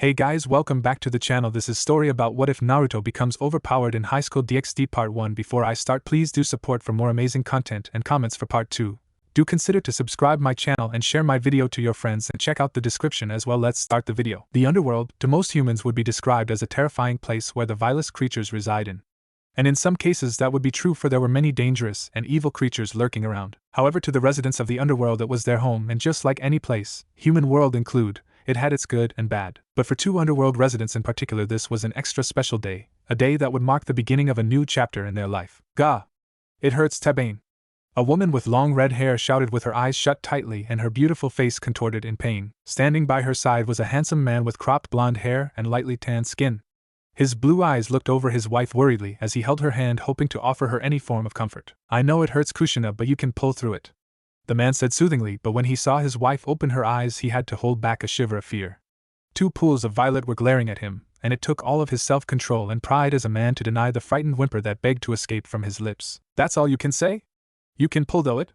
Hey guys, welcome back to the channel. This is story about what if Naruto becomes overpowered in Highschool DxD Part 1. Before I start, please do support for more amazing content and comments for Part 2. Do consider to subscribe my channel and share my video to your friends and check out the description as well. Let's start the video. The underworld, to most humans, would be described as a terrifying place where the vilest creatures reside in. And in some cases that would be true, for there were many dangerous and evil creatures lurking around. However, to the residents of the underworld it was their home, and just like any place, human world include, it had its good and bad. But for two underworld residents in particular, this was an extra special day, a day that would mark the beginning of a new chapter in their life. Gah! It hurts, Tabane. A woman with long red hair shouted with her eyes shut tightly and her beautiful face contorted in pain. Standing by her side was a handsome man with cropped blonde hair and lightly tanned skin. His blue eyes looked over his wife worriedly as he held her hand, hoping to offer her any form of comfort. I know it hurts, Kushina, but you can pull through it, the man said soothingly, but when he saw his wife open her eyes he had to hold back a shiver of fear. Two pools of violet were glaring at him, and it took all of his self-control and pride as a man to deny the frightened whimper that begged to escape from his lips. That's all you can say? You can pull though it?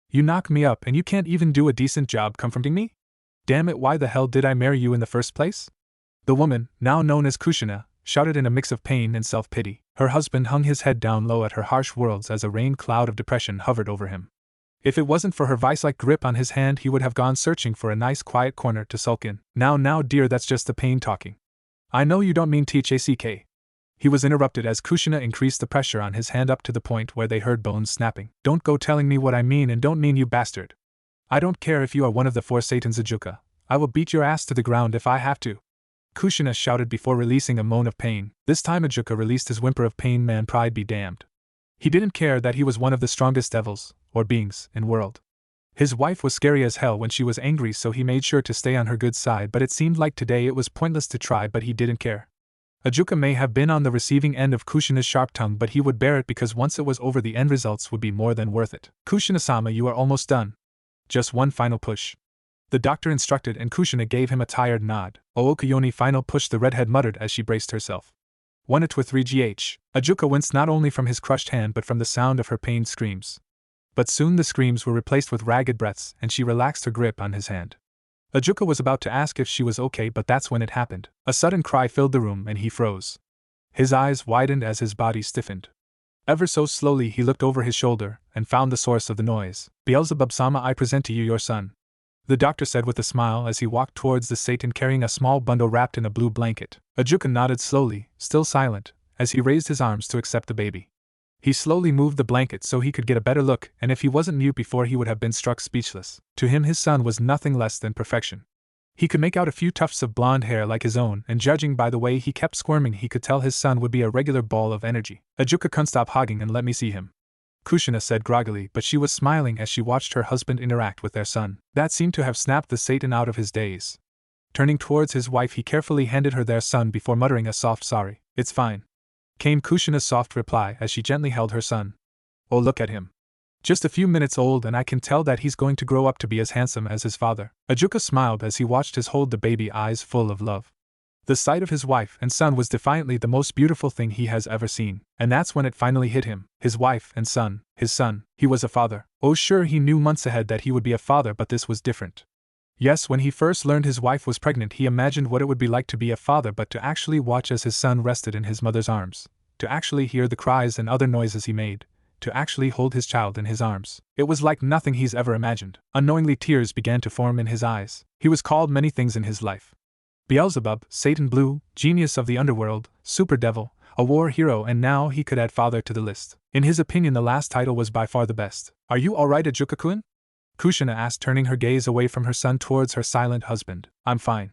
You knock me up and you can't even do a decent job comforting me? Damn it, why the hell did I marry you in the first place? The woman, now known as Kushina, shouted in a mix of pain and self-pity. Her husband hung his head down low at her harsh words as a rain cloud of depression hovered over him. If it wasn't for her vice-like grip on his hand, he would have gone searching for a nice quiet corner to sulk in. Now dear, that's just the pain talking. I know you don't mean THACK. He was interrupted as Kushina increased the pressure on his hand up to the point where they heard bones snapping. Don't go telling me what I mean, and don't mean, you bastard. I don't care if you are one of the four Satans, Ajuka. I will beat your ass to the ground if I have to, Kushina shouted before releasing a moan of pain. This time Ajuka released his whimper of pain. Man, pride be damned. He didn't care that he was one of the strongest devils, or beings, in world. His wife was scary as hell when she was angry, so he made sure to stay on her good side, but it seemed like today it was pointless to try, but he didn't care. Ajuka may have been on the receiving end of Kushina's sharp tongue, but he would bear it because once it was over the end results would be more than worth it. Kushina-sama, you are almost done. Just one final push, the doctor instructed, and Kushina gave him a tired nod. Oh, Okayoni, final push, the redhead muttered as she braced herself. 1 to 3 GH. Ajuka winced not only from his crushed hand but from the sound of her pained screams. But soon the screams were replaced with ragged breaths, and she relaxed her grip on his hand. Ajuka was about to ask if she was okay, but that's when it happened. A sudden cry filled the room and he froze. His eyes widened as his body stiffened. Ever so slowly he looked over his shoulder and found the source of the noise. Beelzebub-sama, I present to you your son, the doctor said with a smile as he walked towards the Satan carrying a small bundle wrapped in a blue blanket. Ajuka nodded slowly, still silent, as he raised his arms to accept the baby. He slowly moved the blanket so he could get a better look, and if he wasn't mute before he would have been struck speechless. To him his son was nothing less than perfection. He could make out a few tufts of blonde hair like his own, and judging by the way he kept squirming he could tell his son would be a regular ball of energy. Ajuka, can't stop hogging and let me see him, Kushina said groggily, but she was smiling as she watched her husband interact with their son. That seemed to have snapped the Satan out of his daze. Turning towards his wife he carefully handed her their son before muttering a soft sorry. It's fine, came Kushina's soft reply as she gently held her son. Oh, look at him. Just a few minutes old, and I can tell that he's going to grow up to be as handsome as his father. Ajuka smiled as he watched his hold the baby, eyes full of love. The sight of his wife and son was defiantly the most beautiful thing he has ever seen. And that's when it finally hit him. His wife and son, his son. He was a father. Oh sure, he knew months ahead that he would be a father, but this was different. Yes, when he first learned his wife was pregnant he imagined what it would be like to be a father, but to actually watch as his son rested in his mother's arms, to actually hear the cries and other noises he made, to actually hold his child in his arms, it was like nothing he's ever imagined. Unknowingly tears began to form in his eyes. He was called many things in his life. Beelzebub, Satan Blue, genius of the underworld, super devil, a war hero, and now he could add father to the list. In his opinion the last title was by far the best. Are you alright, Ajuka-kun? Kushina asked, turning her gaze away from her son towards her silent husband. I'm fine,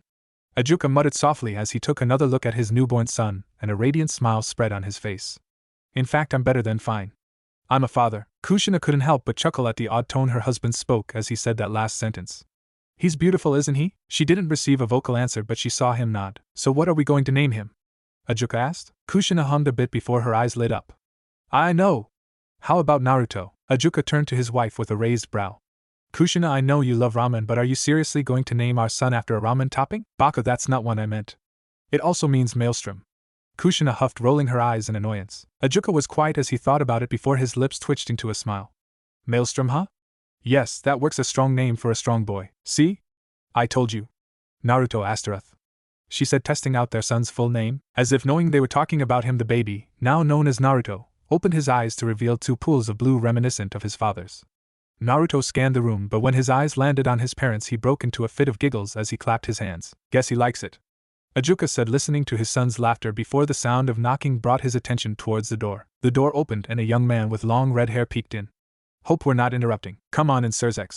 Ajuka muttered softly as he took another look at his newborn son, and a radiant smile spread on his face. In fact, I'm better than fine. I'm a father. Kushina couldn't help but chuckle at the odd tone her husband spoke as he said that last sentence. He's beautiful, isn't he? She didn't receive a vocal answer, but she saw him nod. So what are we going to name him? Ajuka asked. Kushina hummed a bit before her eyes lit up. I know. How about Naruto? Ajuka turned to his wife with a raised brow. Kushina, I know you love ramen, but are you seriously going to name our son after a ramen topping? Baka, that's not what I meant. It also means maelstrom. Kushina huffed, rolling her eyes in annoyance. Ajuka was quiet as he thought about it before his lips twitched into a smile. Maelstrom, huh? Yes, that works, a strong name for a strong boy. See? I told you. Naruto Astaroth. she said, testing out their son's full name, as if knowing they were talking about him. The baby, now known as Naruto, opened his eyes to reveal two pools of blue reminiscent of his father's. Naruto scanned the room, but when his eyes landed on his parents, he broke into a fit of giggles as he clapped his hands. Guess he likes it, Ajuka said, listening to his son's laughter before the sound of knocking brought his attention towards the door. The door opened and a young man with long red hair peeked in. Hope we're not interrupting. Come on in, Sylvia,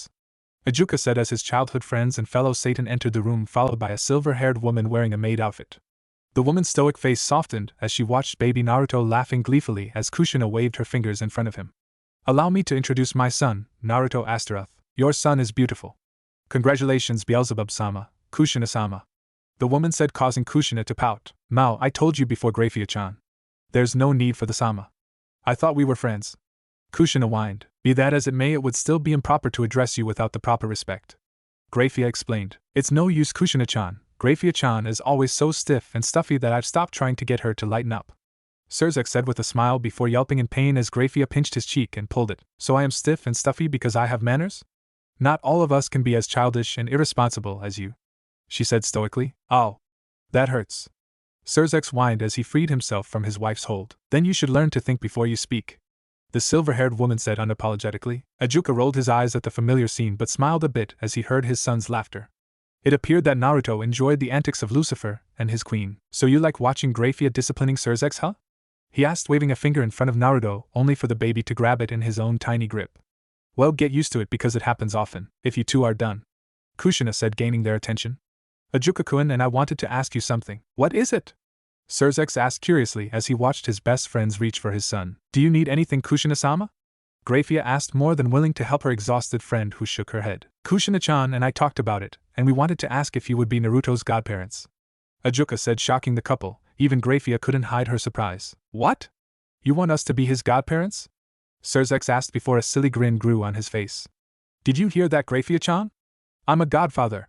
Ajuka said as his childhood friends and fellow Satan entered the room, followed by a silver-haired woman wearing a maid outfit. The woman's stoic face softened as she watched baby Naruto laughing gleefully as Kushina waved her fingers in front of him. Allow me to introduce my son, Naruto Astaroth. Your son is beautiful. Congratulations, Beelzebub-sama, Kushina-sama, the woman said, causing Kushina to pout. Mao, I told you before, Grafia-chan. There's no need for the sama. I thought we were friends. Kushina whined. Be that as it may, it would still be improper to address you without the proper respect. Grafia explained. It's no use, Kushina-chan. Grafia-chan is always so stiff and stuffy that I've stopped trying to get her to lighten up, Sylvia said with a smile before yelping in pain as Grafia pinched his cheek and pulled it. So I am stiff and stuffy because I have manners? Not all of us can be as childish and irresponsible as you, she said stoically. Oh, that hurts. Sylvia whined as he freed himself from his wife's hold. Then you should learn to think before you speak, the silver-haired woman said unapologetically. Ajuka rolled his eyes at the familiar scene but smiled a bit as he heard his son's laughter. It appeared that Naruto enjoyed the antics of Lucifer and his queen. So you like watching Grafia disciplining Sylvia, huh? He asked, waving a finger in front of Naruto, only for the baby to grab it in his own tiny grip. Well, get used to it because it happens often, if you two are done, Kushina said, gaining their attention. Ajuka-kun, and I wanted to ask you something. What is it? Sylvia asked curiously as he watched his best friends reach for his son. Do you need anything, Kushina-sama? Grafia asked, more than willing to help her exhausted friend, who shook her head. Kushina-chan and I talked about it, and we wanted to ask if you would be Naruto's godparents, Ajuka said, shocking the couple. Even Grafia couldn't hide her surprise. What? You want us to be his godparents? Sylvia asked before a silly grin grew on his face. Did you hear that, Grafia-chan? I'm a godfather.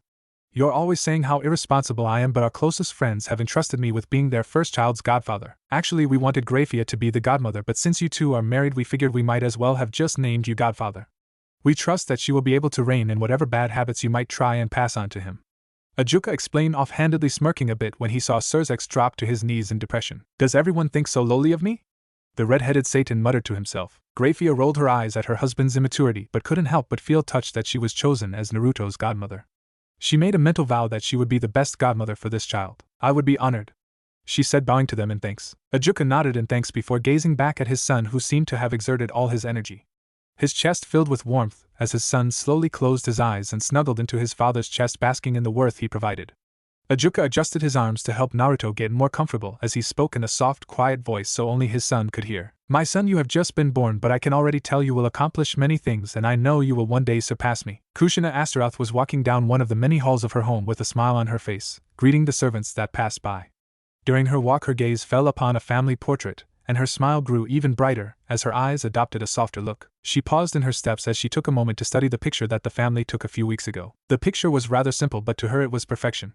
You're always saying how irresponsible I am, but our closest friends have entrusted me with being their first child's godfather. Actually, we wanted Grafia to be the godmother, but since you two are married, we figured we might as well have just named you godfather. We trust that she will be able to rein in whatever bad habits you might try and pass on to him, Ajuka explained, offhandedly smirking a bit when he saw Sylvia drop to his knees in depression. Does everyone think so lowly of me? The red-headed Satan muttered to himself. Grafia rolled her eyes at her husband's immaturity but couldn't help but feel touched that she was chosen as Naruto's godmother. She made a mental vow that she would be the best godmother for this child. I would be honored, she said, bowing to them in thanks. Ajuka nodded in thanks before gazing back at his son, who seemed to have exerted all his energy. His chest filled with warmth as his son slowly closed his eyes and snuggled into his father's chest, basking in the warmth he provided. Ajuka adjusted his arms to help Naruto get more comfortable as he spoke in a soft, quiet voice so only his son could hear. My son, you have just been born, but I can already tell you will accomplish many things, and I know you will one day surpass me. Kushina Astaroth was walking down one of the many halls of her home with a smile on her face, greeting the servants that passed by. During her walk, her gaze fell upon a family portrait, and her smile grew even brighter as her eyes adopted a softer look. She paused in her steps as she took a moment to study the picture that the family took a few weeks ago. The picture was rather simple, but to her it was perfection.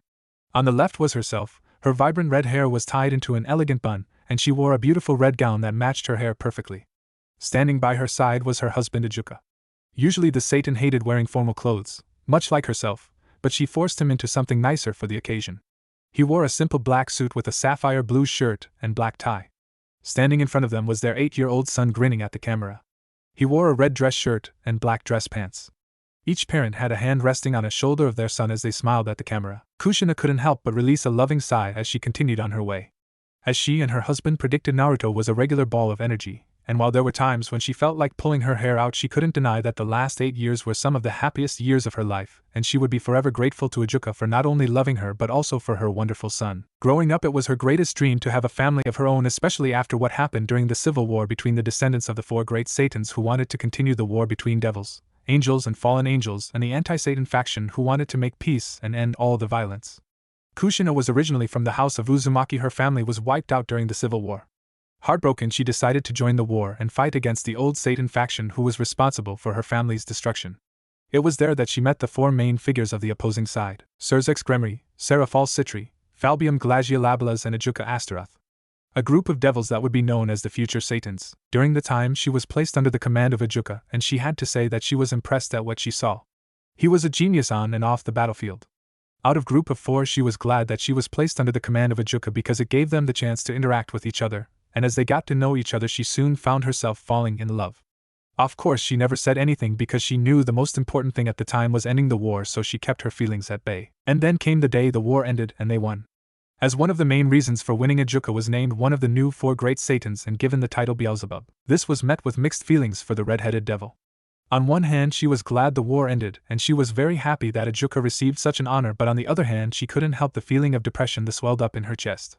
On the left was herself. Her vibrant red hair was tied into an elegant bun, and she wore a beautiful red gown that matched her hair perfectly. Standing by her side was her husband Ajuka. Usually the Satan hated wearing formal clothes, much like herself, but she forced him into something nicer for the occasion. He wore a simple black suit with a sapphire blue shirt and black tie. Standing in front of them was their 8-year-old son, grinning at the camera. He wore a red dress shirt and black dress pants. Each parent had a hand resting on a shoulder of their son as they smiled at the camera. Kushina couldn't help but release a loving sigh as she continued on her way. As she and her husband predicted, Naruto was a regular ball of energy, and while there were times when she felt like pulling her hair out, she couldn't deny that the last 8 years were some of the happiest years of her life, and she would be forever grateful to Ajuka for not only loving her but also for her wonderful son. Growing up, it was her greatest dream to have a family of her own, especially after what happened during the civil war between the descendants of the 4 great Satans who wanted to continue the war between devils, angels and fallen angels, and the anti-Satan faction who wanted to make peace and end all the violence. Kushina was originally from the house of Uzumaki. Her family was wiped out during the civil war. Heartbroken, she decided to join the war and fight against the old Satan faction who was responsible for her family's destruction. It was there that she met the 4 main figures of the opposing side: Sairaorg Gremory, Seraphal Citri, Falbium Glaciolabelas, and Ajuka Astaroth, a group of devils that would be known as the future Satans. During the time she was placed under the command of Ajuka, and she had to say that she was impressed at what she saw. He was a genius on and off the battlefield. Out of group of 4, she was glad that she was placed under the command of Ajuka because it gave them the chance to interact with each other, and as they got to know each other she soon found herself falling in love. Of course she never said anything because she knew the most important thing at the time was ending the war, so she kept her feelings at bay. And then came the day the war ended and they won. As one of the main reasons for winning, Ajuka was named one of the new 4 great Satans and given the title Beelzebub. This was met with mixed feelings for the red-headed devil. On one hand she was glad the war ended and she was very happy that Ajuka received such an honor, but on the other hand she couldn't help the feeling of depression that swelled up in her chest.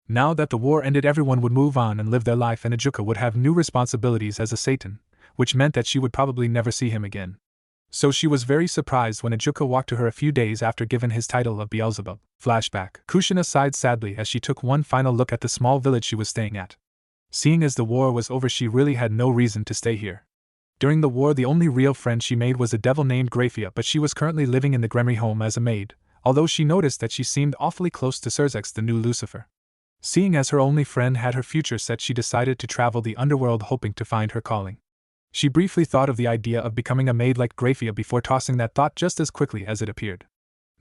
Now that the war ended, everyone would move on and live their life, and Ajuka would have new responsibilities as a Satan, which meant that she would probably never see him again. So she was very surprised when Ajuka walked to her a few days after given his title of Beelzebub. Flashback. Kushina sighed sadly as she took one final look at the small village she was staying at. Seeing as the war was over, she really had no reason to stay here. During the war, the only real friend she made was a devil named Grafia, but she was currently living in the Gremory home as a maid, although she noticed that she seemed awfully close to Sairaorg, the new Lucifer. Seeing as her only friend had her future set, she decided to travel the underworld hoping to find her calling. She briefly thought of the idea of becoming a maid like Grafia before tossing that thought just as quickly as it appeared.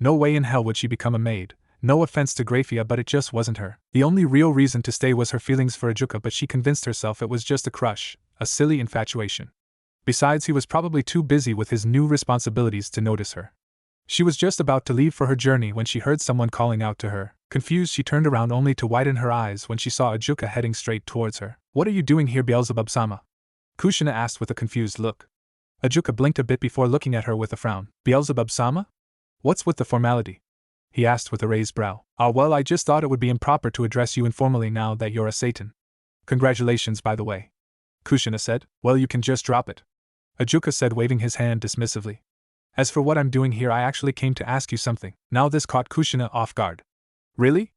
No way in hell would she become a maid. No offense to Grafia, but it just wasn't her. The only real reason to stay was her feelings for Ajuka, but she convinced herself it was just a crush, a silly infatuation. Besides, he was probably too busy with his new responsibilities to notice her. She was just about to leave for her journey when she heard someone calling out to her. Confused, she turned around only to widen her eyes when she saw Ajuka heading straight towards her. "What are you doing here, Beelzebub-sama?" Kushina asked with a confused look. Ajuka blinked a bit before looking at her with a frown. "Beelzebub-sama? What's with the formality?" he asked with a raised brow. Well, I just thought it would be improper to address you informally now that you're a Satan." "Congratulations, by the way," Kushina said. "Well, you can just drop it," Ajuka said, waving his hand dismissively. "As for what I'm doing here, I actually came to ask you something." Now this caught Kushina off guard. "Really?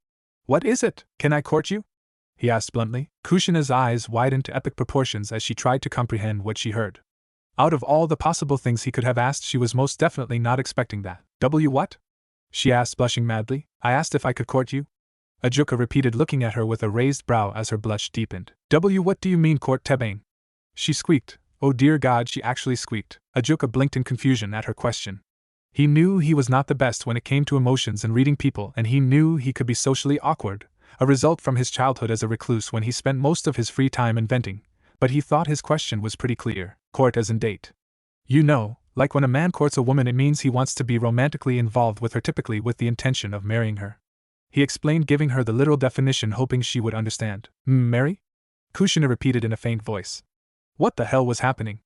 What is it? Can I court you?" he asked bluntly. Kushina's eyes widened to epic proportions as she tried to comprehend what she heard. Out of all the possible things he could have asked, she was most definitely not expecting that. What?" she asked, blushing madly. "I asked if I could court you," Ajuka repeated, looking at her with a raised brow as her blush deepened. What do you mean, court Tebane?" she squeaked. Oh dear God, she actually squeaked. Ajuka blinked in confusion at her question. He knew he was not the best when it came to emotions and reading people, and he knew he could be socially awkward, a result from his childhood as a recluse when he spent most of his free time inventing, but he thought his question was pretty clear. Court as in date. You know, like when a man courts a woman, it means he wants to be romantically involved with her, typically with the intention of marrying her. He explained, giving her the literal definition, hoping she would understand. Marry? Kushina repeated in a faint voice. What the hell was happening?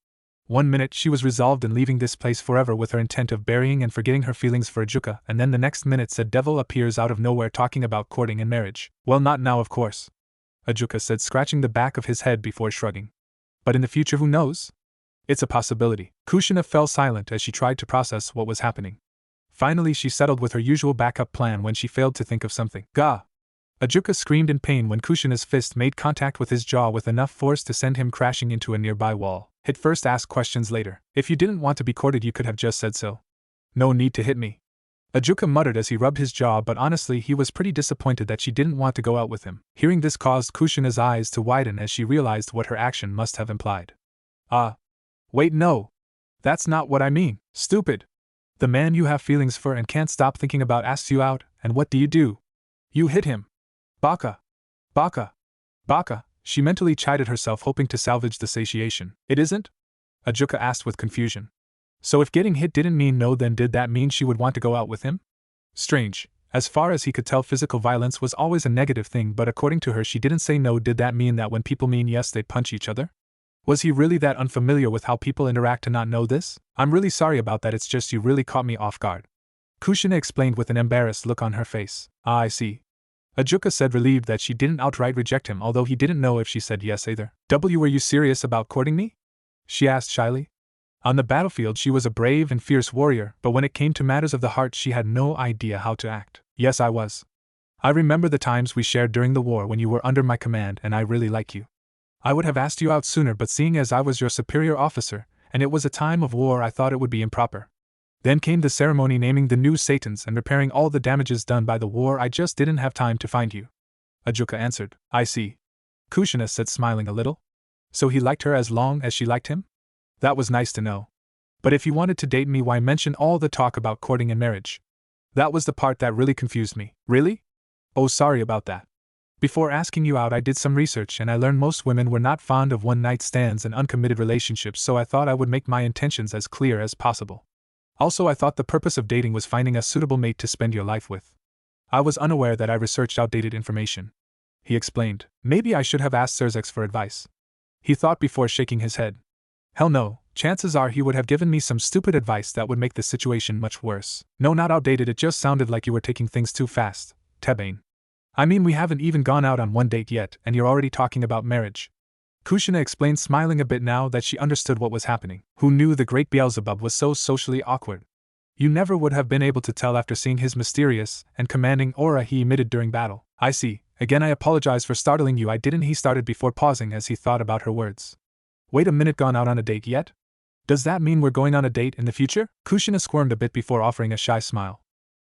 1 minute she was resolved in leaving this place forever with her intent of burying and forgetting her feelings for Ajuka, and then the next minute said devil appears out of nowhere talking about courting and marriage. Well, not now, of course, Ajuka said, scratching the back of his head before shrugging. But in the future, who knows? It's a possibility. Kushina fell silent as she tried to process what was happening. Finally she settled with her usual backup plan when she failed to think of something. Gah! Ajuka screamed in pain when Kushina's fist made contact with his jaw with enough force to send him crashing into a nearby wall. Hit first, ask questions later. If you didn't want to be courted, you could have just said so. No need to hit me, Ajuka muttered as he rubbed his jaw, but honestly he was pretty disappointed that she didn't want to go out with him. Hearing this caused Kushina's eyes to widen as she realized what her action must have implied. Wait, no. That's not what I mean, stupid. The man you have feelings for and can't stop thinking about asks you out, and what do? You hit him. Baka. Baka. Baka, she mentally chided herself, hoping to salvage the satiation. It isn't? Ajuka asked with confusion. So if getting hit didn't mean no, then did that mean she would want to go out with him? Strange. As far as he could tell, physical violence was always a negative thing, but according to her she didn't say no. Did that mean that when people mean yes they'd punch each other? Was he really that unfamiliar with how people interact to not know this? I'm really sorry about that, it's just you really caught me off guard, Kushina explained with an embarrassed look on her face. I see, Ajuka said, relieved that she didn't outright reject him, although he didn't know if she said yes either. Were you serious about courting me? She asked shyly. On the battlefield she was a brave and fierce warrior, but when it came to matters of the heart she had no idea how to act. Yes, I was. I remember the times we shared during the war when you were under my command, and I really like you. I would have asked you out sooner, but seeing as I was your superior officer, and it was a time of war, I thought it would be improper. Then came the ceremony naming the new Satans and repairing all the damages done by the war. I just didn't have time to find you, Ajuka answered. I see, Kushina said, smiling a little. So he liked her as long as she liked him? That was nice to know. But if you wanted to date me, why mention all the talk about courting and marriage? That was the part that really confused me. Really? Oh, sorry about that. Before asking you out, I did some research and I learned most women were not fond of one-night stands and uncommitted relationships, so I thought I would make my intentions as clear as possible. Also, I thought the purpose of dating was finding a suitable mate to spend your life with. I was unaware that I researched outdated information. He explained. Maybe I should have asked Sairaorg for advice. He thought before shaking his head. Hell no, chances are he would have given me some stupid advice that would make the situation much worse. No, not outdated, it just sounded like you were taking things too fast, Tebane. I mean, we haven't even gone out on one date yet, and you're already talking about marriage. Kushina explained, smiling a bit now that she understood what was happening. Who knew the great Beelzebub was so socially awkward? You never would have been able to tell after seeing his mysterious and commanding aura he emitted during battle. I see. Again, I apologize for startling you. I didn't. He started before pausing as he thought about her words. Wait a minute, gone out on a date yet? Does that mean we're going on a date in the future? Kushina squirmed a bit before offering a shy smile.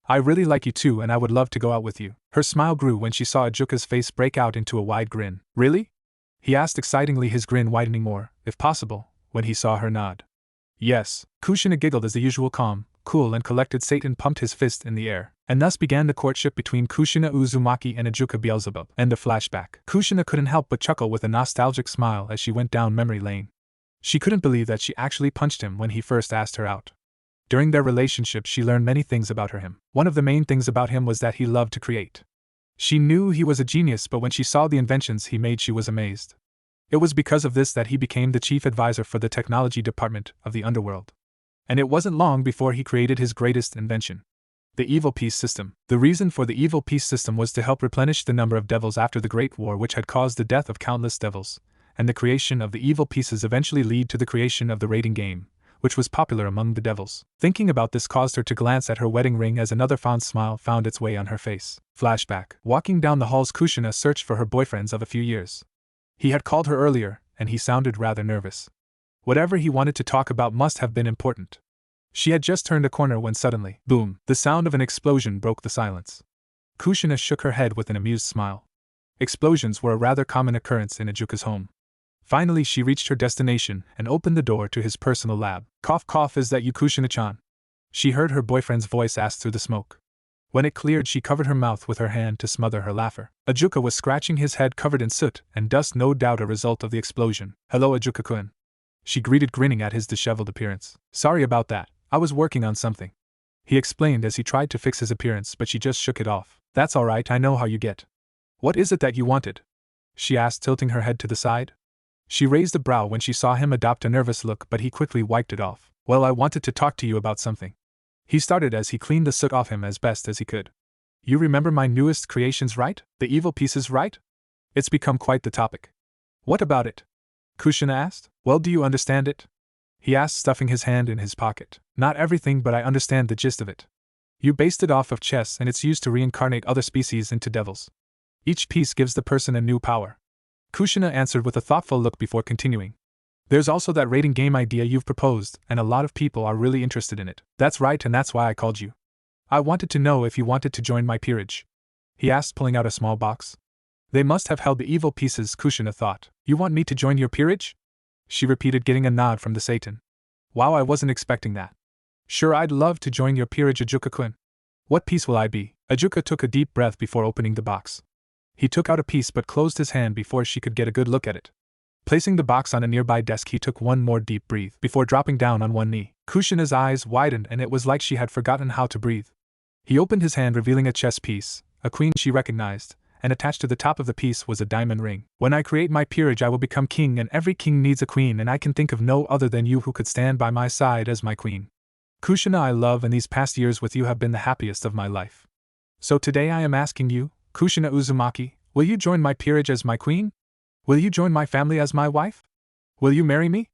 I really like you too, and I would love to go out with you. Her smile grew when she saw Ajuka's face break out into a wide grin. Really? He asked excitingly, his grin widening more, if possible, when he saw her nod. Yes. Kushina giggled as the usual calm, cool and collected Satan pumped his fist in the air, and thus began the courtship between Kushina Uzumaki and Ajuka Beelzebub. And the flashback. Kushina couldn't help but chuckle with a nostalgic smile as she went down memory lane. She couldn't believe that she actually punched him when he first asked her out. During their relationship, she learned many things about him. One of the main things about him was that he loved to create. She knew he was a genius, but when she saw the inventions he made, she was amazed. It was because of this that he became the chief advisor for the technology department of the underworld. And it wasn't long before he created his greatest invention, the evil peace system. The reason for the evil peace system was to help replenish the number of devils after the Great War, which had caused the death of countless devils, and the creation of the evil pieces eventually lead to the creation of the raiding game, which was popular among the devils. Thinking about this caused her to glance at her wedding ring as another fond smile found its way on her face. Flashback. Walking down the halls, Kushina searched for her boyfriends of a few years. He had called her earlier, and he sounded rather nervous. Whatever he wanted to talk about must have been important. She had just turned a corner when suddenly, boom, the sound of an explosion broke the silence. Kushina shook her head with an amused smile. Explosions were a rather common occurrence in Ajuka's home. Finally, she reached her destination and opened the door to his personal lab. Cough, cough, is that you, Kushina-chan? She heard her boyfriend's voice ask through the smoke. When it cleared, she covered her mouth with her hand to smother her laughter. Ajuka was scratching his head covered in soot and dust, no doubt a result of the explosion. Hello, Ajuka-kun. She greeted, grinning at his disheveled appearance. Sorry about that, I was working on something. He explained as he tried to fix his appearance, but she just shook it off. That's alright, I know how you get. What is it that you wanted? She asked, tilting her head to the side. She raised a brow when she saw him adopt a nervous look, but he quickly wiped it off. Well, I wanted to talk to you about something. He started as he cleaned the soot off him as best as he could. You remember my newest creations, right? The evil pieces, right? It's become quite the topic. What about it? Kushina asked. Well, do you understand it? He asked, stuffing his hand in his pocket. Not everything, but I understand the gist of it. You based it off of chess, and it's used to reincarnate other species into devils. Each piece gives the person a new power. Kushina answered with a thoughtful look before continuing. There's also that raiding game idea you've proposed, and a lot of people are really interested in it. That's right, and that's why I called you. I wanted to know if you wanted to join my peerage. He asked, pulling out a small box. They must have held the evil pieces, Kushina thought. You want me to join your peerage? She repeated, getting a nod from the Satan. Wow, I wasn't expecting that. Sure, I'd love to join your peerage, Ajuka-kun. What piece will I be? Ajuka took a deep breath before opening the box. He took out a piece but closed his hand before she could get a good look at it. Placing the box on a nearby desk, he took one more deep breath before dropping down on one knee. Kushina's eyes widened, and it was like she had forgotten how to breathe. He opened his hand, revealing a chess piece, a queen she recognized, and attached to the top of the piece was a diamond ring. When I create my peerage, I will become king, and every king needs a queen, and I can think of no other than you who could stand by my side as my queen. Kushina, I love, and these past years with you have been the happiest of my life. So today I am asking you, Kushina Uzumaki, will you join my peerage as my queen? Will you join my family as my wife? Will you marry me?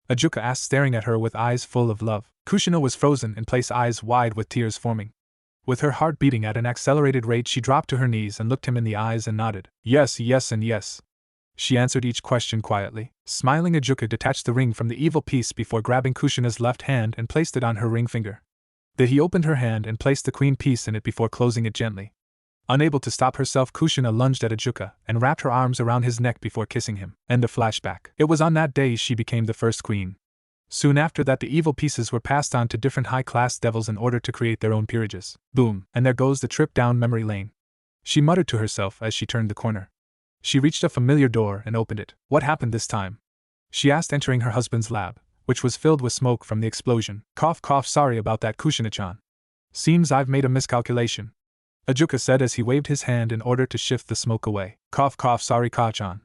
Ajuka asked, staring at her with eyes full of love. Kushina was frozen in place, eyes wide with tears forming. With her heart beating at an accelerated rate, she dropped to her knees and looked him in the eyes and nodded. Yes, yes, and yes. She answered each question quietly. Smiling, Ajuka detached the ring from the evil piece before grabbing Kushina's left hand and placed it on her ring finger. Then he opened her hand and placed the queen piece in it before closing it gently. Unable to stop herself, Kushina lunged at Ajuka and wrapped her arms around his neck before kissing him. End of flashback. It was on that day she became the first queen. Soon after that, the evil pieces were passed on to different high-class devils in order to create their own peerages. Boom, and there goes the trip down memory lane. She muttered to herself as she turned the corner. She reached a familiar door and opened it. What happened this time? She asked, entering her husband's lab, which was filled with smoke from the explosion. Cough cough, sorry about that, Kushina-chan. Seems I've made a miscalculation, Ajuka said as he waved his hand in order to shift the smoke away. Cough cough, sorry Ka-chan.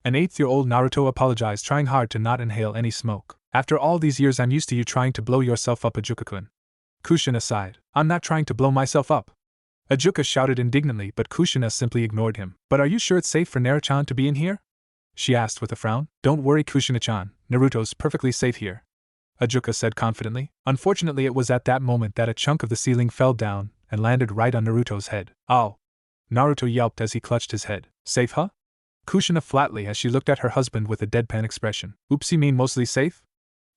An 8-year-old Naruto apologized, trying hard to not inhale any smoke. After all these years, I'm used to you trying to blow yourself up, Ajuka-kun. Kushina sighed. I'm not trying to blow myself up, Ajuka shouted indignantly, but Kushina simply ignored him. But are you sure it's safe for Naruto-chan to be in here? She asked with a frown. Don't worry, Kushina-chan, Naruto's perfectly safe here, Ajuka said confidently. Unfortunately, it was at that moment that a chunk of the ceiling fell down and landed right on Naruto's head. Ow! Naruto yelped as he clutched his head. Safe, huh? Kushina flatly as she looked at her husband with a deadpan expression. Oops, you mean mostly safe?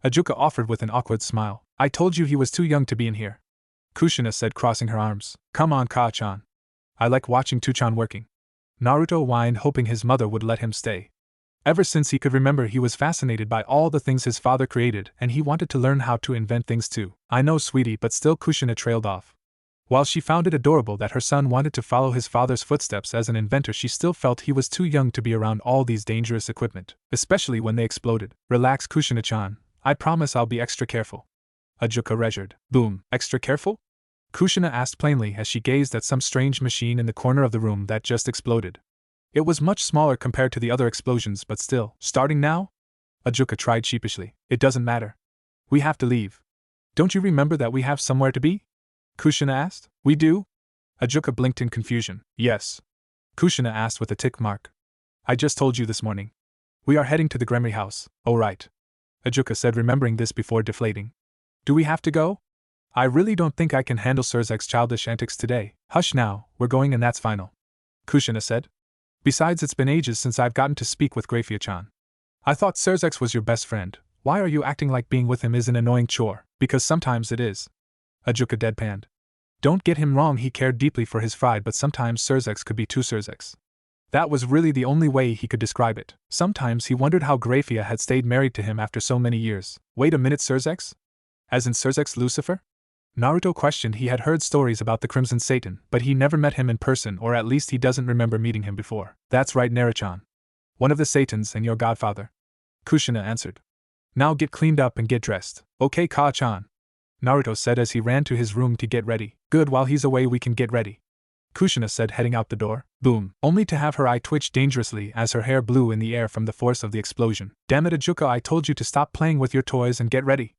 Ajuka offered with an awkward smile. I told you he was too young to be in here, Kushina said, crossing her arms. Come on, Ka-chan. I like watching Tuchan working. Naruto whined, hoping his mother would let him stay. Ever since he could remember, he was fascinated by all the things his father created, and he wanted to learn how to invent things too. I know, sweetie, but still, Kushina trailed off. While she found it adorable that her son wanted to follow his father's footsteps as an inventor, she still felt he was too young to be around all these dangerous equipment, especially when they exploded. Relax, Kushina-chan. I promise I'll be extra careful, Ajuka reassured. Boom, extra careful? Kushina asked plainly as she gazed at some strange machine in the corner of the room that just exploded. It was much smaller compared to the other explosions, but still. Starting now? Ajuka tried sheepishly. It doesn't matter. We have to leave. Don't you remember that we have somewhere to be? Kushina asked. We do? Ajuka blinked in confusion. Yes, Kushina asked with a tick mark. I just told you this morning. We are heading to the Gremory house. Oh right, Ajuka said, remembering this before deflating. Do we have to go? I really don't think I can handle Sairaorg's childish antics today. Hush now, we're going and that's final, Kushina said. Besides, it's been ages since I've gotten to speak with Grafia-chan. I thought Sairaorg was your best friend. Why are you acting like being with him is an annoying chore? Because sometimes it is, Ajuka deadpanned. Don't get him wrong, he cared deeply for his friend, but sometimes Sairaorg could be too Sairaorg. That was really the only way he could describe it. Sometimes he wondered how Grafia had stayed married to him after so many years. Wait a minute, Sairaorg? As in Sairaorg Lucifer? Naruto questioned. He had heard stories about the Crimson Satan, but he never met him in person, or at least he doesn't remember meeting him before. That's right, Naruto-chan. One of the Satans and your godfather, Kushina answered. Now get cleaned up and get dressed. Okay, Ka-chan, Naruto said as he ran to his room to get ready. Good, while he's away we can get ready, Kushina said, heading out the door. Boom, only to have her eye twitch dangerously as her hair blew in the air from the force of the explosion. Damn it, Ajuka, I told you to stop playing with your toys and get ready,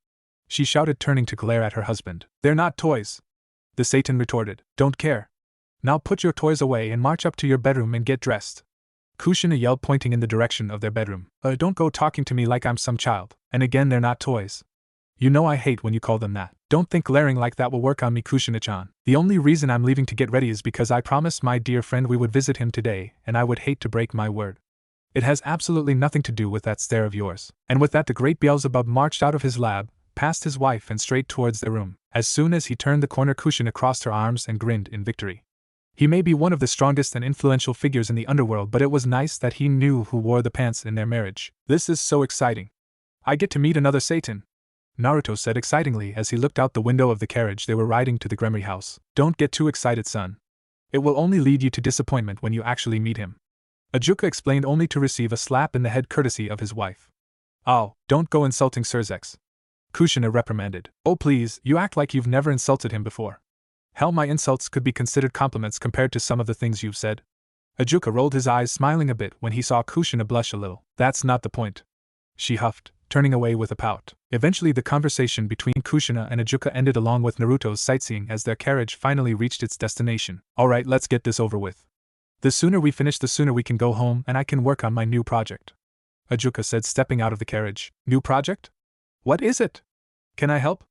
she shouted, turning to glare at her husband. They're not toys, the Satan retorted. Don't care. Now put your toys away and march up to your bedroom and get dressed, Kushina yelled, pointing in the direction of their bedroom. Don't go talking to me like I'm some child. And again, they're not toys. You know I hate when you call them that. Don't think glaring like that will work on me, Kushina-chan. The only reason I'm leaving to get ready is because I promised my dear friend we would visit him today, and I would hate to break my word. It has absolutely nothing to do with that stare of yours. And with that, the great Beelzebub marched out of his lab, past his wife and straight towards their room. As soon as he turned the corner, Kushina crossed her arms and grinned in victory. He may be one of the strongest and influential figures in the underworld, but it was nice that he knew who wore the pants in their marriage. This is so exciting. I get to meet another Satan, Naruto said excitingly as he looked out the window of the carriage they were riding to the Gremory house. Don't get too excited, son. It will only lead you to disappointment when you actually meet him, Ajuka explained, only to receive a slap in the head courtesy of his wife. Oh, don't go insulting Sairaorg, Kushina reprimanded. Oh please, you act like you've never insulted him before. Hell, my insults could be considered compliments compared to some of the things you've said. Ajuka rolled his eyes, smiling a bit when he saw Kushina blush a little. That's not the point, she huffed, turning away with a pout. Eventually the conversation between Kushina and Ajuka ended, along with Naruto's sightseeing as their carriage finally reached its destination. Alright, let's get this over with. The sooner we finish, the sooner we can go home and I can work on my new project, Ajuka said, stepping out of the carriage. New project? What is it? Can I help?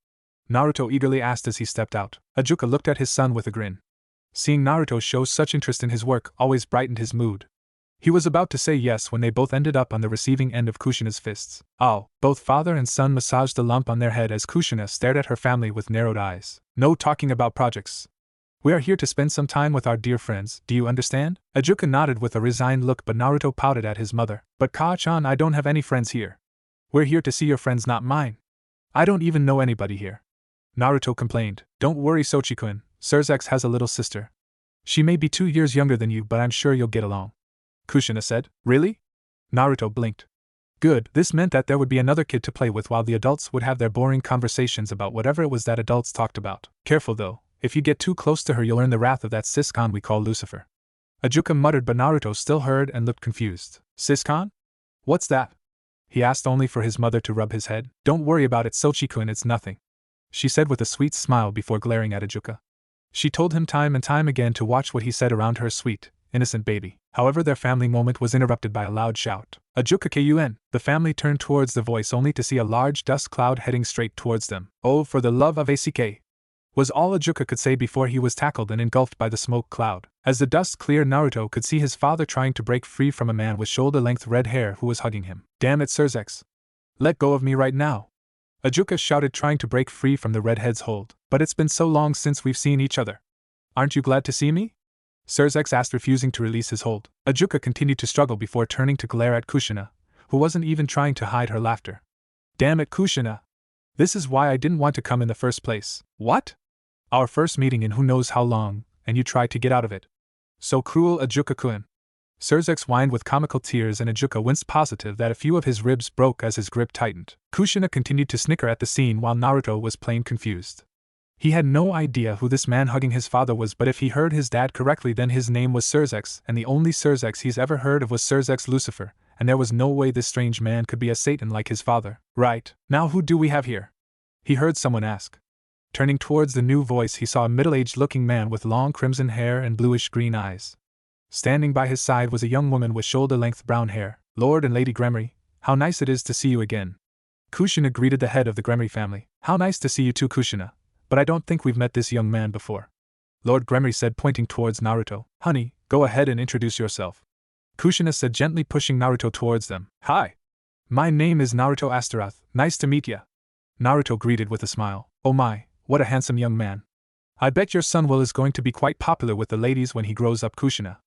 Naruto eagerly asked as he stepped out. Ajuka looked at his son with a grin. Seeing Naruto show such interest in his work always brightened his mood. He was about to say yes when they both ended up on the receiving end of Kushina's fists. Oh, both father and son massaged the lump on their head as Kushina stared at her family with narrowed eyes. No talking about projects. We are here to spend some time with our dear friends, do you understand? Ajuka nodded with a resigned look, but Naruto pouted at his mother. But Ka-chan, I don't have any friends here. We're here to see your friends, not mine, I don't even know anybody here. Naruto complained. Don't worry, Sochi-kun, Surzex has a little sister. She may be 2 years younger than you, but I'm sure you'll get along. Kushina said. Really? Naruto blinked. Good, this meant that there would be another kid to play with while the adults would have their boring conversations about whatever it was that adults talked about. Careful though, if you get too close to her you'll earn the wrath of that Siscon we call Lucifer. Ajuka muttered, but Naruto still heard and looked confused. Siscon? What's that? He asked, only for his mother to rub his head. Don't worry about it, Sochi-kun, it's nothing, she said with a sweet smile before glaring at Ajuka. She told him time and time again to watch what he said around her sweet, innocent baby. However, their family moment was interrupted by a loud shout. Ajuka kun! The family turned towards the voice only to see a large dust cloud heading straight towards them. Oh, for the love of ACK! Was all Ajuka could say before he was tackled and engulfed by the smoke cloud. As the dust cleared, Naruto could see his father trying to break free from a man with shoulder-length red hair who was hugging him. Damn it, Surzex! Let go of me right now! Ajuka shouted, trying to break free from the redhead's hold. But it's been so long since we've seen each other. Aren't you glad to see me? Surzex asked, refusing to release his hold. Ajuka continued to struggle before turning to glare at Kushina, who wasn't even trying to hide her laughter. Damn it, Kushina! This is why I didn't want to come in the first place. What? Our first meeting in who knows how long, and you tried to get out of it. So cruel, Ajuka-kun. Surzex whined with comical tears, and Ajuka winced, positive that a few of his ribs broke as his grip tightened. Kushina continued to snicker at the scene while Naruto was plain confused. He had no idea who this man hugging his father was, but if he heard his dad correctly, then his name was Surzex, and the only Surzex he's ever heard of was Surzex Lucifer, and there was no way this strange man could be a Satan like his father. Right, now who do we have here? He heard someone ask. Turning towards the new voice, he saw a middle-aged looking man with long crimson hair and bluish-green eyes. Standing by his side was a young woman with shoulder-length brown hair. Lord and Lady Gremory, how nice it is to see you again. Kushina greeted the head of the Gremory family. How nice to see you too, Kushina. But I don't think we've met this young man before. Lord Gremory said, pointing towards Naruto. Honey, go ahead and introduce yourself. Kushina said, gently pushing Naruto towards them. Hi. My name is Naruto Astaroth. Nice to meet ya. Naruto greeted with a smile. Oh my, what a handsome young man. I bet your son Will is going to be quite popular with the ladies when he grows up, Kushina.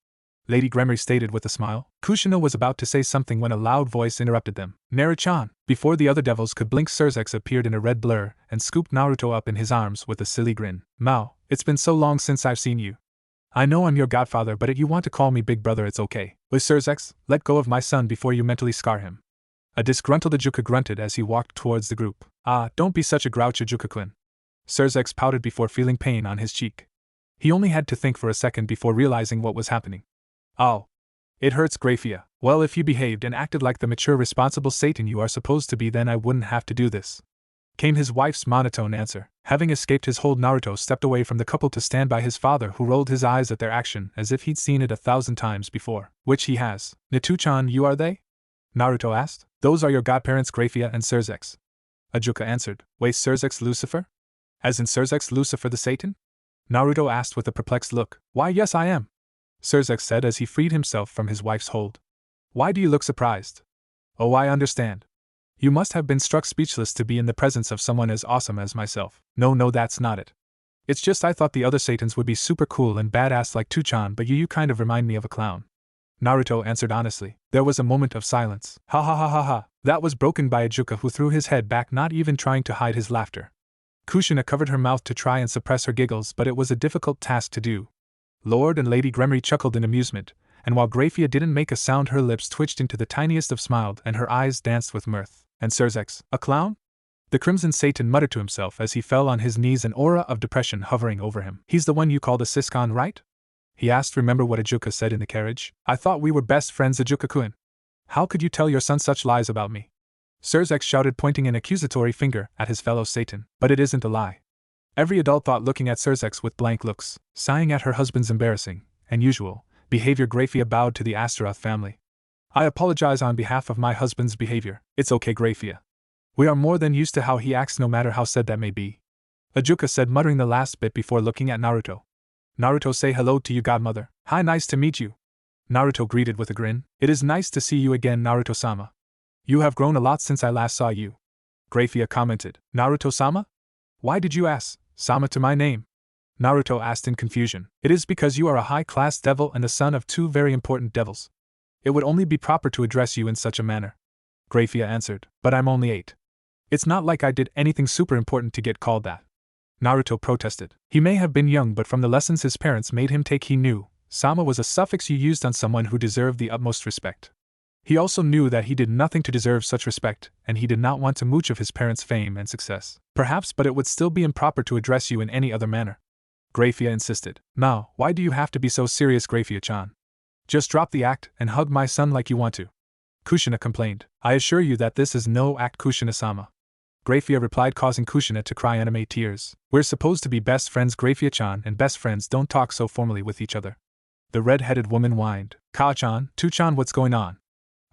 Lady Gremory stated with a smile. Kushina was about to say something when a loud voice interrupted them. Naru-chan! Before the other devils could blink, Surzex appeared in a red blur and scooped Naruto up in his arms with a silly grin. Mao, it's been so long since I've seen you. I know I'm your godfather, but if you want to call me big brother, it's okay. With Surzex, let go of my son before you mentally scar him. A disgruntled Ajuka grunted as he walked towards the group. Ah, don't be such a grouch, Ajuka-kun. Surzex pouted before feeling pain on his cheek. He only had to think for a second before realizing what was happening. Oh. It hurts, Grafia. Well, if you behaved and acted like the mature, responsible Satan you are supposed to be, then I wouldn't have to do this. Came his wife's monotone answer. Having escaped his hold, Naruto stepped away from the couple to stand by his father, who rolled his eyes at their action as if he'd seen it 1,000 times before. Which he has. Natu-chan, you are they? Naruto asked. Those are your godparents, Grafia and Surzex. Ajuka answered. Wait, Surzex Lucifer? As in Surzex Lucifer the Satan? Naruto asked with a perplexed look. Why, yes, I am. Surzex said as he freed himself from his wife's hold. Why do you look surprised? Oh, I understand. You must have been struck speechless to be in the presence of someone as awesome as myself. No, that's not it. It's just I thought the other Satans would be super cool and badass like Tu-chan, but you kind of remind me of a clown. Naruto answered honestly. There was a moment of silence. Ha ha ha ha ha. That was broken by Ajuka, who threw his head back, not even trying to hide his laughter. Kushina covered her mouth to try and suppress her giggles, but it was a difficult task to do. Lord and Lady Gremory chuckled in amusement, and while Grafia didn't make a sound, her lips twitched into the tiniest of smiles and her eyes danced with mirth. And Surzex, a clown? The Crimson Satan muttered to himself as he fell on his knees, an aura of depression hovering over him. He's the one you called a Siscon, right? He asked. Remember what Ajuka said in the carriage? I thought we were best friends, Ajuka-kun. How could you tell your son such lies about me? Surzex shouted, pointing an accusatory finger at his fellow Satan. But it isn't a lie. Every adult thought, looking at Surzex with blank looks. Sighing at her husband's embarrassing, and usual, behavior, Grafia bowed to the Astaroth family. I apologize on behalf of my husband's behavior. It's okay, Grafia. We are more than used to how he acts, no matter how sad that may be. Ajuka said, muttering the last bit before looking at Naruto. Naruto, say hello to you, godmother. Hi, nice to meet you. Naruto greeted with a grin. It is nice to see you again, Naruto-sama. You have grown a lot since I last saw you. Grafia commented. Naruto-sama? Why did you ask Sama to my name? Naruto asked in confusion. It is because you are a high-class devil and the son of 2 very important devils. It would only be proper to address you in such a manner. Grafia answered. But I'm only 8. It's not like I did anything super important to get called that. Naruto protested. He may have been young, but from the lessons his parents made him take, he knew Sama was a suffix you used on someone who deserved the utmost respect. He also knew that he did nothing to deserve such respect, and he did not want to mooch of his parents' fame and success. Perhaps, but it would still be improper to address you in any other manner. Grafia insisted. Now, why do you have to be so serious, Grafia-chan? Just drop the act and hug my son like you want to. Kushina complained. I assure you that this is no act, Kushina-sama. Grafia replied, causing Kushina to cry anime tears. We're supposed to be best friends, Grafia-chan, and best friends don't talk so formally with each other. The red-headed woman whined. Ka-chan, Tu-chan, what's going on?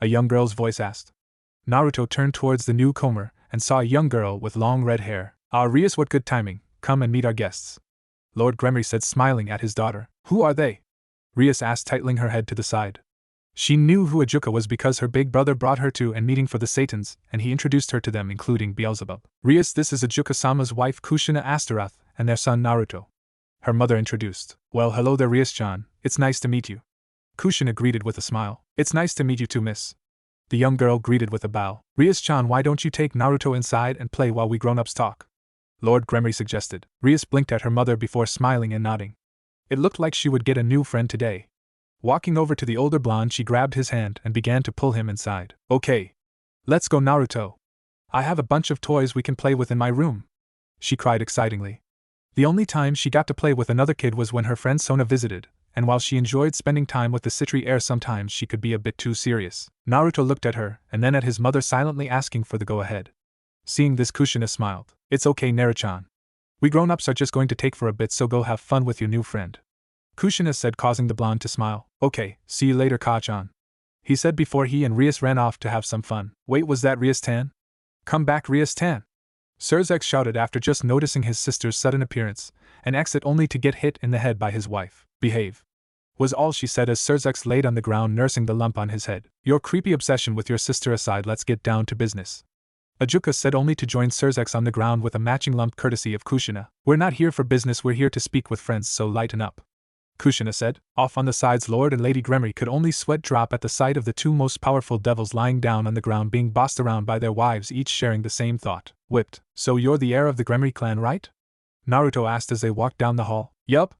A young girl's voice asked. Naruto turned towards the newcomer and saw a young girl with long red hair. Ah, Rias, what good timing. Come and meet our guests. Lord Gremory said, smiling at his daughter. Who are they? Rias asked, titling her head to the side. She knew who Ajuka was because her big brother brought her to an meeting for the Satans, and he introduced her to them, including Beelzebub. Rias, this is Ajuka-sama's wife Kushina Astaroth, and their son Naruto. Her mother introduced. Well, hello there, Rias-chan. It's nice to meet you. Kushina greeted with a smile. It's nice to meet you too, miss. The young girl greeted with a bow. Rias-chan, why don't you take Naruto inside and play while we grown-ups talk? Lord Gremory suggested. Rias blinked at her mother before smiling and nodding. It looked like she would get a new friend today. Walking over to the older blonde, she grabbed his hand and began to pull him inside. Okay. Let's go, Naruto. I have a bunch of toys we can play with in my room, she cried excitingly. The only time she got to play with another kid was when her friend Sona visited, and while she enjoyed spending time with the Citri heir, sometimes she could be a bit too serious. Naruto looked at her and then at his mother, silently asking for the go-ahead. Seeing this, Kushina smiled. It's okay, Naruto-chan. We grown-ups are just going to take for a bit, so go have fun with your new friend. Kushina said, causing the blonde to smile. Okay, see you later, Ka-chan. He said before he and Rias ran off to have some fun. Wait, was that Rias-tan? Come back, Rias-tan! Sairaorg shouted after just noticing his sister's sudden appearance, and exit only to get hit in the head by his wife. Behave, was all she said as Sairaorg laid on the ground nursing the lump on his head. Your creepy obsession with your sister aside, let's get down to business. Ajuka said, only to join Sairaorg on the ground with a matching lump courtesy of Kushina. We're not here for business, we're here to speak with friends, so lighten up. Kushina said. Off on the sides, Lord and Lady Gremory could only sweat drop at the sight of the two most powerful devils lying down on the ground, being bossed around by their wives, each sharing the same thought. Whipped. So you're the heir of the Gremory clan, right? Naruto asked as they walked down the hall. Yup.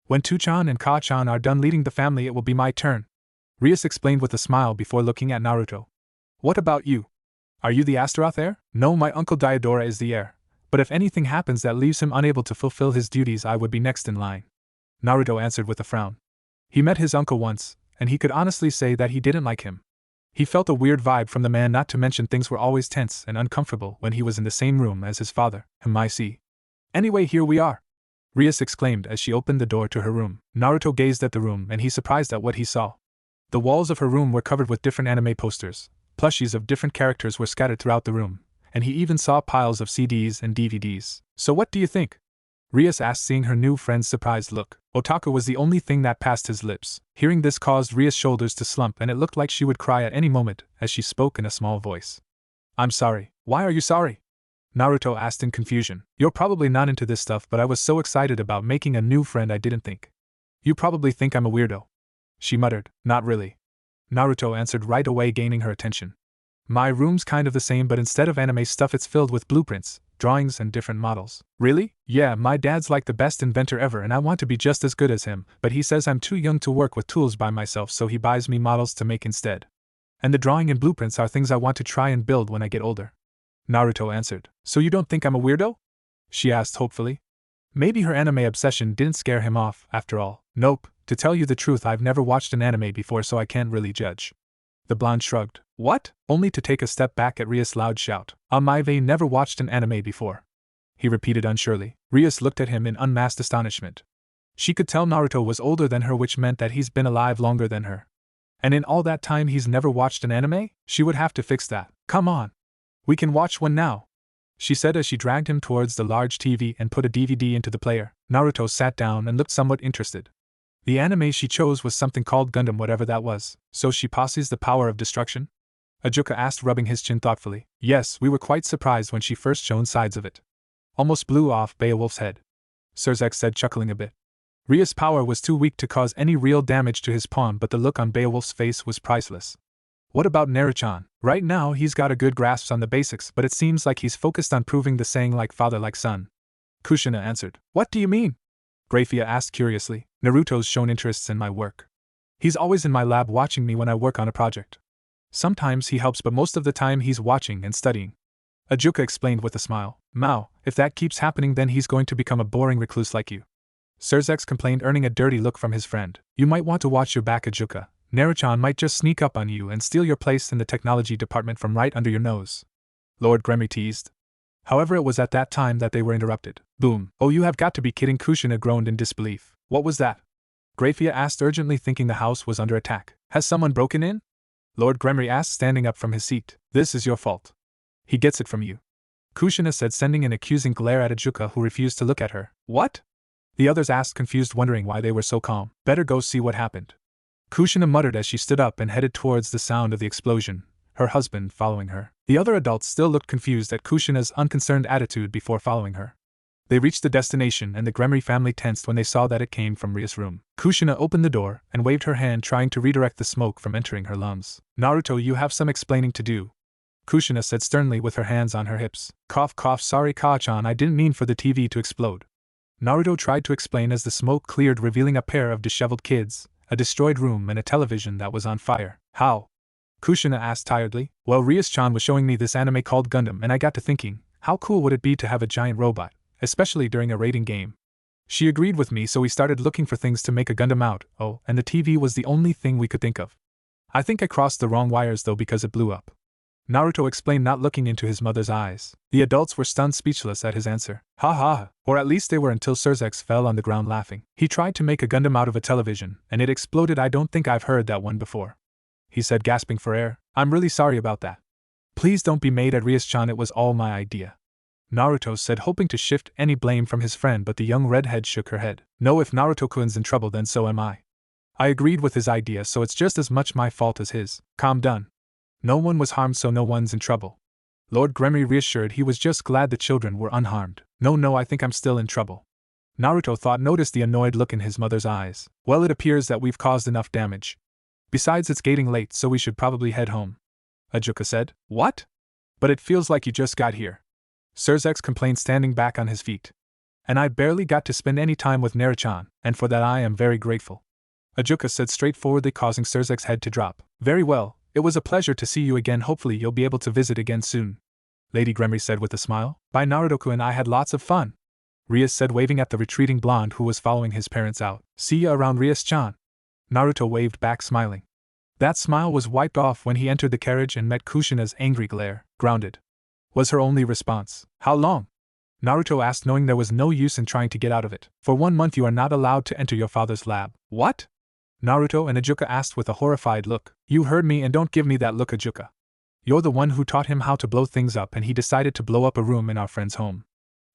When Tu-chan and Ka-chan are done leading the family, it will be my turn, Rias explained with a smile before looking at Naruto. What about you? Are you the Astaroth heir? No, my uncle Diodora is the heir, but if anything happens that leaves him unable to fulfill his duties, I would be next in line, Naruto answered with a frown. He met his uncle once, and he could honestly say that he didn't like him. He felt a weird vibe from the man, not to mention things were always tense and uncomfortable when he was in the same room as his father. I see. Anyway, here we are, Rias exclaimed as she opened the door to her room. Naruto gazed at the room and he surprised at what he saw. The walls of her room were covered with different anime posters. Plushies of different characters were scattered throughout the room, and he even saw piles of CDs and DVDs. So what do you think? Rias asked, seeing her new friend's surprised look. Otaku was the only thing that passed his lips. Hearing this caused Rias' shoulders to slump, and it looked like she would cry at any moment as she spoke in a small voice. I'm sorry. Why are you sorry? Naruto asked in confusion. You're probably not into this stuff, but I was so excited about making a new friend I didn't think. You probably think I'm a weirdo, she muttered. Not really, Naruto answered right away, gaining her attention. My room's kind of the same, but instead of anime stuff, it's filled with blueprints, drawings, and different models. Really? Yeah, my dad's like the best inventor ever and I want to be just as good as him, but he says I'm too young to work with tools by myself, so he buys me models to make instead. And the drawing and blueprints are things I want to try and build when I get older, Naruto answered. So you don't think I'm a weirdo? She asked hopefully. Maybe her anime obsession didn't scare him off, after all. Nope, to tell you the truth, I've never watched an anime before, so I can't really judge. The blonde shrugged. What? Only to take a step back at Rias' loud shout. Amaive never watched an anime before, he repeated unsurely. Rias looked at him in unmasked astonishment. She could tell Naruto was older than her, which meant that he's been alive longer than her. And in all that time he's never watched an anime? She would have to fix that. Come on. We can watch one now, she said as she dragged him towards the large TV and put a DVD into the player. Naruto sat down and looked somewhat interested. The anime she chose was something called Gundam, whatever that was. So she possesses the power of destruction? Ajuka asked, rubbing his chin thoughtfully. Yes, we were quite surprised when she first shown sides of it. Almost blew off Beowulf's head, Sairaorg said, chuckling a bit. Rias' power was too weak to cause any real damage to his pawn, but the look on Beowulf's face was priceless. What about Naruto-chan? Right now he's got a good grasp on the basics, but it seems like he's focused on proving the saying like father like son. Kushina answered. What do you mean? Grafia asked curiously. Naruto's shown interests in my work. He's always in my lab watching me when I work on a project. Sometimes he helps, but most of the time he's watching and studying. Ajuka explained with a smile. Mao, if that keeps happening then he's going to become a boring recluse like you. Surzex complained, earning a dirty look from his friend. You might want to watch your back, Ajuka. Naruchan might just sneak up on you and steal your place in the technology department from right under your nose. Lord Gremory teased. However, it was at that time that they were interrupted. Boom. Oh, you have got to be kidding, Kushina groaned in disbelief. What was that? Grafia asked urgently, thinking the house was under attack. Has someone broken in? Lord Gremory asked, standing up from his seat. This is your fault. He gets it from you. Kushina said, sending an accusing glare at Ajuka, who refused to look at her. What? The others asked, confused, wondering why they were so calm. Better go see what happened. Kushina muttered as she stood up and headed towards the sound of the explosion, her husband following her. The other adults still looked confused at Kushina's unconcerned attitude before following her. They reached the destination and the Gremory family tensed when they saw that it came from Ria's room. Kushina opened the door and waved her hand, trying to redirect the smoke from entering her lungs. Naruto, you have some explaining to do. Kushina said sternly with her hands on her hips. Cough cough, sorry Ka-chan, I didn't mean for the TV to explode. Naruto tried to explain as the smoke cleared, revealing a pair of disheveled kids, a destroyed room and a television that was on fire. How? Kushina asked tiredly. Well, Rias-chan was showing me this anime called Gundam and I got to thinking, how cool would it be to have a giant robot, especially during a raiding game? She agreed with me, so we started looking for things to make a Gundam out. Oh, and the TV was the only thing we could think of. I think I crossed the wrong wires though because it blew up. Naruto explained, not looking into his mother's eyes. The adults were stunned, speechless at his answer. Ha ha, or at least they were until Surzex fell on the ground laughing. He tried to make a Gundam out of a television, and it exploded. I don't think I've heard that one before. He said, gasping for air. I'm really sorry about that. Please don't be mad at Rias-chan, it was all my idea. Naruto said, hoping to shift any blame from his friend, but the young redhead shook her head. No, if Naruto-kun's in trouble then so am I. I agreed with his idea, so it's just as much my fault as his. Calm down. No one was harmed, so no one's in trouble. Lord Gremory reassured. He was just glad the children were unharmed. No, I think I'm still in trouble. Naruto noticed the annoyed look in his mother's eyes. Well, it appears that we've caused enough damage. Besides, it's getting late, so we should probably head home. Ajuka said. What? But it feels like you just got here. Surzex complained, standing back on his feet. And I barely got to spend any time with Naruchan, and for that I am very grateful. Ajuka said straightforwardly, causing Surzex's head to drop. Very well. It was a pleasure to see you again. Hopefully you'll be able to visit again soon. Lady Gremory said with a smile. Bye Naruto-kun, and I had lots of fun. Rias said, waving at the retreating blonde who was following his parents out. See ya around, Rias-chan. Naruto waved back, smiling. That smile was wiped off when he entered the carriage and met Kushina's angry glare. Grounded, was her only response. How long? Naruto asked, knowing there was no use in trying to get out of it. For 1 month you are not allowed to enter your father's lab. What? Naruto and Ajuka asked with a horrified look. You heard me, and don't give me that look, Ajuka. You're the one who taught him how to blow things up, and he decided to blow up a room in our friend's home.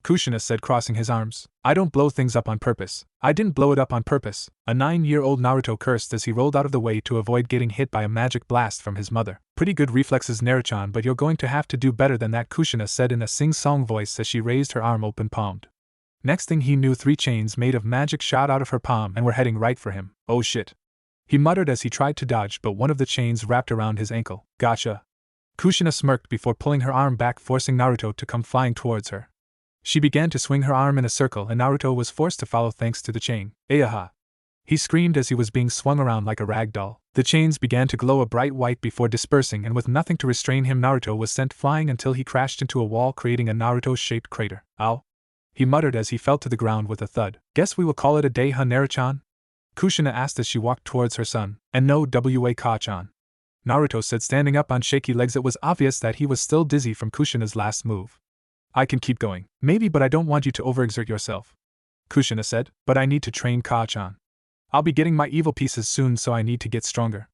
Kushina said, crossing his arms. I don't blow things up on purpose. I didn't blow it up on purpose. A 9-year-old Naruto cursed as he rolled out of the way to avoid getting hit by a magic blast from his mother. Pretty good reflexes, Naruchan, but you're going to have to do better than that, Kushina said in a sing-song voice as she raised her arm open-palmed. Next thing he knew, 3 chains made of magic shot out of her palm and were heading right for him. Oh shit. He muttered as he tried to dodge, but one of the chains wrapped around his ankle. Gotcha. Kushina smirked before pulling her arm back, forcing Naruto to come flying towards her. She began to swing her arm in a circle, and Naruto was forced to follow thanks to the chain. Ayaha! He screamed as he was being swung around like a rag doll. The chains began to glow a bright white before dispersing, and with nothing to restrain him, Naruto was sent flying until he crashed into a wall, creating a Naruto-shaped crater. Ow! He muttered as he fell to the ground with a thud. Guess we will call it a day, huh, Naruchan? Kushina asked as she walked towards her son. And no wa Ka-chan. Naruto said, standing up on shaky legs. It was obvious that he was still dizzy from Kushina's last move. I can keep going. Maybe, but I don't want you to overexert yourself. Kushina said, but I need to train Ka-chan. I'll be getting my evil pieces soon, so I need to get stronger.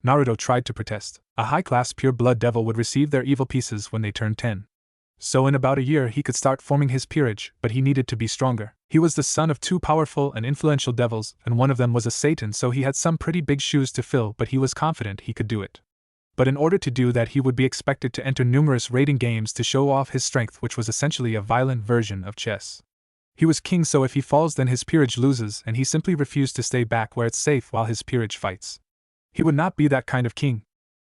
Naruto tried to protest. A high-class pure-blood devil would receive their evil pieces when they turned 10. So in about a year he could start forming his peerage, but he needed to be stronger. He was the son of 2 powerful and influential devils, and one of them was a Satan, so he had some pretty big shoes to fill, but he was confident he could do it. But in order to do that, he would be expected to enter numerous raiding games to show off his strength, which was essentially a violent version of chess. He was king, so if he falls then his peerage loses, and he simply refused to stay back where it's safe while his peerage fights. He would not be that kind of king.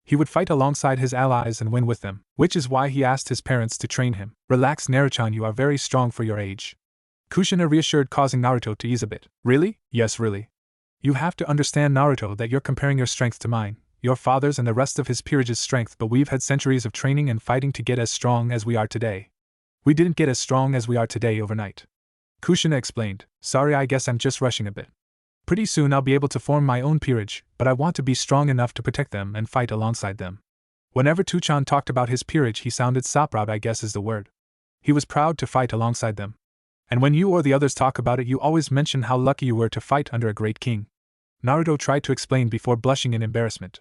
He would fight alongside his allies and win with them, which is why he asked his parents to train him. Relax, Naruto, you are very strong for your age. Kushina reassured, causing Naruto to ease a bit. Really? Yes, really. You have to understand, Naruto, that you're comparing your strength to mine, your father's and the rest of his peerage's strength, but we've had centuries of training and fighting to get as strong as we are today. We didn't get as strong as we are today overnight. Kushina explained. Sorry, I guess I'm just rushing a bit. Pretty soon I'll be able to form my own peerage, but I want to be strong enough to protect them and fight alongside them. Whenever Tuchan talked about his peerage, he sounded proud, I guess is the word. He was proud to fight alongside them. And when you or the others talk about it, you always mention how lucky you were to fight under a great king. Naruto tried to explain before blushing in embarrassment.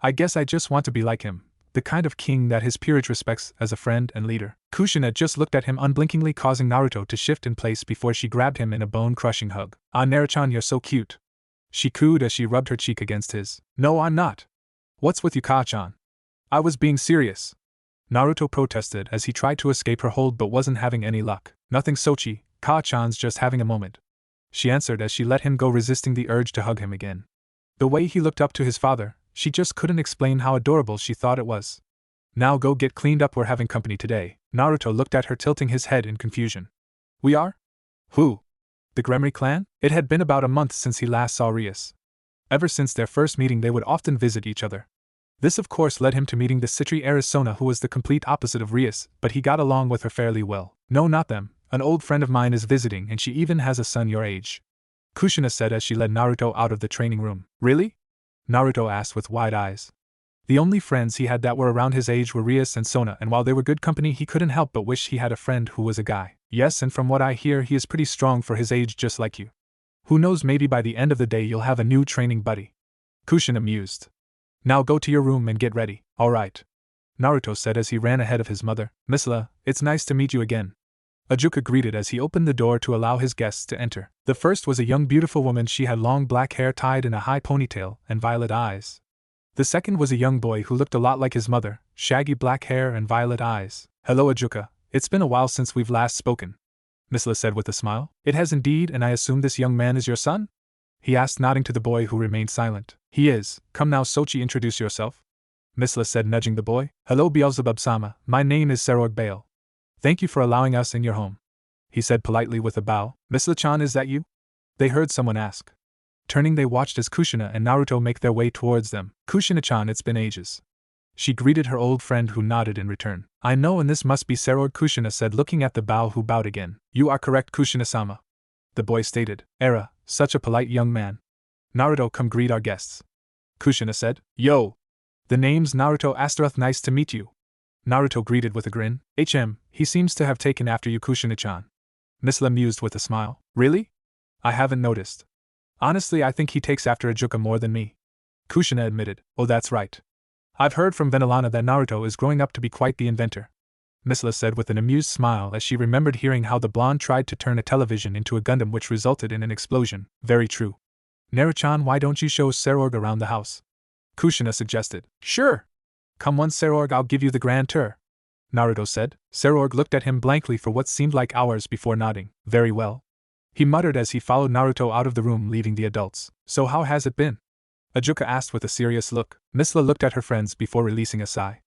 I guess I just want to be like him, the kind of king that his peerage respects as a friend and leader. Kushina just looked at him unblinkingly, causing Naruto to shift in place before she grabbed him in a bone-crushing hug. Ah, Naruto, you're so cute. She cooed as she rubbed her cheek against his. No, I'm not. What's with you, Ka-chan? I was being serious. Naruto protested as he tried to escape her hold but wasn't having any luck. Nothing, Sochi, Ka-chan's just having a moment. She answered as she let him go, resisting the urge to hug him again. The way he looked up to his father, she just couldn't explain how adorable she thought it was. Now go get cleaned up, we're having company today. Naruto looked at her, tilting his head in confusion. We are? Who? The Gremory clan? It had been about a month since he last saw Rias. Ever since their first meeting they would often visit each other. This of course led him to meeting the Citri heiress Sona, who was the complete opposite of Rias, but he got along with her fairly well. No, not them. An old friend of mine is visiting and she even has a son your age. Kushina said as she led Naruto out of the training room. Really? Naruto asked with wide eyes. The only friends he had that were around his age were Rias and Sona, and while they were good company he couldn't help but wish he had a friend who was a guy. Yes, and from what I hear he is pretty strong for his age, just like you. Who knows, maybe by the end of the day you'll have a new training buddy. Kushina mused. Now go to your room and get ready. Alright. Naruto said as he ran ahead of his mother. Misla, it's nice to meet you again. Ajuka greeted as he opened the door to allow his guests to enter. The first was a young beautiful woman. She had long black hair tied in a high ponytail and violet eyes. The second was a young boy who looked a lot like his mother, shaggy black hair and violet eyes. Hello, Ajuka. It's been a while since we've last spoken. Misla said with a smile. It has indeed, and I assume this young man is your son? He asked, nodding to the boy who remained silent. He is. Come now, Sochi, introduce yourself. Misla said, nudging the boy. Hello, Beelzebub-sama. My name is Sairaorg Bale. Thank you for allowing us in your home. He said politely with a bow. Misla-chan, is that you? They heard someone ask. Turning, they watched as Kushina and Naruto make their way towards them. Kushina-chan, it's been ages. She greeted her old friend, who nodded in return. I know, and this must be Sairaorg, Kushina said, looking at the bow, who bowed again. You are correct, Kushina-sama. The boy stated. Era, such a polite young man. Naruto, come greet our guests. Kushina said. Yo! The name's Naruto Astaroth, nice to meet you. Naruto greeted with a grin. He seems to have taken after you, Kushina-chan. Misla mused with a smile. Really? I haven't noticed. Honestly, I think he takes after Ajuka more than me. Kushina admitted. Oh, that's right. I've heard from Venelana that Naruto is growing up to be quite the inventor. Misla said with an amused smile as she remembered hearing how the blonde tried to turn a television into a Gundam, which resulted in an explosion. Very true. Naruto-chan, why don't you show Sairaorg around the house? Kushina suggested. Sure. Come on, Sairaorg, I'll give you the grand tour. Naruto said. Sairaorg looked at him blankly for what seemed like hours before nodding. Very well. He muttered as he followed Naruto out of the room, leaving the adults. So how has it been? Ajuka asked with a serious look. Misla looked at her friends before releasing a sigh.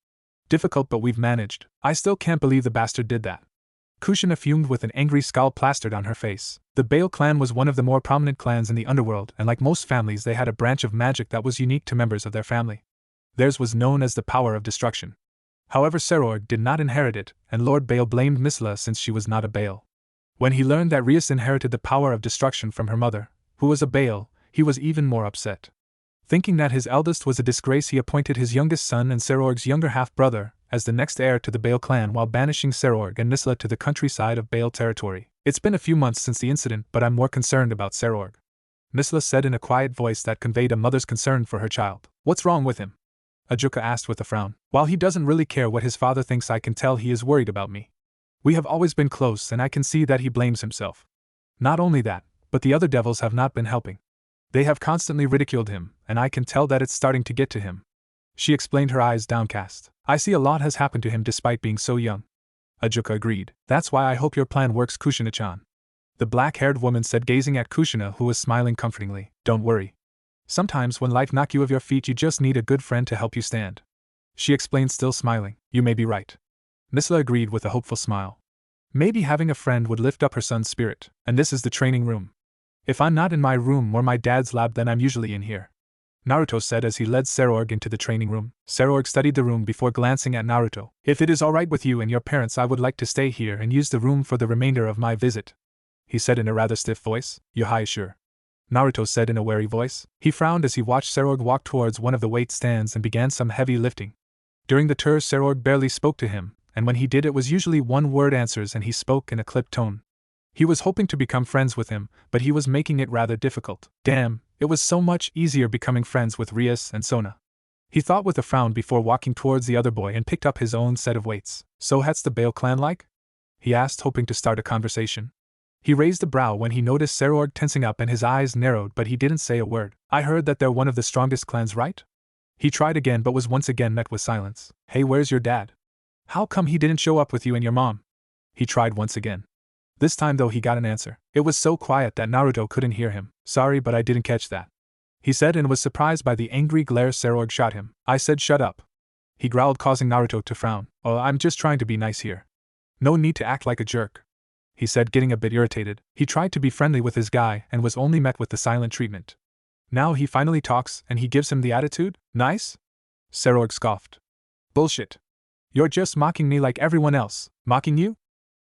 Difficult, but we've managed. I still can't believe the bastard did that. Kushina fumed with an angry scowl plastered on her face. The Bale clan was one of the more prominent clans in the underworld, and like most families they had a branch of magic that was unique to members of their family. Theirs was known as the power of destruction. However, Sairaorg did not inherit it, and Lord Bale blamed Misla since she was not a Bale. When he learned that Rias inherited the power of destruction from her mother, who was a Bale, he was even more upset. Thinking that his eldest was a disgrace, he appointed his youngest son and Sairaorg's younger half-brother as the next heir to the Bale clan, while banishing Sairaorg and Misla to the countryside of Bale territory. It's been a few months since the incident, but I'm more concerned about Sairaorg. Misla said in a quiet voice that conveyed a mother's concern for her child. What's wrong with him? Ajuka asked with a frown. While he doesn't really care what his father thinks, I can tell he is worried about me. We have always been close, and I can see that he blames himself. Not only that, but the other devils have not been helping. They have constantly ridiculed him, and I can tell that it's starting to get to him. She explained, her eyes downcast. I see a lot has happened to him despite being so young. Ajuka agreed. That's why I hope your plan works, Kushina-chan. The black-haired woman said, gazing at Kushina, who was smiling comfortingly. Don't worry. Sometimes when life knocks you off your feet, you just need a good friend to help you stand. she explained, still smiling. You may be right. Misla agreed with a hopeful smile. Maybe having a friend would lift up her son's spirit. And this is the training room. If I'm not in my room or my dad's lab, then I'm usually in here, Naruto said as he led Sairaorg into the training room. Sairaorg studied the room before glancing at Naruto. If it is alright with you and your parents, I would like to stay here and use the room for the remainder of my visit, he said in a rather stiff voice. Yohai, sure, Naruto said in a wary voice. He frowned as he watched Sairaorg walk towards one of the weight stands and began some heavy lifting. During the tour, Sairaorg barely spoke to him, and when he did, it was usually one-word answers and he spoke in a clipped tone. He was hoping to become friends with him, but he was making it rather difficult. Damn, it was so much easier becoming friends with Rias and Sona, he thought with a frown before walking towards the other boy and picked up his own set of weights. So what's the Bale clan like? He asked, hoping to start a conversation. He raised a brow when he noticed Sairaorg tensing up and his eyes narrowed, but he didn't say a word. I heard that they're one of the strongest clans, right? He tried again but was once again met with silence. Hey, where's your dad? How come he didn't show up with you and your mom? He tried once again. This time though he got an answer. It was so quiet that Naruto couldn't hear him. Sorry, but I didn't catch that, he said, and was surprised by the angry glare Sairaorg shot him. I said shut up, he growled, causing Naruto to frown. Oh, I'm just trying to be nice here. No need to act like a jerk, he said, getting a bit irritated. He tried to be friendly with his guy and was only met with the silent treatment. Now he finally talks and he gives him the attitude? Nice? Sairaorg scoffed. Bullshit. You're just mocking me like everyone else. Mocking you?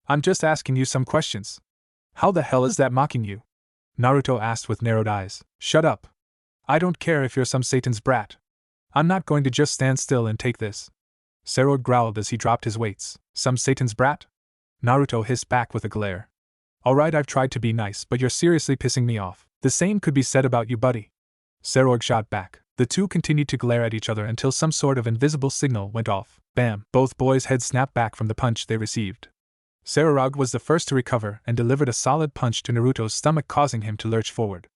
I'm just asking you some questions. How the hell is that mocking you? Naruto asked with narrowed eyes. Shut up. I don't care if you're some Satan's brat. I'm not going to just stand still and take this, Sairaorg growled as he dropped his weights. Some Satan's brat? Naruto hissed back with a glare. Alright, I've tried to be nice, but you're seriously pissing me off. The same could be said about you, buddy, Sairaorg shot back. The two continued to glare at each other until some sort of invisible signal went off. Bam! Both boys' heads snapped back from the punch they received. Sairaorg was the first to recover and delivered a solid punch to Naruto's stomach, causing him to lurch forward.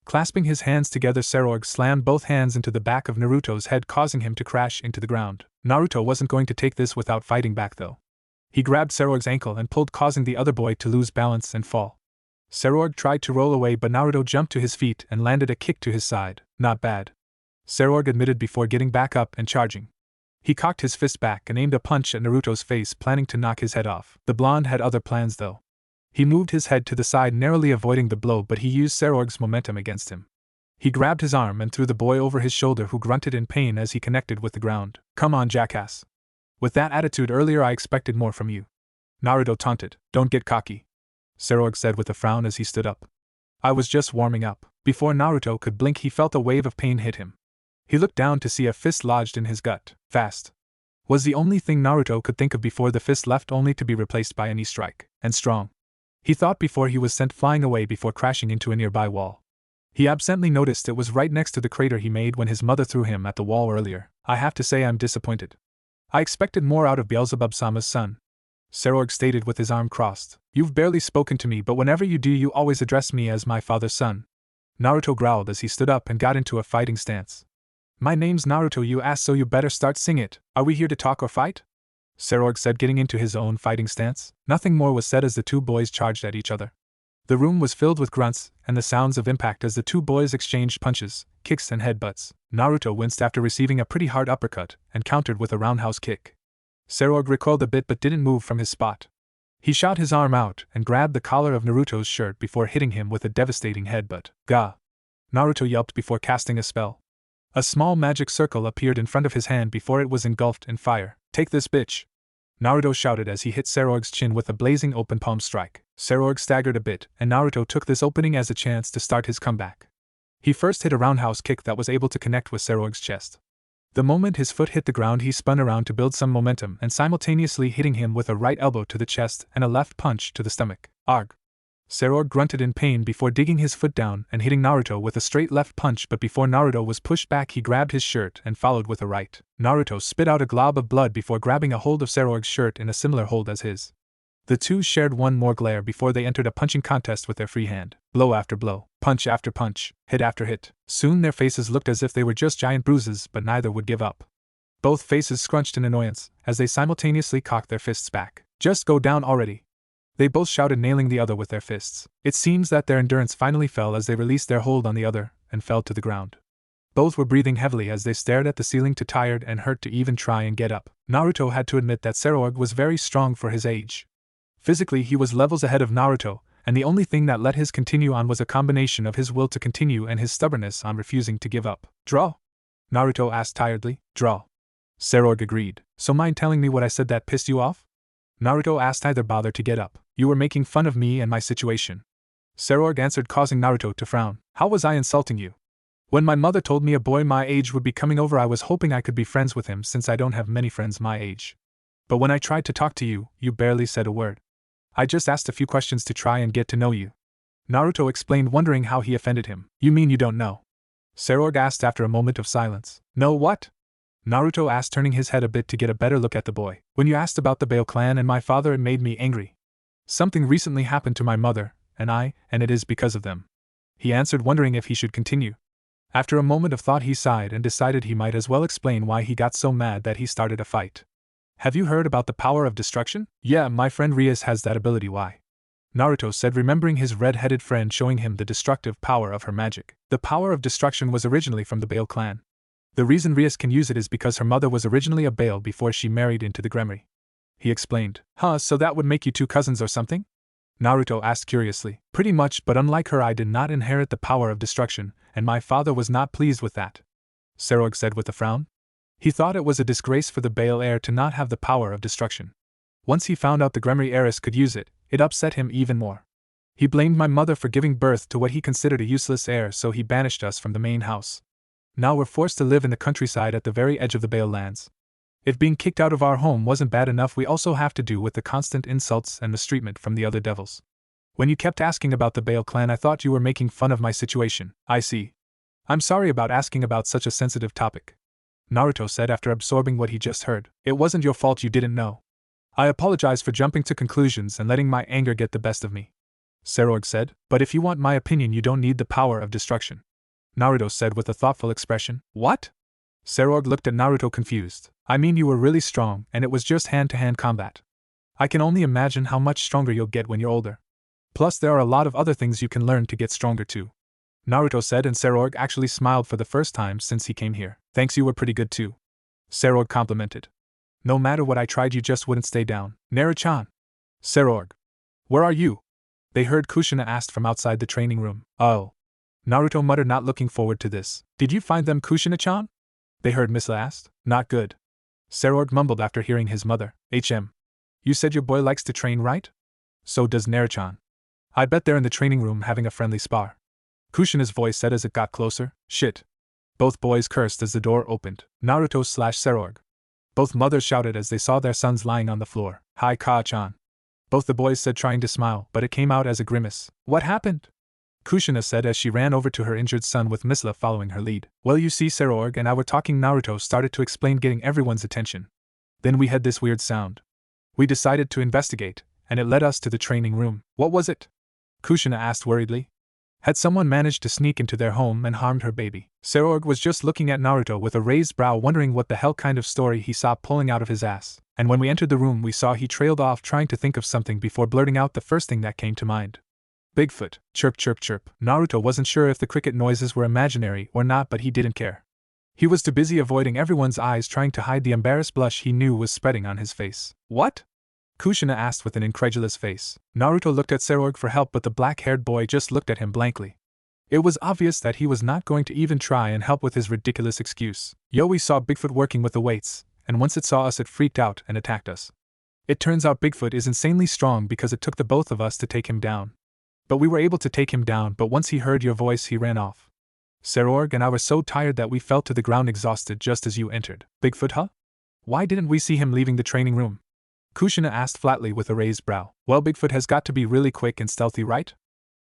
Clasping his hands together, Sairaorg slammed both hands into the back of Naruto's head, causing him to crash into the ground. Naruto wasn't going to take this without fighting back though. He grabbed Sairaorg's ankle and pulled, causing the other boy to lose balance and fall. Sairaorg tried to roll away, but Naruto jumped to his feet and landed a kick to his side. Not bad, Sairaorg admitted before getting back up and charging. He cocked his fist back and aimed a punch at Naruto's face, planning to knock his head off. The blonde had other plans though. He moved his head to the side, narrowly avoiding the blow, but he used Sairaorg's momentum against him. He grabbed his arm and threw the boy over his shoulder, who grunted in pain as he connected with the ground. Come on, jackass. With that attitude earlier, I expected more from you, Naruto taunted. Don't get cocky, Sairaorg said with a frown as he stood up. I was just warming up. Before Naruto could blink, he felt a wave of pain hit him. He looked down to see a fist lodged in his gut. Fast was the only thing Naruto could think of before the fist left, only to be replaced by a knee strike. And strong, he thought, before he was sent flying away before crashing into a nearby wall. He absently noticed it was right next to the crater he made when his mother threw him at the wall earlier. I have to say I'm disappointed. I expected more out of Beelzebub-sama's son, Sairaorg stated with his arm crossed. You've barely spoken to me, but whenever you do, you always address me as my father's son, Naruto growled as he stood up and got into a fighting stance. My name's Naruto, you ass, so you better start sing it. Are we here to talk or fight? Sairaorg said, getting into his own fighting stance. Nothing more was said as the two boys charged at each other. The room was filled with grunts and the sounds of impact as the two boys exchanged punches, kicks and headbutts. Naruto winced after receiving a pretty hard uppercut and countered with a roundhouse kick. Sairaorg recoiled a bit but didn't move from his spot. He shot his arm out and grabbed the collar of Naruto's shirt before hitting him with a devastating headbutt. Gah! Naruto yelped before casting a spell. A small magic circle appeared in front of his hand before it was engulfed in fire. Take this, bitch! Naruto shouted as he hit Sairaorg's chin with a blazing open palm strike. Sairaorg staggered a bit, and Naruto took this opening as a chance to start his comeback. He first hit a roundhouse kick that was able to connect with Sairaorg's chest. The moment his foot hit the ground, he spun around to build some momentum and simultaneously hitting him with a right elbow to the chest and a left punch to the stomach. Arg! Sairaorg grunted in pain before digging his foot down and hitting Naruto with a straight left punch, but before Naruto was pushed back, he grabbed his shirt and followed with a right. Naruto spit out a glob of blood before grabbing a hold of Sairaorg's shirt in a similar hold as his. The two shared one more glare before they entered a punching contest with their free hand. Blow after blow, punch after punch, hit after hit. Soon their faces looked as if they were just giant bruises, but neither would give up. Both faces scrunched in annoyance as they simultaneously cocked their fists back. Just go down already! They both shouted, nailing the other with their fists. It seems that their endurance finally fell as they released their hold on the other and fell to the ground. Both were breathing heavily as they stared at the ceiling, too tired and hurt to even try and get up. Naruto had to admit that Sairaorg was very strong for his age. Physically, he was levels ahead of Naruto, and the only thing that let his continue on was a combination of his will to continue and his stubbornness on refusing to give up. Draw? Naruto asked tiredly. Draw. Sairaorg agreed. So mind telling me what I said that pissed you off? Naruto asked, neither bother to get up. You were making fun of me and my situation. Sairaorg answered, causing Naruto to frown. How was I insulting you? When my mother told me a boy my age would be coming over, I was hoping I could be friends with him since I don't have many friends my age. But when I tried to talk to you, you barely said a word. I just asked a few questions to try and get to know you. Naruto explained, wondering how he offended him. You mean you don't know? Sairaorg asked after a moment of silence. No what? Naruto asked, turning his head a bit to get a better look at the boy. When you asked about the Bale clan and my father, it made me angry. Something recently happened to my mother, and it is because of them. He answered, wondering if he should continue. After a moment of thought, he sighed and decided he might as well explain why he got so mad that he started a fight. Have you heard about the power of destruction? Yeah, my friend Rias has that ability. Why? Naruto said, remembering his red-headed friend showing him the destructive power of her magic. The power of destruction was originally from the Bale clan. The reason Rias can use it is because her mother was originally a Bale before she married into the Gremory. He explained. Huh, so that would make you two cousins or something? Naruto asked curiously. Pretty much, but unlike her, I did not inherit the power of destruction, and my father was not pleased with that. Sairaorg said with a frown. He thought it was a disgrace for the Bale heir to not have the power of destruction. Once he found out the Gremory heiress could use it, it upset him even more. He blamed my mother for giving birth to what he considered a useless heir, so he banished us from the main house. Now we're forced to live in the countryside at the very edge of the Bale lands. If being kicked out of our home wasn't bad enough, we also have to do with the constant insults and mistreatment from the other devils. When you kept asking about the Bale clan, I thought you were making fun of my situation. I see. I'm sorry about asking about such a sensitive topic, Naruto said after absorbing what he just heard. It wasn't your fault, you didn't know. I apologize for jumping to conclusions and letting my anger get the best of me, Sairaorg said, but if you want my opinion, you don't need the power of destruction, Naruto said with a thoughtful expression. What? Sairaorg looked at Naruto confused. I mean, you were really strong, and it was just hand-to-hand combat. I can only imagine how much stronger you'll get when you're older. Plus, there are a lot of other things you can learn to get stronger too, Naruto said, and Sairaorg actually smiled for the first time since he came here. Thanks, you were pretty good too, Sairaorg complimented. No matter what I tried, you just wouldn't stay down. Naruto-chan. Sairaorg. Where are you? They heard Kushina asked from outside the training room. Oh. Naruto muttered, not looking forward to this. Did you find them, Kushina-chan? They heard Misa asked. Not good. Sairaorg mumbled after hearing his mother. You said your boy likes to train, right? So does Naruto-chan. I bet they're in the training room having a friendly spar, Kushina's voice said as it got closer. Shit. Both boys cursed as the door opened. Naruto/Sairaorg. Both mothers shouted as they saw their sons lying on the floor. Hi, Ka-chan. Both the boys said, trying to smile, but it came out as a grimace. What happened? Kushina said as she ran over to her injured son with Misla following her lead. Well, you see, Sairaorg and I were talking. Naruto started to explain, getting everyone's attention. Then we had this weird sound. We decided to investigate, and it led us to the training room. What was it? Kushina asked worriedly. Had someone managed to sneak into their home and harmed her baby? Sairaorg was just looking at Naruto with a raised brow, wondering what the hell kind of story he saw pulling out of his ass. And when we entered the room, we saw he trailed off, trying to think of something before blurting out the first thing that came to mind. Bigfoot. Chirp chirp chirp. Naruto wasn't sure if the cricket noises were imaginary or not, but he didn't care. He was too busy avoiding everyone's eyes, trying to hide the embarrassed blush he knew was spreading on his face. What? Kushina asked with an incredulous face. Naruto looked at Sairaorg for help, but the black-haired boy just looked at him blankly. It was obvious that he was not going to even try and help with his ridiculous excuse. Yo, we saw Bigfoot working with the weights, and once it saw us, it freaked out and attacked us. It turns out Bigfoot is insanely strong because it took the both of us to take him down. But we were able to take him down, but once he heard your voice, he ran off. Sairaorg and I were so tired that we fell to the ground exhausted just as you entered. Bigfoot, huh? Why didn't we see him leaving the training room? Kushina asked flatly with a raised brow. Well, Bigfoot has got to be really quick and stealthy, right?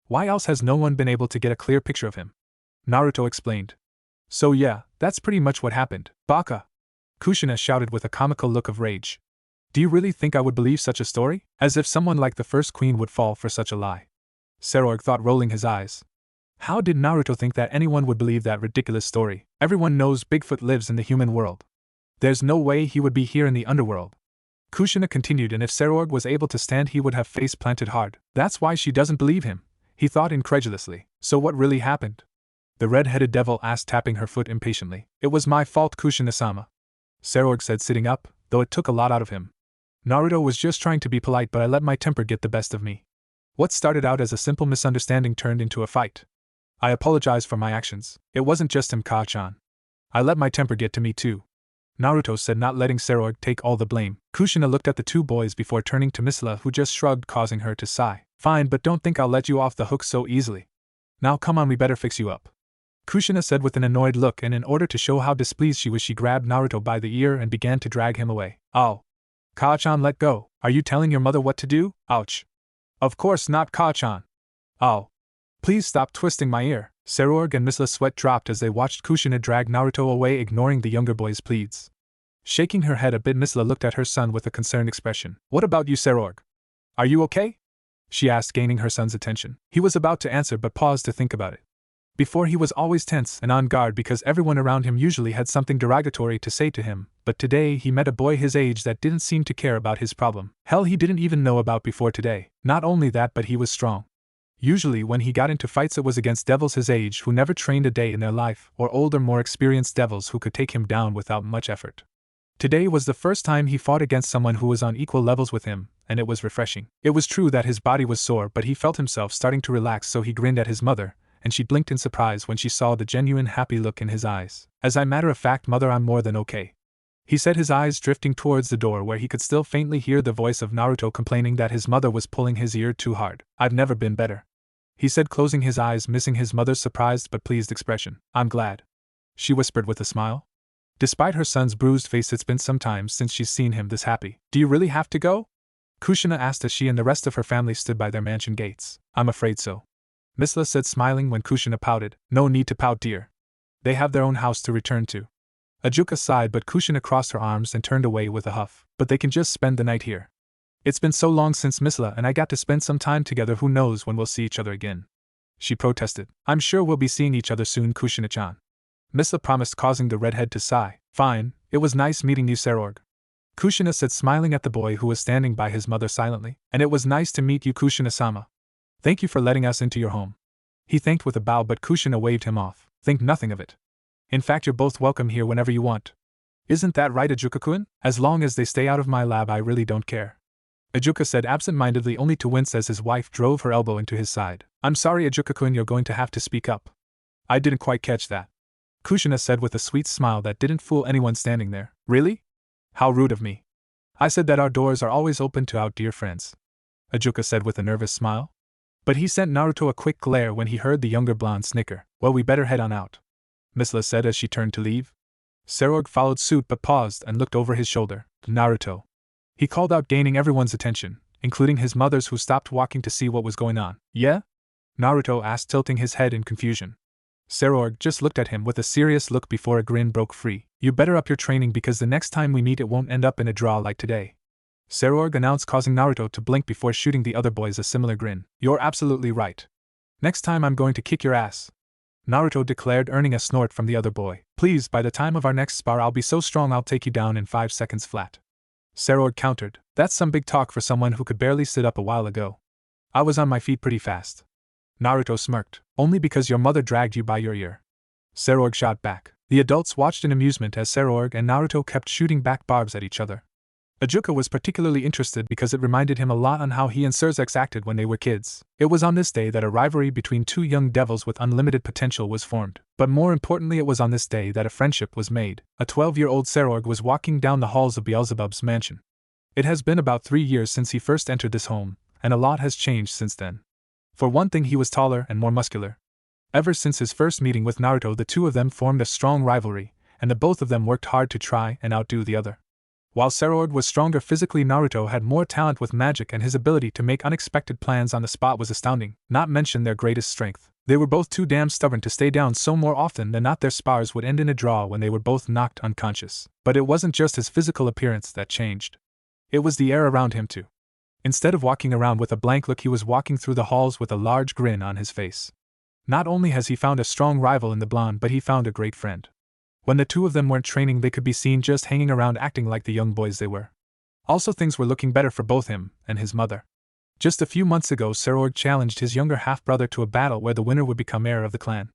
Why else has no one been able to get a clear picture of him? Naruto explained. So yeah, that's pretty much what happened. Baka! Kushina shouted with a comical look of rage. Do you really think I would believe such a story? As if someone like the first queen would fall for such a lie. Sairaorg thought, rolling his eyes. How did Naruto think that anyone would believe that ridiculous story? Everyone knows Bigfoot lives in the human world. There's no way he would be here in the underworld. Kushina continued, and if Sairaorg was able to stand, he would have face planted hard. That's why she doesn't believe him, he thought incredulously. So what really happened? The red-headed devil asked, tapping her foot impatiently. It was my fault, Kushina-sama, Sairaorg said, sitting up, though it took a lot out of him. Naruto was just trying to be polite, but I let my temper get the best of me. What started out as a simple misunderstanding turned into a fight. I apologize for my actions. It wasn't just him, Ka-chan. I let my temper get to me too, Naruto said, not letting Sairaorg take all the blame. Kushina looked at the two boys before turning to Misla, who just shrugged, causing her to sigh. Fine, but don't think I'll let you off the hook so easily. Now come on, we better fix you up, Kushina said with an annoyed look, and in order to show how displeased she was, she grabbed Naruto by the ear and began to drag him away. Oh. Ka-chan, let go. Are you telling your mother what to do? Ouch. Of course not, Ka-chan. Oh. Please stop twisting my ear. Sairaorg and Misla's sweat dropped as they watched Kushina drag Naruto away, ignoring the younger boy's pleads. Shaking her head a bit, Misla looked at her son with a concerned expression. What about you, Sairaorg? Are you okay? She asked, gaining her son's attention. He was about to answer but paused to think about it. Before, he was always tense and on guard because everyone around him usually had something derogatory to say to him, but today he met a boy his age that didn't seem to care about his problem. Hell, he didn't even know about before today. Not only that, but he was strong. Usually when he got into fights, it was against devils his age who never trained a day in their life, or older, more experienced devils who could take him down without much effort. Today was the first time he fought against someone who was on equal levels with him, and it was refreshing. It was true that his body was sore, but he felt himself starting to relax, so he grinned at his mother, and she blinked in surprise when she saw the genuine happy look in his eyes. As a matter of fact, mother, I'm more than okay, he said, his eyes drifting towards the door where he could still faintly hear the voice of Naruto complaining that his mother was pulling his ear too hard. I've never been better, he said, closing his eyes, missing his mother's surprised but pleased expression. I'm glad, she whispered with a smile. Despite her son's bruised face, it's been some time since she's seen him this happy. Do you really have to go? Kushina asked as she and the rest of her family stood by their mansion gates. I'm afraid so, Misla said, smiling when Kushina pouted. No need to pout, dear. They have their own house to return to. Ajuka sighed, but Kushina crossed her arms and turned away with a huff. But they can just spend the night here. It's been so long since Misla and I got to spend some time together. Who knows when we'll see each other again, she protested. I'm sure we'll be seeing each other soon, Kushina-chan, Misla promised, causing the redhead to sigh. Fine, it was nice meeting you, Sairaorg, Kushina said, smiling at the boy who was standing by his mother silently. And it was nice to meet you, Kushina-sama. Thank you for letting us into your home, he thanked with a bow, but Kushina waved him off. Think nothing of it. In fact, you're both welcome here whenever you want. Isn't that right, Ajuka-kun? As long as they stay out of my lab, I really don't care, Ajuka said absent-mindedly, only to wince as his wife drove her elbow into his side. I'm sorry, Ajuka-kun, you're going to have to speak up. I didn't quite catch that, Kushina said with a sweet smile that didn't fool anyone standing there. Really? How rude of me. I said that our doors are always open to our dear friends, Ajuka said with a nervous smile. But he sent Naruto a quick glare when he heard the younger blonde snicker. Well, we better head on out, Misla said as she turned to leave. Sairaorg followed suit but paused and looked over his shoulder. Naruto, he called out, gaining everyone's attention, including his mother's, who stopped walking to see what was going on. Yeah? Naruto asked, tilting his head in confusion. Sairaorg just looked at him with a serious look before a grin broke free. You better up your training because the next time we meet it won't end up in a draw like today, Sairaorg announced, causing Naruto to blink before shooting the other boys a similar grin. You're absolutely right. Next time I'm going to kick your ass, Naruto declared, earning a snort from the other boy. Please, by the time of our next spar I'll be so strong I'll take you down in 5 seconds flat, Sairaorg countered. That's some big talk for someone who could barely sit up a while ago. I was on my feet pretty fast, Naruto smirked. Only because your mother dragged you by your ear, Sairaorg shot back. The adults watched in amusement as Sairaorg and Naruto kept shooting back barbs at each other. Ajuka was particularly interested because it reminded him a lot on how he and Surzex acted when they were kids. It was on this day that a rivalry between two young devils with unlimited potential was formed. But more importantly, it was on this day that a friendship was made. A 12-year-old Sairaorg was walking down the halls of Beelzebub's mansion. It has been about 3 years since he first entered this home, and a lot has changed since then. For one thing, he was taller and more muscular. Ever since his first meeting with Naruto, the two of them formed a strong rivalry, and the both of them worked hard to try and outdo the other. While Sairaorg was stronger physically, Naruto had more talent with magic, and his ability to make unexpected plans on the spot was astounding, not mention their greatest strength. They were both too damn stubborn to stay down, so more often than not their spars would end in a draw when they were both knocked unconscious. But it wasn't just his physical appearance that changed. It was the air around him too. Instead of walking around with a blank look, he was walking through the halls with a large grin on his face. Not only has he found a strong rival in the blonde, but he found a great friend. When the two of them weren't training, they could be seen just hanging around acting like the young boys they were. Also, things were looking better for both him and his mother. Just a few months ago, Sairaorg challenged his younger half-brother to a battle where the winner would become heir of the clan.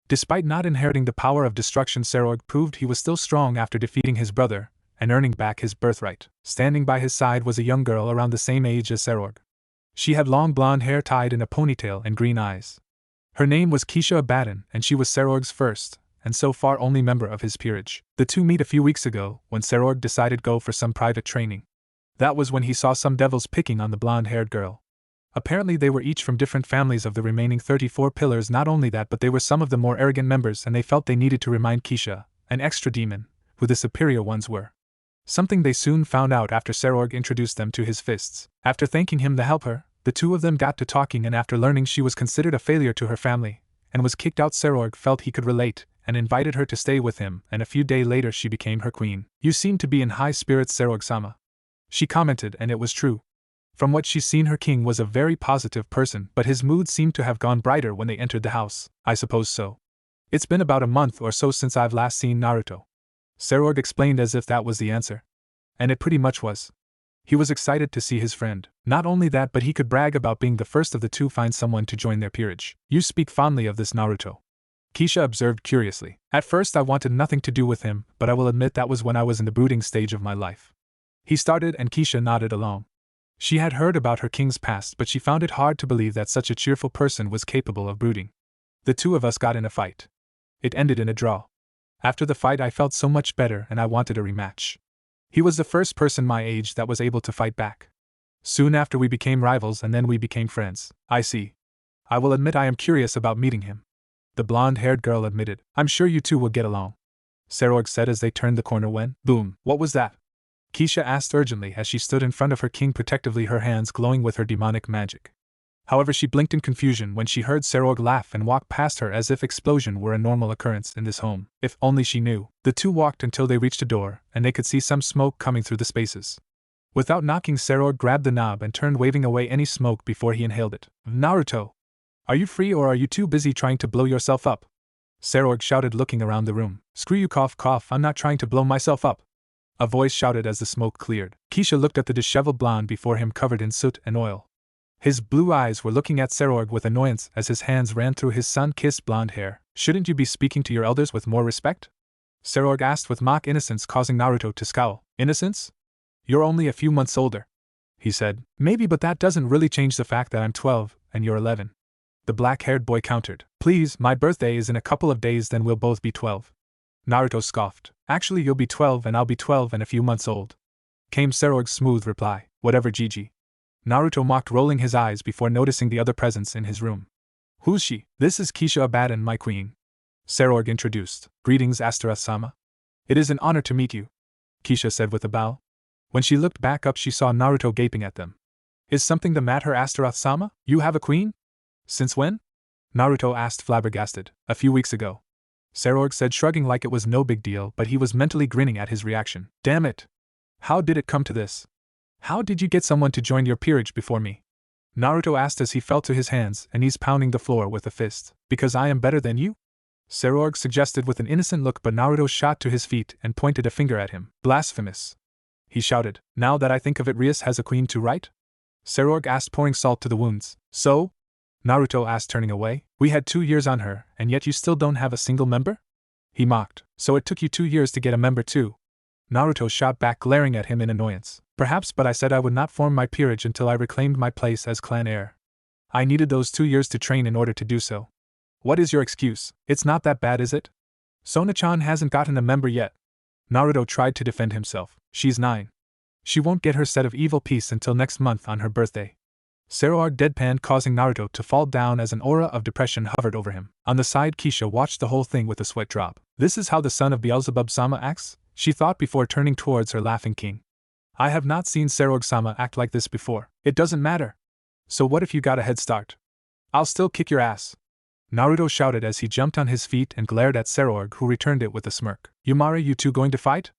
Despite not inheriting the power of destruction, Sairaorg proved he was still strong after defeating his brother and earning back his birthright. Standing by his side was a young girl around the same age as Sairaorg. She had long blonde hair tied in a ponytail and green eyes. Her name was Keisha Abaddon, and she was Sairaorg's first, and so far only member of his peerage. The two meet a few weeks ago, when Sairaorg decided to go for some private training. That was when he saw some devils picking on the blonde-haired girl. Apparently they were each from different families of the remaining 34 pillars. Not only that, but they were some of the more arrogant members, and they felt they needed to remind Keisha, an extra demon, who the superior ones were. Something they soon found out after Sairaorg introduced them to his fists. After thanking him to help her, the two of them got to talking, and after learning she was considered a failure to her family and was kicked out, Sairaorg felt he could relate and invited her to stay with him, and a few days later she became her queen. "You seem to be in high spirits, Sairaorg-sama," she commented, and it was true. From what she's seen, her king was a very positive person, but his mood seemed to have gone brighter when they entered the house. "I suppose so. It's been about a month or so since I've last seen Naruto," Sairaorg explained as if that was the answer. And it pretty much was. He was excited to see his friend. Not only that, but he could brag about being the first of the two find someone to join their peerage. "You speak fondly of this Naruto," Keisha observed curiously. "At first I wanted nothing to do with him, but I will admit that was when I was in the brooding stage of my life," he started, and Keisha nodded along. She had heard about her king's past, but she found it hard to believe that such a cheerful person was capable of brooding. "The two of us got in a fight. It ended in a draw. After the fight I felt so much better and I wanted a rematch. He was the first person my age that was able to fight back. Soon after we became rivals, and then we became friends." "I see. I will admit I am curious about meeting him," the blonde-haired girl admitted. "I'm sure you two will get along," Sairaorg said as they turned the corner when, boom, what was that? Keisha asked urgently as she stood in front of her king protectively, her hands glowing with her demonic magic. However, she blinked in confusion when she heard Sairaorg laugh and walk past her as if explosion were a normal occurrence in this home. If only she knew. The two walked until they reached a door, and they could see some smoke coming through the spaces. Without knocking, Sairaorg grabbed the knob and turned, waving away any smoke before he inhaled it. "Naruto! Are you free, or are you too busy trying to blow yourself up?" Sairaorg shouted, looking around the room. "Screw you, cough cough, I'm not trying to blow myself up," a voice shouted as the smoke cleared. Keisha looked at the disheveled blonde before him, covered in soot and oil. His blue eyes were looking at Sairaorg with annoyance as his hands ran through his sun-kissed blonde hair. "Shouldn't you be speaking to your elders with more respect?" Sairaorg asked with mock innocence, causing Naruto to scowl. "Innocence? You're only a few months older," he said. "Maybe, but that doesn't really change the fact that I'm 12 and you're 11. The black-haired boy countered. "Please, my birthday is in a couple of days, then we'll both be 12. Naruto scoffed. "Actually, you'll be 12 and I'll be 12 and a few months old," came Sairaorg's smooth reply. "Whatever, Gigi," Naruto mocked, rolling his eyes before noticing the other presence in his room. "Who's she?" "This is Keisha Abaddon, my queen," Sairaorg introduced. "Greetings, Astura-sama. It is an honor to meet you," Keisha said with a bow. When she looked back up, she saw Naruto gaping at them. "Is something the matter, Astura-sama? You have a queen? Since when?" Naruto asked, flabbergasted. "A few weeks ago," Sairaorg said, shrugging like it was no big deal, but he was mentally grinning at his reaction. "Damn it! How did it come to this? How did you get someone to join your peerage before me?" Naruto asked as he fell to his hands and knees, pounding the floor with a fist. "Because I am better than you?" Sairaorg suggested with an innocent look, but Naruto shot to his feet and pointed a finger at him. "Blasphemous!" he shouted. "Now that I think of it, Rias has a queen too, right?" Sairaorg asked, pouring salt to the wounds. "So?" Naruto asked, turning away. "We had 2 years on her, and yet you still don't have a single member?" he mocked. "So it took you 2 years to get a member too?" Naruto shot back, glaring at him in annoyance. "Perhaps, but I said I would not form my peerage until I reclaimed my place as clan heir. I needed those 2 years to train in order to do so." "What is your excuse? It's not that bad, is it? Sona-chan hasn't gotten a member yet." Naruto tried to defend himself. "She's 9. She won't get her set of evil piece until next month on her birthday." Sairaorg deadpanned, causing Naruto to fall down as an aura of depression hovered over him. On the side, Keisha watched the whole thing with a sweat drop. "This is how the son of Beelzebub-sama acts?" she thought before turning towards her laughing king. "I have not seen Sairaorg-sama act like this before." "It doesn't matter. So what if you got a head start? I'll still kick your ass," Naruto shouted as he jumped on his feet and glared at Sairaorg, who returned it with a smirk. "Yumari, you two going to fight?"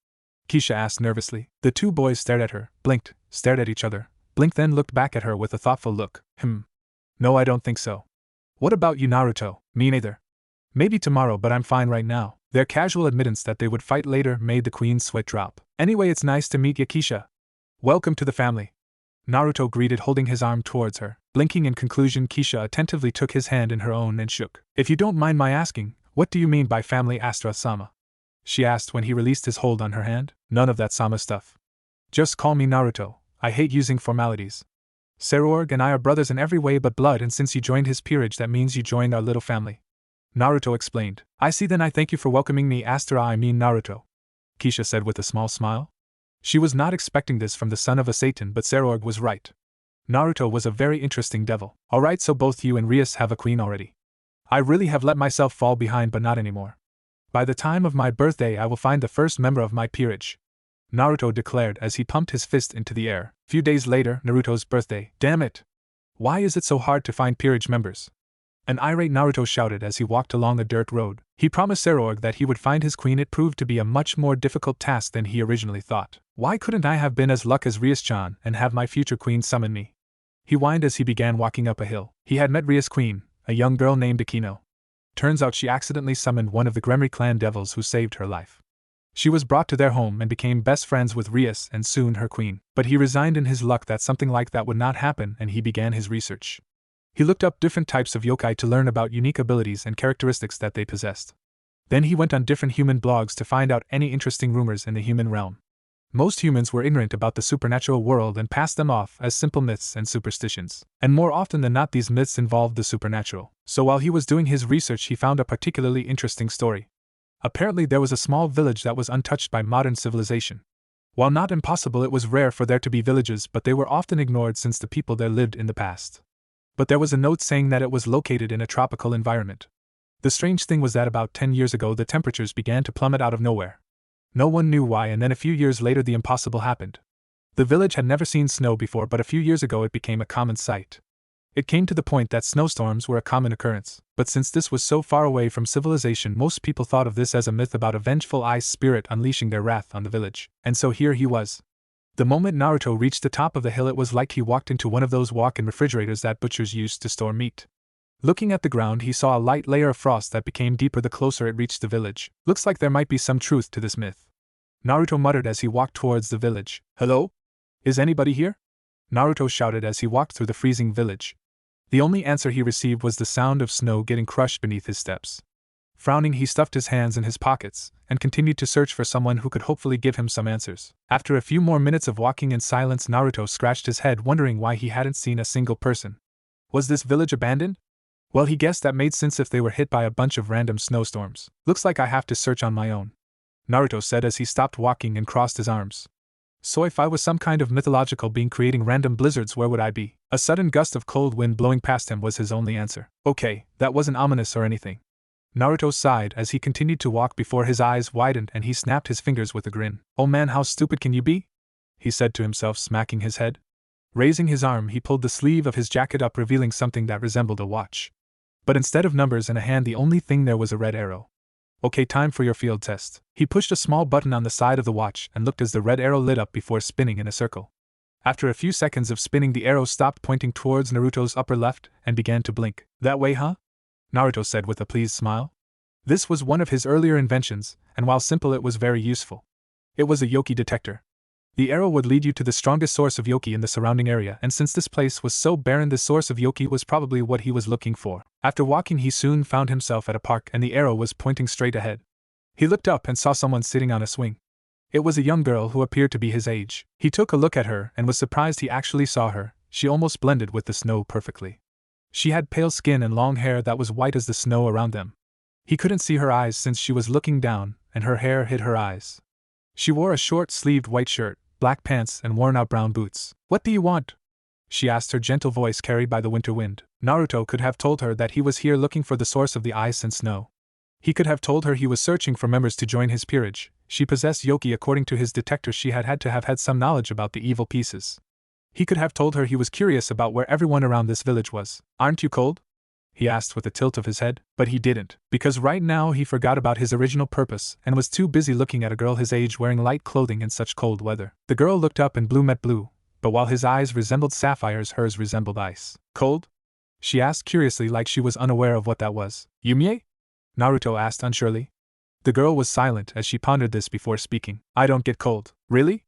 Keisha asked nervously. The two boys stared at her, blinked, stared at each other, blinked, then looked back at her with a thoughtful look. No, I don't think so." "What about you, Naruto?" "Me neither. Maybe tomorrow, but I'm fine right now." Their casual admittance that they would fight later made the queen's sweat drop. "Anyway, it's nice to meet you, Keisha. Welcome to the family," Naruto greeted, holding his arm towards her. Blinking in conclusion, Keisha attentively took his hand in her own and shook. "If you don't mind my asking, What do you mean by family, Astra-sama? She asked when he released his hold on her hand. None of that Sama stuff. Just call me Naruto. I hate using formalities. Sairaorg and I are brothers in every way but blood, and since you joined his peerage, that means you joined our little family. Naruto explained. I see, then I thank you for welcoming me, Astra. I mean Naruto, Kisha said with a small smile. She was not expecting this from the son of a Satan, but Sairaorg was right. Naruto was a very interesting devil. Alright, so both you and Rias have a queen already. I really have let myself fall behind, but not anymore. By the time of my birthday I will find the first member of my peerage, Naruto declared as he pumped his fist into the air. Few days later, Naruto's birthday. Damn it! Why is it so hard to find peerage members? An irate Naruto shouted as he walked along a dirt road. He promised Sairaorg that he would find his queen. It proved to be a much more difficult task than he originally thought. Why couldn't I have been as lucky as Rias-chan and have my future queen summon me? He whined as he began walking up a hill. He had met Rias' queen, a young girl named Akino. Turns out she accidentally summoned one of the Gremory clan devils who saved her life. She was brought to their home and became best friends with Rias and soon her queen. But he resigned in his luck that something like that would not happen, and he began his research. He looked up different types of yokai to learn about unique abilities and characteristics that they possessed. Then he went on different human blogs to find out any interesting rumors in the human realm. Most humans were ignorant about the supernatural world and passed them off as simple myths and superstitions. And more often than not, these myths involved the supernatural. So while he was doing his research, he found a particularly interesting story. Apparently there was a small village that was untouched by modern civilization. While not impossible, it was rare for there to be villages, but they were often ignored since the people there lived in the past. But there was a note saying that it was located in a tropical environment. The strange thing was that about 10 years ago the temperatures began to plummet out of nowhere. No one knew why, and then a few years later the impossible happened. The village had never seen snow before, but a few years ago it became a common sight. It came to the point that snowstorms were a common occurrence, but since this was so far away from civilization, most people thought of this as a myth about a vengeful ice spirit unleashing their wrath on the village. And so here he was. The moment Naruto reached the top of the hill, it was like he walked into one of those walk-in refrigerators that butchers used to store meat. Looking at the ground, he saw a light layer of frost that became deeper the closer it reached the village. Looks like there might be some truth to this myth. Naruto muttered as he walked towards the village. Hello? Is anybody here? Naruto shouted as he walked through the freezing village. The only answer he received was the sound of snow getting crushed beneath his steps. Frowning, he stuffed his hands in his pockets and continued to search for someone who could hopefully give him some answers. After a few more minutes of walking in silence, Naruto scratched his head, wondering why he hadn't seen a single person. Was this village abandoned? Well, he guessed that made sense if they were hit by a bunch of random snowstorms. Looks like I have to search on my own, Naruto said as he stopped walking and crossed his arms. So if I was some kind of mythological being creating random blizzards, where would I be? A sudden gust of cold wind blowing past him was his only answer. Okay, that wasn't ominous or anything. Naruto sighed as he continued to walk before his eyes widened and he snapped his fingers with a grin. Oh man, how stupid can you be? He said to himself, smacking his head. Raising his arm, he pulled the sleeve of his jacket up, revealing something that resembled a watch. But instead of numbers and a hand, the only thing there was a red arrow. Okay, time for your field test. He pushed a small button on the side of the watch and looked as the red arrow lit up before spinning in a circle. After a few seconds of spinning, the arrow stopped, pointing towards Naruto's upper left, and began to blink. That way, huh? Naruto said with a pleased smile. This was one of his earlier inventions, and while simple, it was very useful. It was a yoki detector. The arrow would lead you to the strongest source of yoki in the surrounding area, and since this place was so barren, the source of yoki was probably what he was looking for. After walking, he soon found himself at a park, and the arrow was pointing straight ahead. He looked up and saw someone sitting on a swing. It was a young girl who appeared to be his age. He took a look at her and was surprised he actually saw her. She almost blended with the snow perfectly. She had pale skin and long hair that was white as the snow around them. He couldn't see her eyes since she was looking down, and her hair hid her eyes. She wore a short-sleeved white shirt, black pants, and worn-out brown boots. What do you want? She asked, her gentle voice carried by the winter wind. Naruto could have told her that he was here looking for the source of the ice and snow. He could have told her he was searching for members to join his peerage. She possessed yoki. According to his detector, she had to have had some knowledge about the evil pieces. He could have told her he was curious about where everyone around this village was. Aren't you cold? He asked with a tilt of his head, but he didn't, because right now he forgot about his original purpose and was too busy looking at a girl his age wearing light clothing in such cold weather. The girl looked up and blue met blue, but while his eyes resembled sapphires, hers resembled ice. Cold? She asked curiously, like she was unaware of what that was. Yumie? Naruto asked unsurely. The girl was silent as she pondered this before speaking. I don't get cold. Really?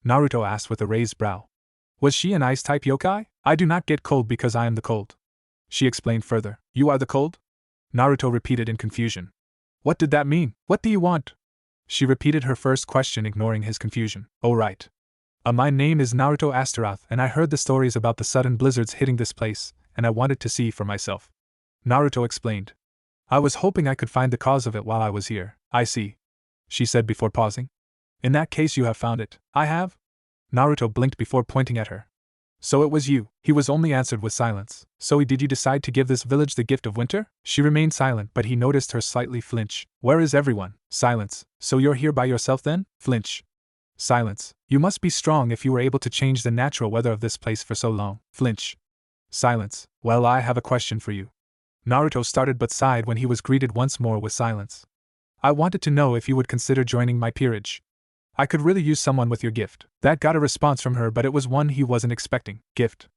Naruto asked with a raised brow. Was she an ice-type yokai? I do not get cold because I am the cold. She explained further. You are the cold? Naruto repeated in confusion. What did that mean? What do you want? She repeated her first question, ignoring his confusion. Oh right. My name is Naruto Astaroth, and I heard the stories about the sudden blizzards hitting this place, and I wanted to see for myself. Naruto explained. I was hoping I could find the cause of it while I was here. I see, she said before pausing. In that case you have found it. I have? Naruto blinked before pointing at her. So it was you. He was only answered with silence. So did you decide to give this village the gift of winter? She remained silent, but he noticed her slightly flinch. Where is everyone? Silence. So you're here by yourself then? Flinch. Silence. You must be strong if you were able to change the natural weather of this place for so long. Flinch. Silence. Well, I have a question for you. Naruto started but sighed when he was greeted once more with silence. I wanted to know if you would consider joining my peerage. I could really use someone with your gift. That got a response from her, but it was one he wasn't expecting. Gift.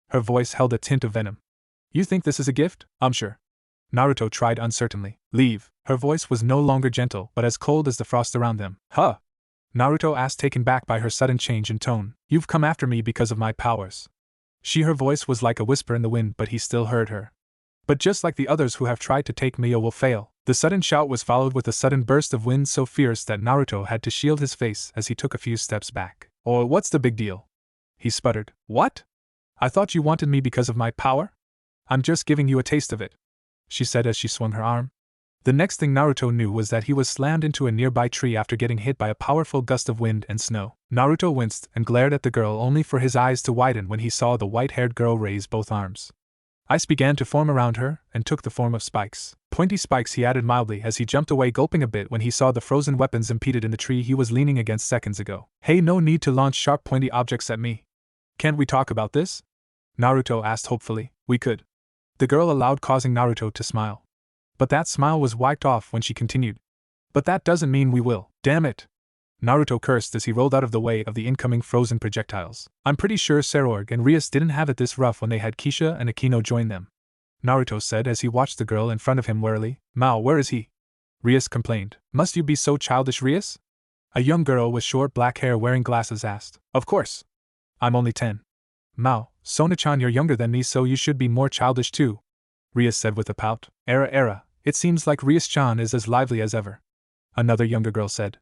Her voice held a tint of venom. You think this is a gift? I'm sure. Naruto tried uncertainly. Leave. Her voice was no longer gentle, but as cold as the frost around them. Huh? Naruto asked, taken back by her sudden change in tone. You've come after me because of my powers. Her voice was like a whisper in the wind, but he still heard her. But just like the others who have tried to take me, you will fail. The sudden shout was followed with a sudden burst of wind so fierce that Naruto had to shield his face as he took a few steps back. Oh, what's the big deal? He sputtered. What? I thought you wanted me because of my power? I'm just giving you a taste of it, she said as she swung her arm. The next thing Naruto knew was that he was slammed into a nearby tree after getting hit by a powerful gust of wind and snow. Naruto winced and glared at the girl, only for his eyes to widen when he saw the white-haired girl raise both arms. Ice began to form around her, and took the form of spikes. Pointy spikes, he added mildly as he jumped away, gulping a bit when he saw the frozen weapons impeded in the tree he was leaning against seconds ago. Hey, no need to launch sharp pointy objects at me. Can't we talk about this? Naruto asked hopefully. We could. The girl allowed, causing Naruto to smile. But that smile was wiped off when she continued. But that doesn't mean we will. Damn it! Naruto cursed as he rolled out of the way of the incoming frozen projectiles. I'm pretty sure Sairaorg and Rias didn't have it this rough when they had Kisha and Akino join them, Naruto said as he watched the girl in front of him warily. Mao, where is he? Rias complained. Must you be so childish, Rias? A young girl with short black hair wearing glasses asked. Of course. I'm only 10. Mao, Sona-chan, you're younger than me, so you should be more childish too, Rias said with a pout. Era, it seems like Rias-chan is as lively as ever, another younger girl said.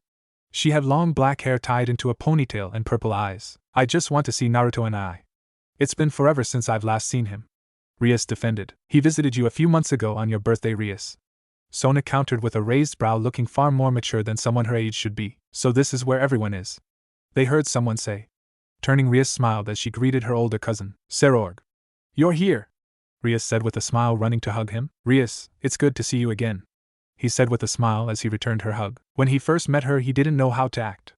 She had long black hair tied into a ponytail and purple eyes. I just want to see Naruto and I. It's been forever since I've last seen him, Rias defended. He visited you a few months ago on your birthday, Rias. Sona countered with a raised brow, looking far more mature than someone her age should be. So this is where everyone is, they heard someone say. Turning, Rias smiled as she greeted her older cousin. Sairaorg. You're here, Rias said with a smile, running to hug him. Rias, it's good to see you again, he said with a smile as he returned her hug. When he first met her, he didn't know how to act.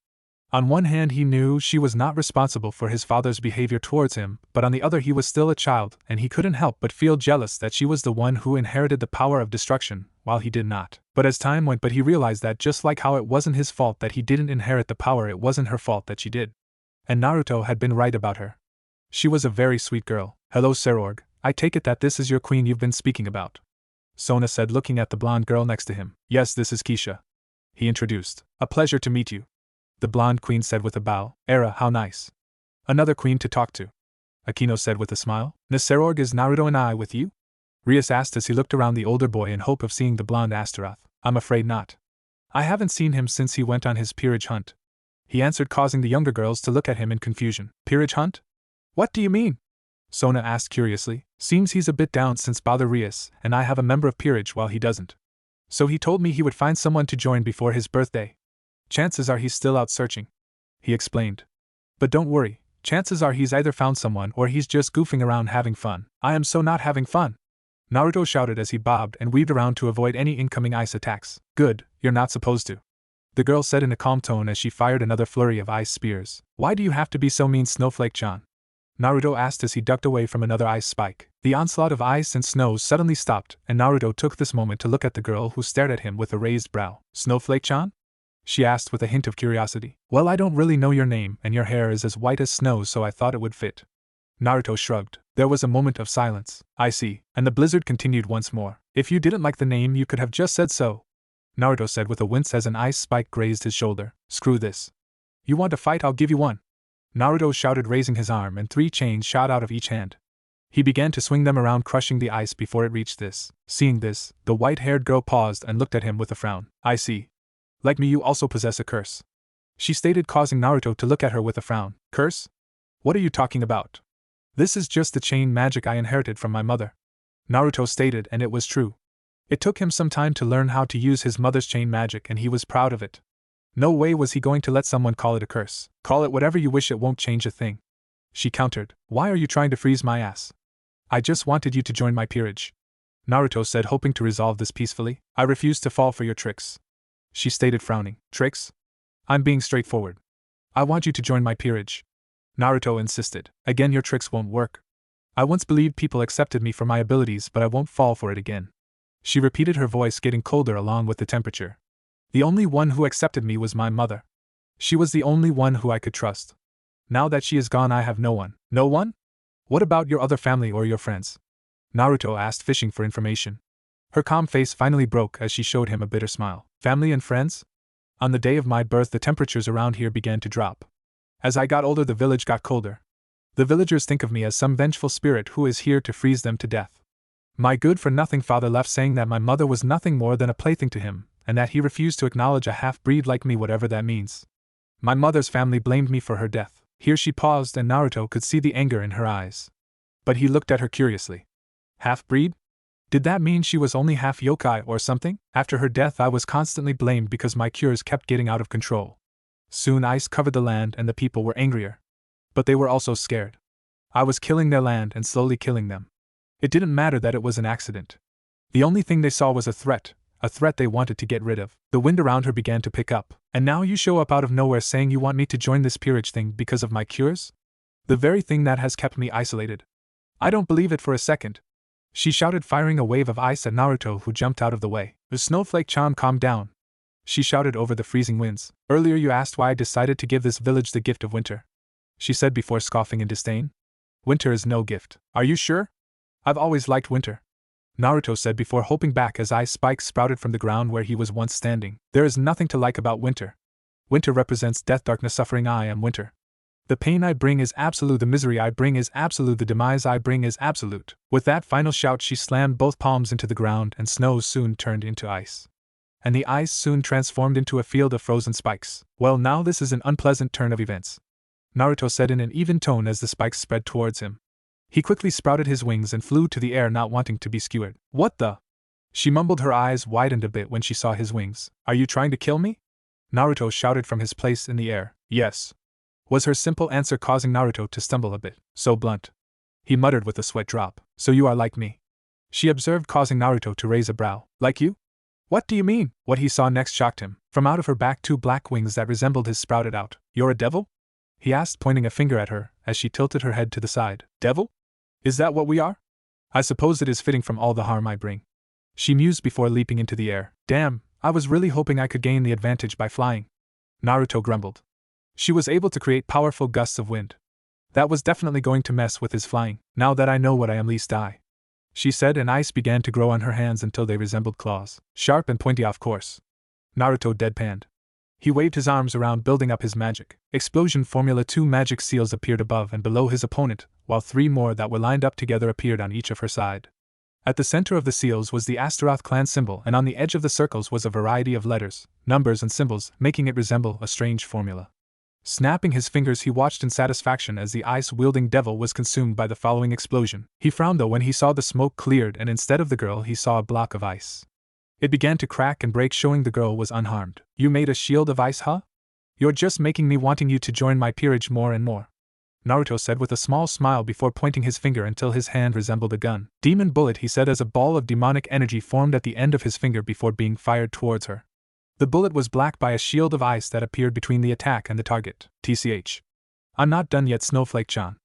On one hand, he knew she was not responsible for his father's behavior towards him, but on the other, he was still a child, and he couldn't help but feel jealous that she was the one who inherited the power of destruction, while he did not. But as time went by, he realized that just like how it wasn't his fault that he didn't inherit the power, it wasn't her fault that she did. And Naruto had been right about her. She was a very sweet girl. Hello, Sairaorg. I take it that this is your queen you've been speaking about, Sona said, looking at the blonde girl next to him. Yes, this is Kisha, he introduced. A pleasure to meet you, the blonde queen said with a bow. Era, how nice. Another queen to talk to, Akino said with a smile. Sairaorg, is Naruto and I with you? Rias asked as he looked around the older boy in hope of seeing the blonde Astaroth. I'm afraid not. I haven't seen him since he went on his peerage hunt, he answered, causing the younger girls to look at him in confusion. Peerage hunt? What do you mean? Sona asked curiously. Seems he's a bit down since bother Rias and I have a member of peerage while he doesn't. So he told me he would find someone to join before his birthday. Chances are he's still out searching, he explained. But don't worry, chances are he's either found someone or he's just goofing around having fun. I am so not having fun, Naruto shouted as he bobbed and weaved around to avoid any incoming ice attacks. Good, you're not supposed to, the girl said in a calm tone as she fired another flurry of ice spears. Why do you have to be so mean, Snowflake-chan? Naruto asked as he ducked away from another ice spike. The onslaught of ice and snow suddenly stopped, and Naruto took this moment to look at the girl who stared at him with a raised brow. Snowflake-chan? She asked with a hint of curiosity. Well, I don't really know your name, and your hair is as white as snow, so I thought it would fit. Naruto shrugged. There was a moment of silence. I see, and the blizzard continued once more. If you didn't like the name, you could have just said so, Naruto said with a wince as an ice spike grazed his shoulder. Screw this. You want a fight? I'll give you one, Naruto shouted, raising his arm, and 3 chains shot out of each hand. He began to swing them around, crushing the ice before it reached this. Seeing this, the white-haired girl paused and looked at him with a frown. I see. Like me, you also possess a curse, she stated, causing Naruto to look at her with a frown. Curse? What are you talking about? This is just the chain magic I inherited from my mother, Naruto stated, and it was true. It took him some time to learn how to use his mother's chain magic, and he was proud of it. No way was he going to let someone call it a curse. Call it whatever you wish, it won't change a thing, she countered. Why are you trying to freeze my ass? I just wanted you to join my peerage, Naruto said, hoping to resolve this peacefully. I refuse to fall for your tricks, she stated, frowning. Tricks? I'm being straightforward. I want you to join my peerage, Naruto insisted. Again, your tricks won't work. I once believed people accepted me for my abilities, but I won't fall for it again, she repeated, her voice getting colder along with the temperature. The only one who accepted me was my mother. She was the only one who I could trust. Now that she is gone, I have no one. No one? What about your other family or your friends? Naruto asked, fishing for information. Her calm face finally broke as she showed him a bitter smile. Family and friends? On the day of my birth, the temperatures around here began to drop. As I got older, the village got colder. The villagers think of me as some vengeful spirit who is here to freeze them to death. My good-for-nothing father left, saying that my mother was nothing more than a plaything to him, and that he refused to acknowledge a half-breed like me, whatever that means. My mother's family blamed me for her death. Here she paused, and Naruto could see the anger in her eyes. But he looked at her curiously. Half-breed? Did that mean she was only half yokai or something? After her death, I was constantly blamed because my cures kept getting out of control. Soon ice covered the land and the people were angrier. But they were also scared. I was killing their land and slowly killing them. It didn't matter that it was an accident. The only thing they saw was a threat they wanted to get rid of. The wind around her began to pick up. And now you show up out of nowhere saying you want me to join this peerage thing because of my cures? The very thing that has kept me isolated. I don't believe it for a second, she shouted, firing a wave of ice at Naruto, who jumped out of the way. The snowflake-chan, calm down, she shouted over the freezing winds. Earlier you asked why I decided to give this village the gift of winter, she said before scoffing in disdain. Winter is no gift. Are you sure? I've always liked winter, Naruto said before hopping back as ice spikes sprouted from the ground where he was once standing. There is nothing to like about winter. Winter represents death, darkness, suffering. I am winter. The pain I bring is absolute, the misery I bring is absolute, the demise I bring is absolute. With that final shout, she slammed both palms into the ground, and snow soon turned into ice. And the ice soon transformed into a field of frozen spikes. Well, now this is an unpleasant turn of events, Naruto said in an even tone as the spikes spread towards him. He quickly sprouted his wings and flew to the air, not wanting to be skewered. What the? She mumbled, her eyes widened a bit when she saw his wings. Are you trying to kill me? Naruto shouted from his place in the air. Yes, was her simple answer, causing Naruto to stumble a bit. So blunt, he muttered with a sweat drop. So you are like me, she observed, causing Naruto to raise a brow. Like you? What do you mean? What he saw next shocked him. From out of her back, 2 black wings that resembled his sprouted out. You're a devil? He asked, pointing a finger at her as she tilted her head to the side. Devil? Is that what we are? I suppose it is fitting from all the harm I bring, she mused before leaping into the air. Damn, I was really hoping I could gain the advantage by flying, Naruto grumbled. She was able to create powerful gusts of wind. That was definitely going to mess with his flying. Now that I know what I am, least die, she said, and ice began to grow on her hands until they resembled claws. Sharp and pointy, of course, Naruto deadpanned. He waved his arms around, building up his magic. Explosion formula. 2 magic seals appeared above and below his opponent, while 3 more that were lined up together appeared on each of her side. At the center of the seals was the Astaroth clan symbol, and on the edge of the circles was a variety of letters, numbers, and symbols, making it resemble a strange formula. Snapping his fingers, he watched in satisfaction as the ice-wielding devil was consumed by the following explosion. He frowned though when he saw the smoke cleared, and instead of the girl he saw a block of ice. It began to crack and break, showing the girl was unharmed. You made a shield of ice, huh? You're just making me wanting you to join my peerage more and more, Naruto said with a small smile before pointing his finger until his hand resembled a gun. Demon bullet, he said as a ball of demonic energy formed at the end of his finger before being fired towards her. The bullet was black by a shield of ice that appeared between the attack and the target. TCH. I'm not done yet, Snowflake-chan.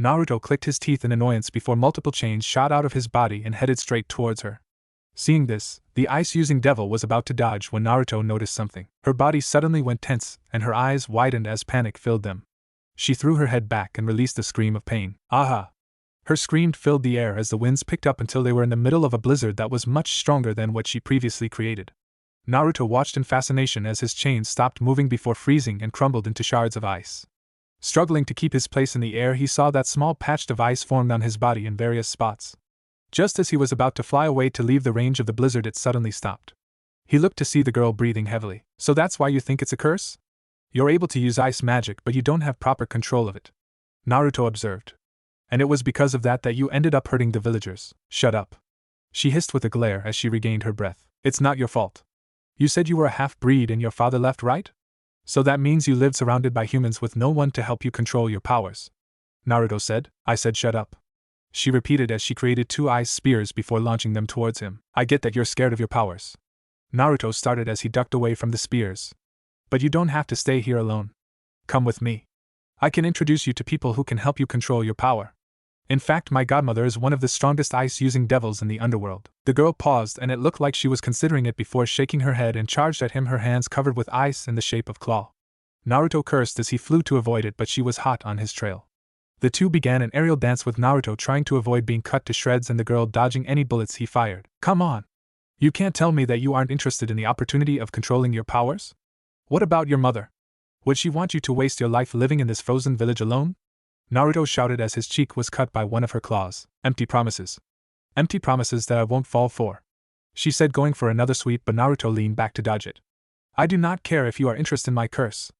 Naruto clicked his teeth in annoyance before multiple chains shot out of his body and headed straight towards her. Seeing this, the ice-using devil was about to dodge when Naruto noticed something. Her body suddenly went tense, and her eyes widened as panic filled them. She threw her head back and released a scream of pain. Aha! Her scream filled the air as the winds picked up until they were in the middle of a blizzard that was much stronger than what she previously created. Naruto watched in fascination as his chains stopped moving before freezing and crumbled into shards of ice. Struggling to keep his place in the air, he saw that small patch of ice formed on his body in various spots. Just as he was about to fly away to leave the range of the blizzard, it suddenly stopped. He looked to see the girl breathing heavily. So that's why you think it's a curse? You're able to use ice magic, but you don't have proper control of it, Naruto observed. And it was because of that you ended up hurting the villagers. Shut up, she hissed with a glare as she regained her breath. It's not your fault. You said you were a half-breed and your father left, right? So that means you lived surrounded by humans with no one to help you control your powers, Naruto said. I said shut up, she repeated as she created 2 ice spears before launching them towards him. I get that you're scared of your powers, Naruto started as he ducked away from the spears. But you don't have to stay here alone. Come with me. I can introduce you to people who can help you control your power. In fact, my godmother is one of the strongest ice-using devils in the underworld. The girl paused, and it looked like she was considering it before shaking her head and charged at him, her hands covered with ice in the shape of claw. Naruto cursed as he flew to avoid it, but she was hot on his trail. The two began an aerial dance with Naruto trying to avoid being cut to shreds and the girl dodging any bullets he fired. Come on! You can't tell me that you aren't interested in the opportunity of controlling your powers? What about your mother? Would she want you to waste your life living in this frozen village alone? Naruto shouted as his cheek was cut by one of her claws. Empty promises. Empty promises that I won't fall for, she said, going for another sweep, but Naruto leaned back to dodge it. I do not care if you are interested in my curse.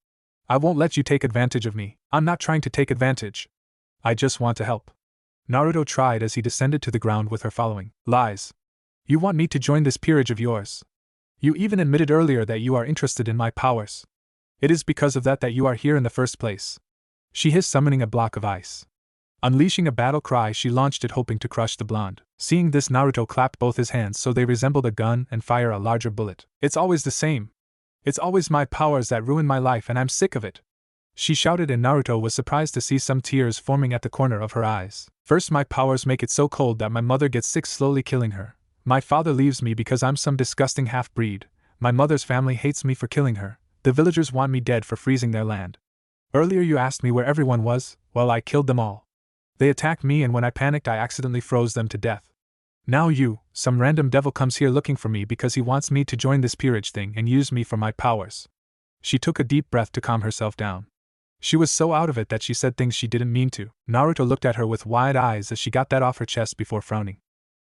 I won't let you take advantage of me. I'm not trying to take advantage. I just want to help. Naruto tried as he descended to the ground with her following. Lies. You want me to join this peerage of yours? You even admitted earlier that you are interested in my powers. It is because of that you are here in the first place, she hissed, summoning a block of ice. Unleashing a battle cry, she launched it, hoping to crush the blonde. Seeing this, Naruto clapped both his hands so they resembled a gun and fire a larger bullet. It's always the same. It's always my powers that ruin my life, and I'm sick of it, she shouted, and Naruto was surprised to see some tears forming at the corner of her eyes. First, my powers make it so cold that my mother gets sick, slowly killing her. My father leaves me because I'm some disgusting half-breed. My mother's family hates me for killing her. The villagers want me dead for freezing their land. Earlier you asked me where everyone was. Well, I killed them all. They attacked me, and when I panicked I accidentally froze them to death. Now you, some random devil, comes here looking for me because he wants me to join this peerage thing and use me for my powers. She took a deep breath to calm herself down. She was so out of it that she said things she didn't mean to. Naruto looked at her with wide eyes as she got that off her chest before frowning.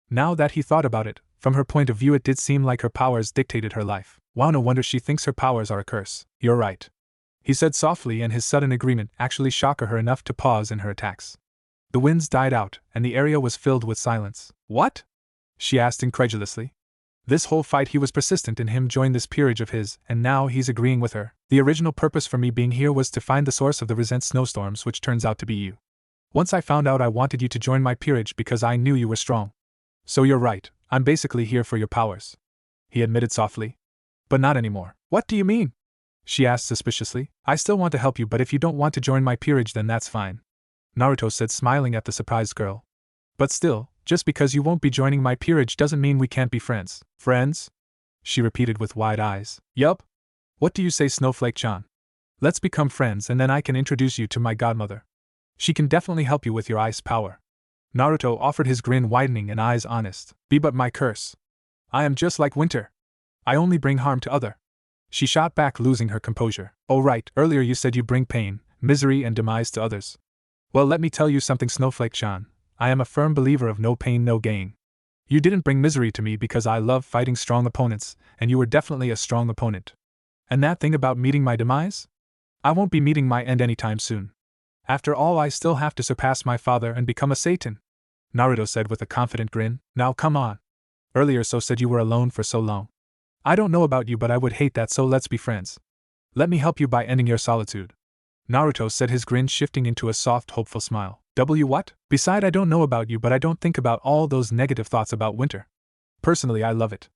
Now that he thought about it, from her point of view it did seem like her powers dictated her life. Wow, no wonder she thinks her powers are a curse. You're right, he said softly, and his sudden agreement actually shocked her enough to pause in her attacks. The winds died out, and the area was filled with silence. What? She asked incredulously. This whole fight he was persistent in him join this peerage of his, and now he's agreeing with her. The original purpose for me being here was to find the source of the recent snowstorms, which turns out to be you. Once I found out, I wanted you to join my peerage because I knew you were strong. So you're right, I'm basically here for your powers, he admitted softly. But not anymore. What do you mean? She asked suspiciously. I still want to help you, but if you don't want to join my peerage then that's fine, Naruto said, smiling at the surprised girl. But still, just because you won't be joining my peerage doesn't mean we can't be friends. Friends? She repeated with wide eyes. Yup. What do you say, Snowflake-chan? Let's become friends and then I can introduce you to my godmother. She can definitely help you with your ice power. Naruto offered, his grin widening and eyes honest. Be but my curse. I am just like winter. I only bring harm to other. She shot back, losing her composure. Oh right, earlier you said you bring pain, misery and demise to others. Well, let me tell you something, Snowflake-chan. I am a firm believer of no pain, no gain. You didn't bring misery to me because I love fighting strong opponents, and you were definitely a strong opponent. And that thing about meeting my demise? I won't be meeting my end anytime soon. After all, I still have to surpass my father and become a Satan, Naruto said with a confident grin. Now come on. Earlier so said you were alone for so long. I don't know about you, but I would hate that, so let's be friends. Let me help you by ending your solitude, Naruto said, his grin shifting into a soft, hopeful smile. What? Beside, I don't know about you, but I don't think about all those negative thoughts about winter. Personally, I love it.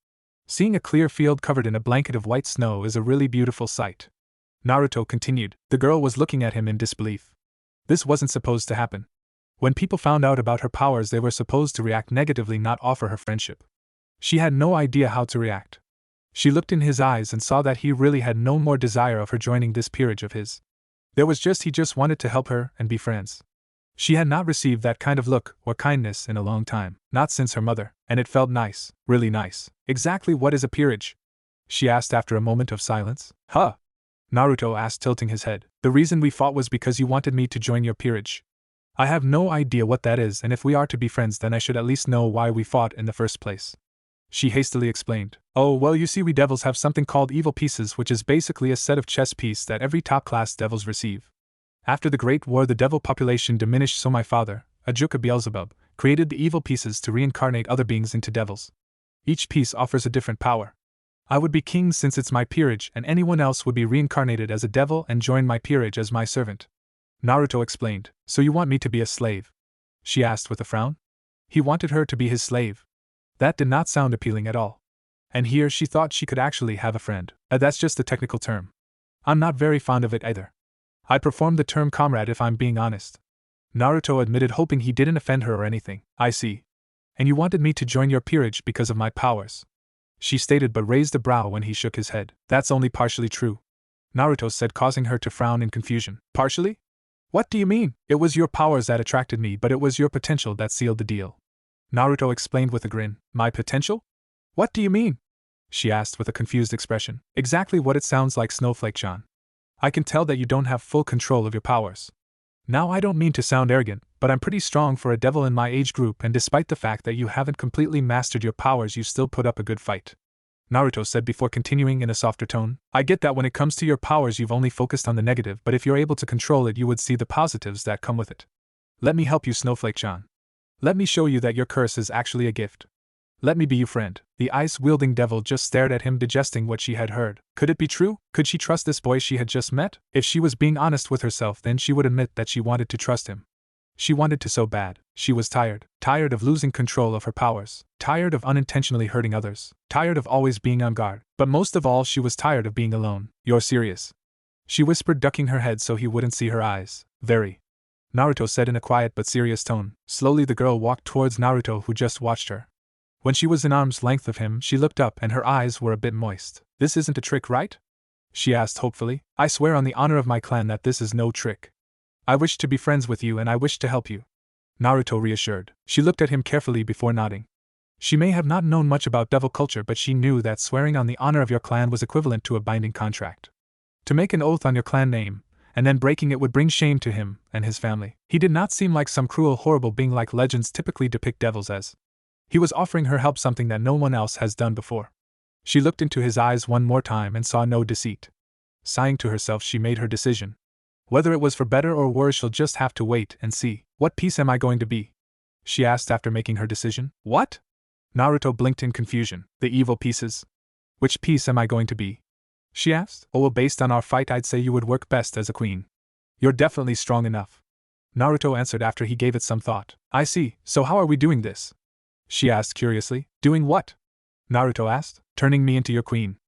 Seeing a clear field covered in a blanket of white snow is a really beautiful sight, Naruto continued. The girl was looking at him in disbelief. This wasn't supposed to happen. When people found out about her powers, they were supposed to react negatively, not offer her friendship. She had no idea how to react. She looked in his eyes and saw that he really had no more desire of her joining this peerage of his. There was he just wanted to help her and be friends. She had not received that kind of look or kindness in a long time, not since her mother, and it felt nice, really nice. Exactly what is a peerage? She asked after a moment of silence. Huh? Naruto asked, tilting his head. The reason we fought was because you wanted me to join your peerage. I have no idea what that is, and if we are to be friends then I should at least know why we fought in the first place. She hastily explained. Oh, well, you see, we devils have something called evil pieces, which is basically a set of chess pieces that every top-class devils receive. After the Great War, the devil population diminished, so my father, Ajuka Beelzebub, created the evil pieces to reincarnate other beings into devils. Each piece offers a different power. I would be king since it's my peerage, and anyone else would be reincarnated as a devil and join my peerage as my servant. Naruto explained. So you want me to be a slave? She asked with a frown. He wanted her to be his slave. That did not sound appealing at all. And here she thought she could actually have a friend. That's just a technical term. I'm not very fond of it either. I'd prefer the term comrade if I'm being honest. Naruto admitted, hoping he didn't offend her or anything. I see. And you wanted me to join your peerage because of my powers? She stated, but raised a brow when he shook his head. That's only partially true, Naruto said, causing her to frown in confusion. Partially? What do you mean? It was your powers that attracted me, but it was your potential that sealed the deal. Naruto explained with a grin. My potential? What do you mean? She asked with a confused expression. Exactly what it sounds like, Snowflake-chan. I can tell that you don't have full control of your powers. Now, I don't mean to sound arrogant, but I'm pretty strong for a devil in my age group, and despite the fact that you haven't completely mastered your powers, you still put up a good fight. Naruto said before continuing in a softer tone. I get that when it comes to your powers you've only focused on the negative, but if you're able to control it you would see the positives that come with it. Let me help you, Snowflake-chan. Let me show you that your curse is actually a gift. Let me be your friend. The ice-wielding devil just stared at him, digesting what she had heard. Could it be true? Could she trust this boy she had just met? If she was being honest with herself, then she would admit that she wanted to trust him. She wanted to so bad. She was tired of losing control of her powers, tired of unintentionally hurting others, tired of always being on guard, but most of all she was tired of being alone. You're serious? She whispered, ducking her head so he wouldn't see her eyes. Very. Naruto said in a quiet but serious tone. Slowly the girl walked towards Naruto, who just watched her. When she was in arm's length of him, she looked up and her eyes were a bit moist. This isn't a trick, right? She asked hopefully. I swear on the honor of my clan that this is no trick. I wish to be friends with you and I wish to help you, Naruto reassured. She looked at him carefully before nodding. She may have not known much about devil culture, but she knew that swearing on the honor of your clan was equivalent to a binding contract. To make an oath on your clan name, and then breaking it would bring shame to him and his family. He did not seem like some cruel, horrible being like legends typically depict devils as. He was offering her help, something that no one else has done before. She looked into his eyes one more time and saw no deceit. Sighing to herself, she made her decision. Whether it was for better or worse, she'll just have to wait and see. What piece am I going to be? She asked after making her decision. What? Naruto blinked in confusion. The evil pieces? Which piece am I going to be? She asked. Oh, well, based on our fight, I'd say you would work best as a queen. You're definitely strong enough, Naruto answered after he gave it some thought. I see, so how are we doing this? She asked curiously. Doing what? Naruto asked. Turning me into your queen.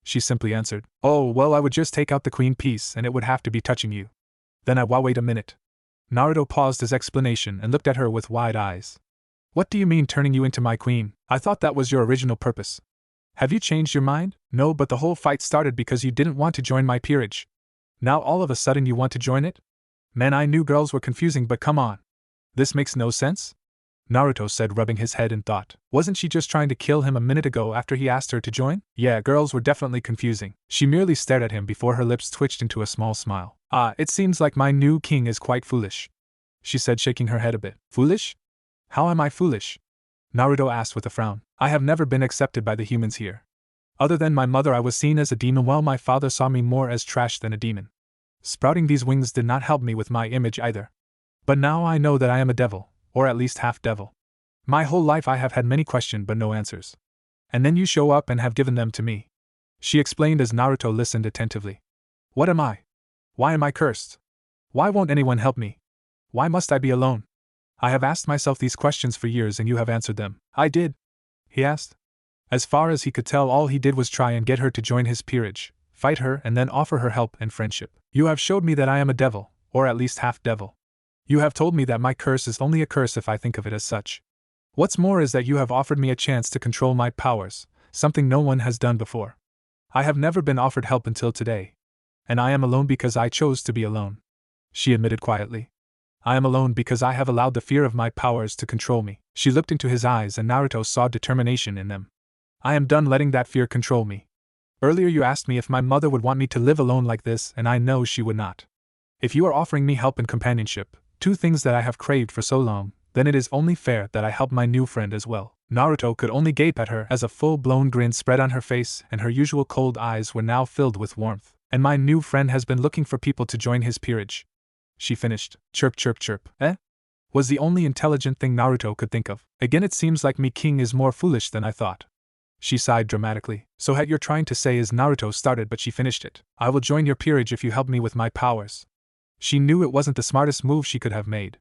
She simply answered. Oh, well, I would just take out the queen piece and it would have to be touching you. Then wait a minute. Naruto paused his explanation and looked at her with wide eyes. What do you mean turning you into my queen? I thought that was your original purpose. Have you changed your mind? No, but the whole fight started because you didn't want to join my peerage. Now all of a sudden you want to join it? Man, I knew girls were confusing, but come on. This makes no sense? Naruto said, rubbing his head in thought. Wasn't she just trying to kill him a minute ago after he asked her to join? Yeah, girls were definitely confusing. She merely stared at him before her lips twitched into a small smile. It seems like my new king is quite foolish, she said, shaking her head a bit. Foolish? How am I foolish? Naruto asked with a frown. I have never been accepted by the humans here. Other than my mother, I was seen as a demon, while my father saw me more as trash than a demon. Sprouting these wings did not help me with my image either. But now I know that I am a devil. Or at least half devil. My whole life I have had many questions but no answers. And then you show up and have given them to me. She explained as Naruto listened attentively. What am I? Why am I cursed? Why won't anyone help me? Why must I be alone? I have asked myself these questions for years and you have answered them. I did? He asked. As far as he could tell, all he did was try and get her to join his peerage, fight her and then offer her help and friendship. You have showed me that I am a devil, or at least half devil. You have told me that my curse is only a curse if I think of it as such. What's more is that you have offered me a chance to control my powers, something no one has done before. I have never been offered help until today. And I am alone because I chose to be alone, she admitted quietly. I am alone because I have allowed the fear of my powers to control me. She looked into his eyes and Naruto saw determination in them. I am done letting that fear control me. Earlier you asked me if my mother would want me to live alone like this, and I know she would not. If you are offering me help and companionship, two things that I have craved for so long, then it is only fair that I help my new friend as well. Naruto could only gape at her as a full-blown grin spread on her face and her usual cold eyes were now filled with warmth. And my new friend has been looking for people to join his peerage. She finished. Chirp chirp chirp. Was the only intelligent thing Naruto could think of. Again it seems like me king is more foolish than I thought. She sighed dramatically. So what you're trying to say is Naruto started but she finished it. I will join your peerage if you help me with my powers. She knew it wasn't the smartest move she could have made.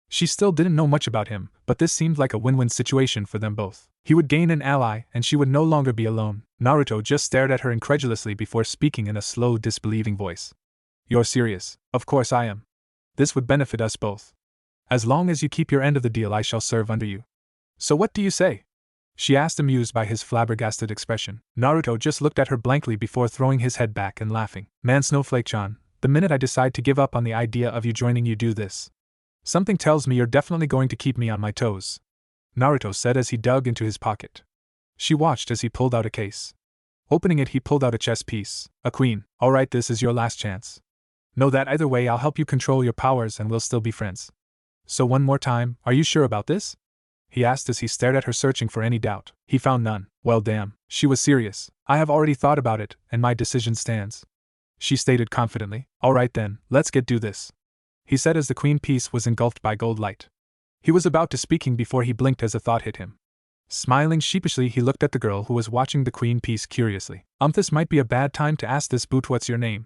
She still didn't know much about him, but this seemed like a win-win situation for them both. He would gain an ally, and she would no longer be alone. Naruto just stared at her incredulously before speaking in a slow, disbelieving voice. You're serious? Of course I am. This would benefit us both. As long as you keep your end of the deal, I shall serve under you. So what do you say? She asked, amused by his flabbergasted expression. Naruto just looked at her blankly before throwing his head back and laughing. Man, Snowflake-chan, the minute I decide to give up on the idea of you joining, you do this. Something tells me you're definitely going to keep me on my toes, Naruto said as he dug into his pocket. She watched as he pulled out a case. Opening it, he pulled out a chess piece. A queen. Alright, this is your last chance. Know that either way I'll help you control your powers and we'll still be friends. So one more time, are you sure about this? He asked as he stared at her, searching for any doubt. He found none. Well damn, she was serious. I have already thought about it, and my decision stands, she stated confidently. Alright then, let's get do this, he said as the queen piece was engulfed by gold light. He was about to speaking before he blinked as a thought hit him. Smiling sheepishly, he looked at the girl who was watching the queen piece curiously. This might be a bad time to ask this, but what's your name?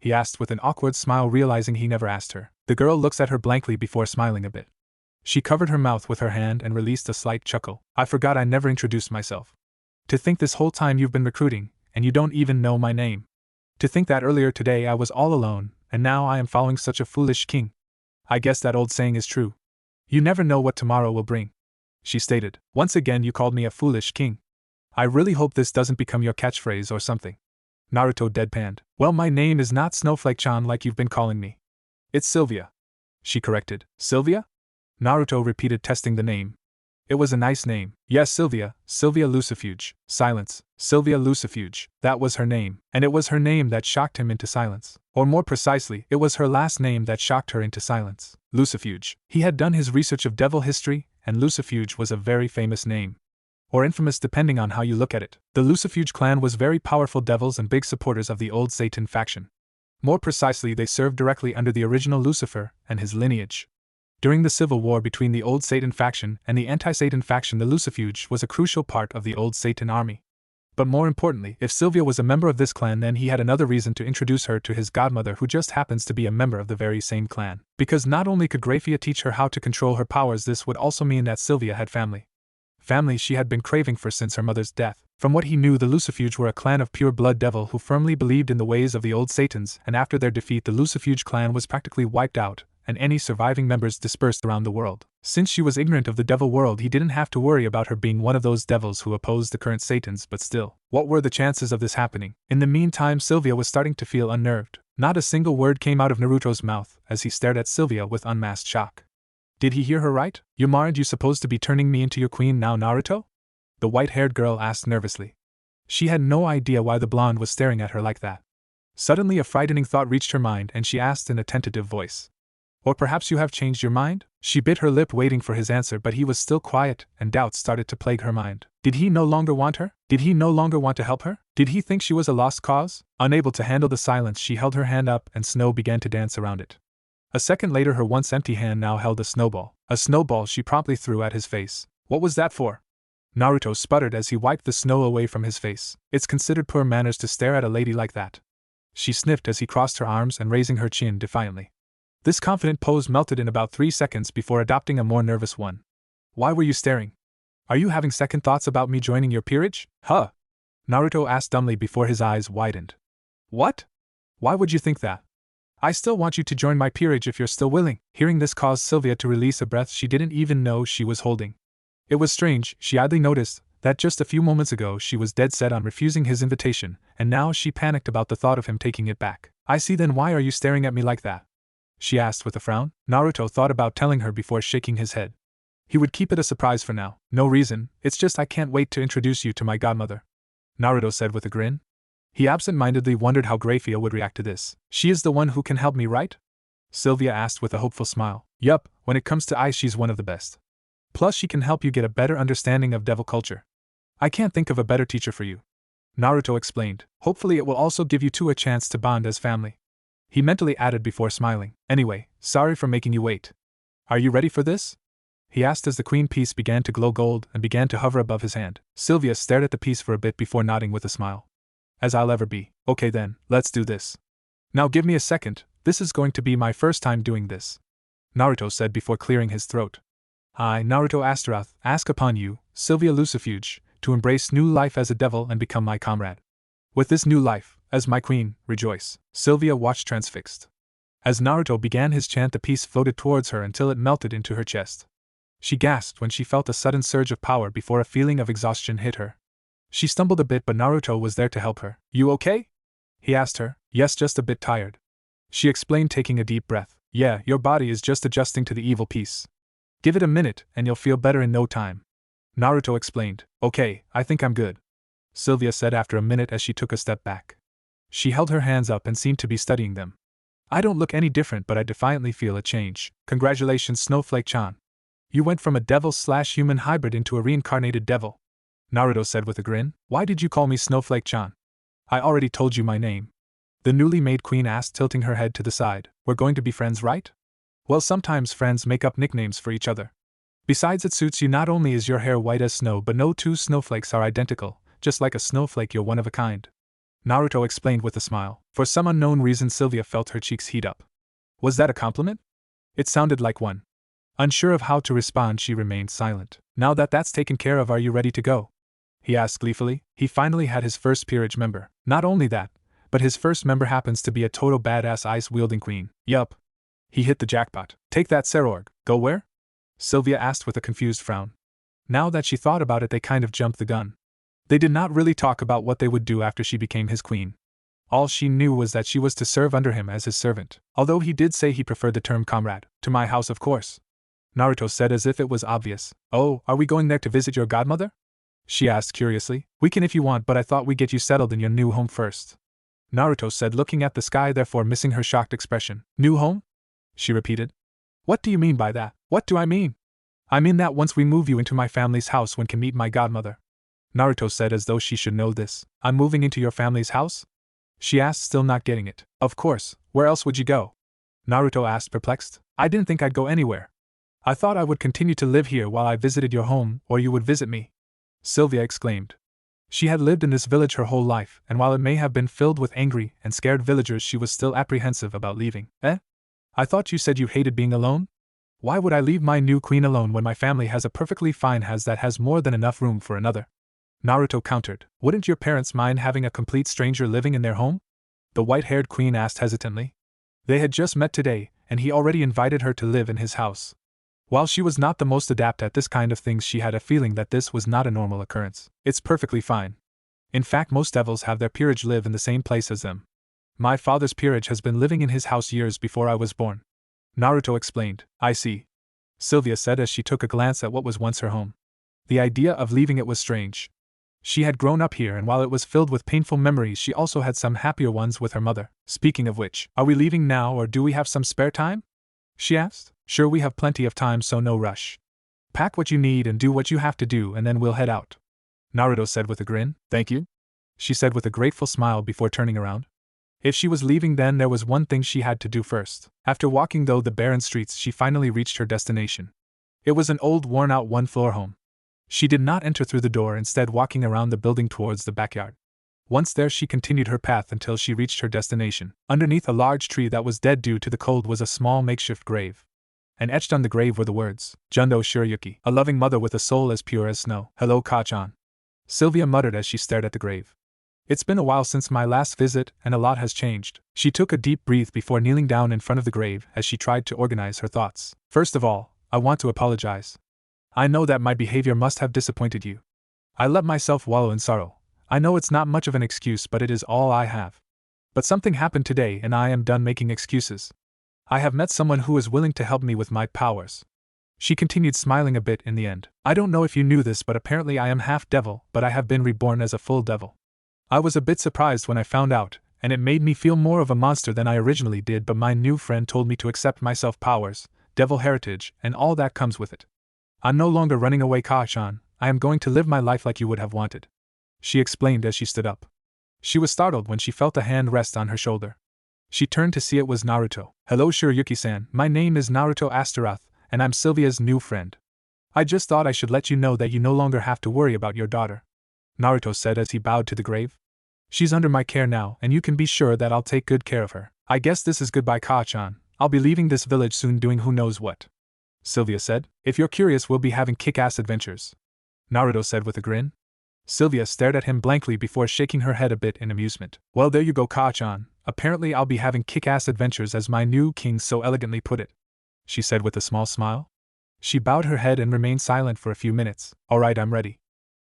He asked with an awkward smile, realizing he never asked her. The girl looks at her blankly before smiling a bit. She covered her mouth with her hand and released a slight chuckle. I forgot I never introduced myself. To think this whole time you've been recruiting, and you don't even know my name. To think that earlier today I was all alone, and now I am following such a foolish king. I guess that old saying is true. You never know what tomorrow will bring, she stated. Once again you called me a foolish king. I really hope this doesn't become your catchphrase or something. Naruto deadpanned. Well, my name is not Snowflake-chan like you've been calling me. It's Sylvia, she corrected. Sylvia? Naruto repeated, testing the name. It was a nice name. Yes, Sylvia Lucifuge. Silence. Sylvia Lucifuge. That was her name, and it was her name that shocked him into silence. Or more precisely, it was her last name that shocked her into silence. Lucifuge. He had done his research of devil history, and Lucifuge was a very famous name. Or infamous depending on how you look at it. The Lucifuge clan was very powerful devils and big supporters of the old Satan faction. More precisely, they served directly under the original Lucifer and his lineage. During the civil war between the old Satan faction and the anti-Satan faction, the Lucifuge was a crucial part of the old Satan army. But more importantly, if Sylvia was a member of this clan, then he had another reason to introduce her to his godmother, who just happens to be a member of the very same clan. Because not only could Grafia teach her how to control her powers, this would also mean that Sylvia had family. Family she had been craving for since her mother's death. From what he knew, the Lucifuge were a clan of pure blood devil who firmly believed in the ways of the old Satans, and after their defeat the Lucifuge clan was practically wiped out, and any surviving members dispersed around the world. Since she was ignorant of the devil world, he didn't have to worry about her being one of those devils who opposed the current Satans, but still, what were the chances of this happening? In the meantime, Sylvia was starting to feel unnerved. Not a single word came out of Naruto's mouth as he stared at Sylvia with unmasked shock. Did he hear her right? Aren't you supposed to be turning me into your queen now, Naruto? The white-haired girl asked nervously. She had no idea why the blonde was staring at her like that. Suddenly a frightening thought reached her mind and she asked in a tentative voice. Or perhaps you have changed your mind? She bit her lip waiting for his answer, but he was still quiet, and doubts started to plague her mind. Did he no longer want her? Did he no longer want to help her? Did he think she was a lost cause? Unable to handle the silence, she held her hand up and snow began to dance around it. A second later, her once empty hand now held a snowball. A snowball she promptly threw at his face. What was that for? Naruto sputtered as he wiped the snow away from his face. It's considered poor manners to stare at a lady like that, she sniffed as he crossed her arms and raising her chin defiantly. This confident pose melted in about 3 seconds before adopting a more nervous one. Why were you staring? Are you having second thoughts about me joining your peerage? Huh? Naruto asked dumbly before his eyes widened. What? Why would you think that? I still want you to join my peerage if you're still willing. Hearing this caused Sylvia to release a breath she didn't even know she was holding. It was strange, she idly noticed, that just a few moments ago she was dead set on refusing his invitation, and now she panicked about the thought of him taking it back. I see, then why are you staring at me like that? She asked with a frown. Naruto thought about telling her before shaking his head. He would keep it a surprise for now. No reason, it's just I can't wait to introduce you to my godmother, Naruto said with a grin. He absent-mindedly wondered how Grafia would react to this. She is the one who can help me, right? Sylvia asked with a hopeful smile. Yup, when it comes to ice she's one of the best. Plus she can help you get a better understanding of devil culture. I can't think of a better teacher for you. Naruto explained. Hopefully it will also give you two a chance to bond as family. He mentally added before smiling. Anyway, sorry for making you wait. Are you ready for this? He asked as the queen piece began to glow gold and began to hover above his hand. Sylvia stared at the piece for a bit before nodding with a smile. As I'll ever be. Okay then, let's do this. Now give me a second, this is going to be my first time doing this. Naruto said before clearing his throat. I, Naruto Astaroth, ask upon you, Sylvia Lucifuge, to embrace new life as a devil and become my comrade. With this new life, as my queen, rejoice. Sylvia watched transfixed. As Naruto began his chant, the piece floated towards her until it melted into her chest. She gasped when she felt a sudden surge of power before a feeling of exhaustion hit her. She stumbled a bit, but Naruto was there to help her. You okay? He asked her. Yes, just a bit tired. She explained, taking a deep breath. Yeah, your body is just adjusting to the evil piece. Give it a minute and you'll feel better in no time. Naruto explained. Okay, I think I'm good. Sylvia said after a minute as she took a step back. She held her hands up and seemed to be studying them. I don't look any different, but I defiantly feel a change. Congratulations, Snowflake-chan. You went from a devil/human hybrid into a reincarnated devil. Naruto said with a grin. Why did you call me Snowflake-chan? I already told you my name. The newly made queen asked, tilting her head to the side. We're going to be friends, right? Well, sometimes friends make up nicknames for each other. Besides, it suits you. Not only is your hair white as snow, but no two snowflakes are identical. Just like a snowflake, you're one of a kind. Naruto explained with a smile. For some unknown reason, Sylvia felt her cheeks heat up. Was that a compliment? It sounded like one. Unsure of how to respond, she remained silent. Now that that's taken care of, are you ready to go? He asked gleefully. He finally had his first peerage member. Not only that, but his first member happens to be a total badass ice-wielding queen. Yup. He hit the jackpot. Take that, Sairaorg. Go where? Sylvia asked with a confused frown. Now that she thought about it, they kind of jumped the gun. They did not really talk about what they would do after she became his queen. All she knew was that she was to serve under him as his servant, although he did say he preferred the term comrade. To my house, of course. Naruto said as if it was obvious. Oh, are we going there to visit your godmother? She asked curiously. We can if you want, but I thought we'd get you settled in your new home first. Naruto said, looking at the sky, therefore missing her shocked expression. New home? She repeated. What do you mean by that? What do I mean? I mean that once we move you into my family's house, one can meet my godmother. Naruto said as though she should know this. I'm moving into your family's house? She asked, still not getting it. Of course, where else would you go? Naruto asked, perplexed. I didn't think I'd go anywhere. I thought I would continue to live here while I visited your home, or you would visit me. Sylvia exclaimed. She had lived in this village her whole life, and while it may have been filled with angry and scared villagers, she was still apprehensive about leaving. I thought you said you hated being alone? Why would I leave my new queen alone when my family has a perfectly fine house that has more than enough room for another? Naruto countered. Wouldn't your parents mind having a complete stranger living in their home? The white-haired queen asked hesitantly. They had just met today, and he already invited her to live in his house. While she was not the most adept at this kind of things, she had a feeling that this was not a normal occurrence. It's perfectly fine. In fact, most devils have their peerage live in the same place as them. My father's peerage has been living in his house years before I was born. Naruto explained. I see. Sylvia said as she took a glance at what was once her home. The idea of leaving it was strange. She had grown up here, and while it was filled with painful memories, she also had some happier ones with her mother. Speaking of which, are we leaving now, or do we have some spare time? She asked. Sure, we have plenty of time, so no rush. Pack what you need and do what you have to do, and then we'll head out. Naruto said with a grin. Thank you, she said with a grateful smile before turning around. If she was leaving, then there was one thing she had to do first. After walking through the barren streets, she finally reached her destination. It was an old, worn-out one-floor home. She did not enter through the door, instead walking around the building towards the backyard. Once there, she continued her path until she reached her destination. Underneath a large tree that was dead due to the cold was a small makeshift grave. And etched on the grave were the words, Jundo Shirayuki, a loving mother with a soul as pure as snow. Hello, Ka-chan. Sylvia muttered as she stared at the grave. It's been a while since my last visit, and a lot has changed. She took a deep breath before kneeling down in front of the grave as she tried to organize her thoughts. First of all, I want to apologize. I know that my behavior must have disappointed you. I let myself wallow in sorrow. I know it's not much of an excuse, but it is all I have. But something happened today, and I am done making excuses. I have met someone who is willing to help me with my powers. She continued, smiling a bit in the end. I don't know if you knew this, but apparently I am half devil, but I have been reborn as a full devil. I was a bit surprised when I found out, and it made me feel more of a monster than I originally did, but my new friend told me to accept my self-powers, devil heritage, and all that comes with it. I'm no longer running away, Ka-chan. I am going to live my life like you would have wanted," she explained as she stood up. She was startled when she felt a hand rest on her shoulder. She turned to see it was Naruto. "Hello Shiryuki-san, my name is Naruto Astaroth, and I'm Sylvia's new friend. I just thought I should let you know that you no longer have to worry about your daughter," Naruto said as he bowed to the grave. "She's under my care now, and you can be sure that I'll take good care of her. I guess this is goodbye, Ka-chan. I'll be leaving this village soon doing who knows what," Sylvia said. "If you're curious, we'll be having kick-ass adventures," Naruto said with a grin. Sylvia stared at him blankly before shaking her head a bit in amusement. "Well, there you go, Ka-chan. Apparently I'll be having kick-ass adventures, as my new king so elegantly put it," she said with a small smile. She bowed her head and remained silent for a few minutes. "All right, I'm ready,"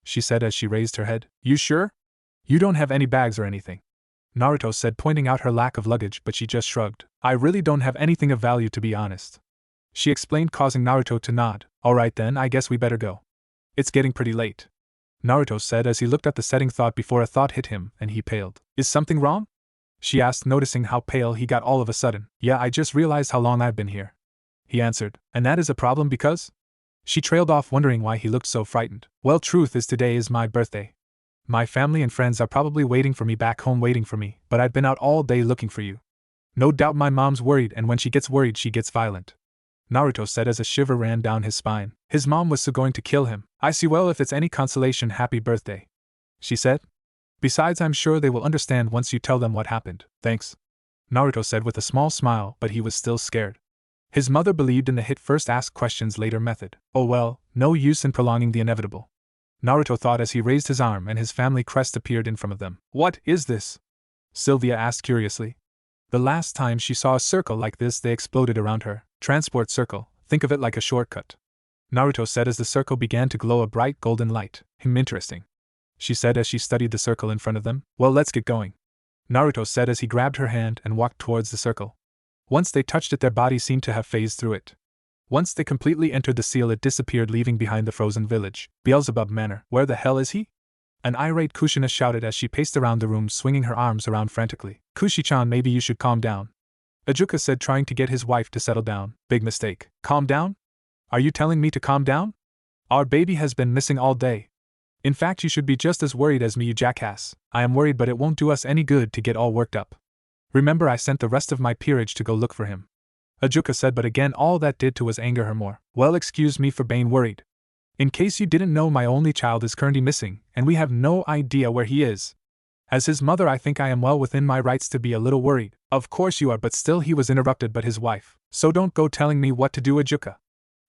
she said as she raised her head. "You sure? You don't have any bags or anything?" Naruto said, pointing out her lack of luggage, but she just shrugged. "I really don't have anything of value, to be honest," she explained, causing Naruto to nod. "All right then, I guess we better go. It's getting pretty late," Naruto said as he looked at the setting thought before a thought hit him, and he paled. "Is something wrong?" she asked, noticing how pale he got all of a sudden. "Yeah, I just realized how long I've been here," he answered. "And that is a problem because?" She trailed off, wondering why he looked so frightened. "Well, truth is, today is my birthday. My family and friends are probably waiting for me back home, waiting for me, but I've been out all day looking for you. No doubt my mom's worried, and when she gets worried she gets violent," Naruto said as a shiver ran down his spine. His mom was so going to kill him. "I see. Well, if it's any consolation, happy birthday," she said. "Besides, I'm sure they will understand once you tell them what happened." "Thanks," Naruto said with a small smile, but he was still scared. His mother believed in the hit first ask questions later method. "Oh well, no use in prolonging the inevitable," Naruto thought as he raised his arm and his family crest appeared in front of them. "What is this?" Sylvia asked curiously. The last time she saw a circle like this, they exploded around her. "Transport circle, think of it like a shortcut," Naruto said as the circle began to glow a bright golden light. "Interesting," she said as she studied the circle in front of them. "Well, let's get going," Naruto said as he grabbed her hand and walked towards the circle. Once they touched it, their bodies seemed to have phased through it. Once they completely entered the seal, it disappeared, leaving behind the frozen village. Beelzebub Manor, where the hell is he? An irate Kushina shouted as she paced around the room, swinging her arms around frantically. "Kushi-chan, maybe you should calm down," Ajuka said, trying to get his wife to settle down. "Big mistake." "Calm down? Are you telling me to calm down? Our baby has been missing all day. In fact, you should be just as worried as me, you jackass." "I am worried, but it won't do us any good to get all worked up. Remember, I sent the rest of my peerage to go look for him," Ajuka said, but again all that did to was anger her more. "Well, excuse me for being worried. In case you didn't know, my only child is currently missing, and we have no idea where he is. As his mother, I think I am well within my rights to be a little worried." "Of course you are," but still he was interrupted but his wife. "So don't go telling me what to do, Ajuka.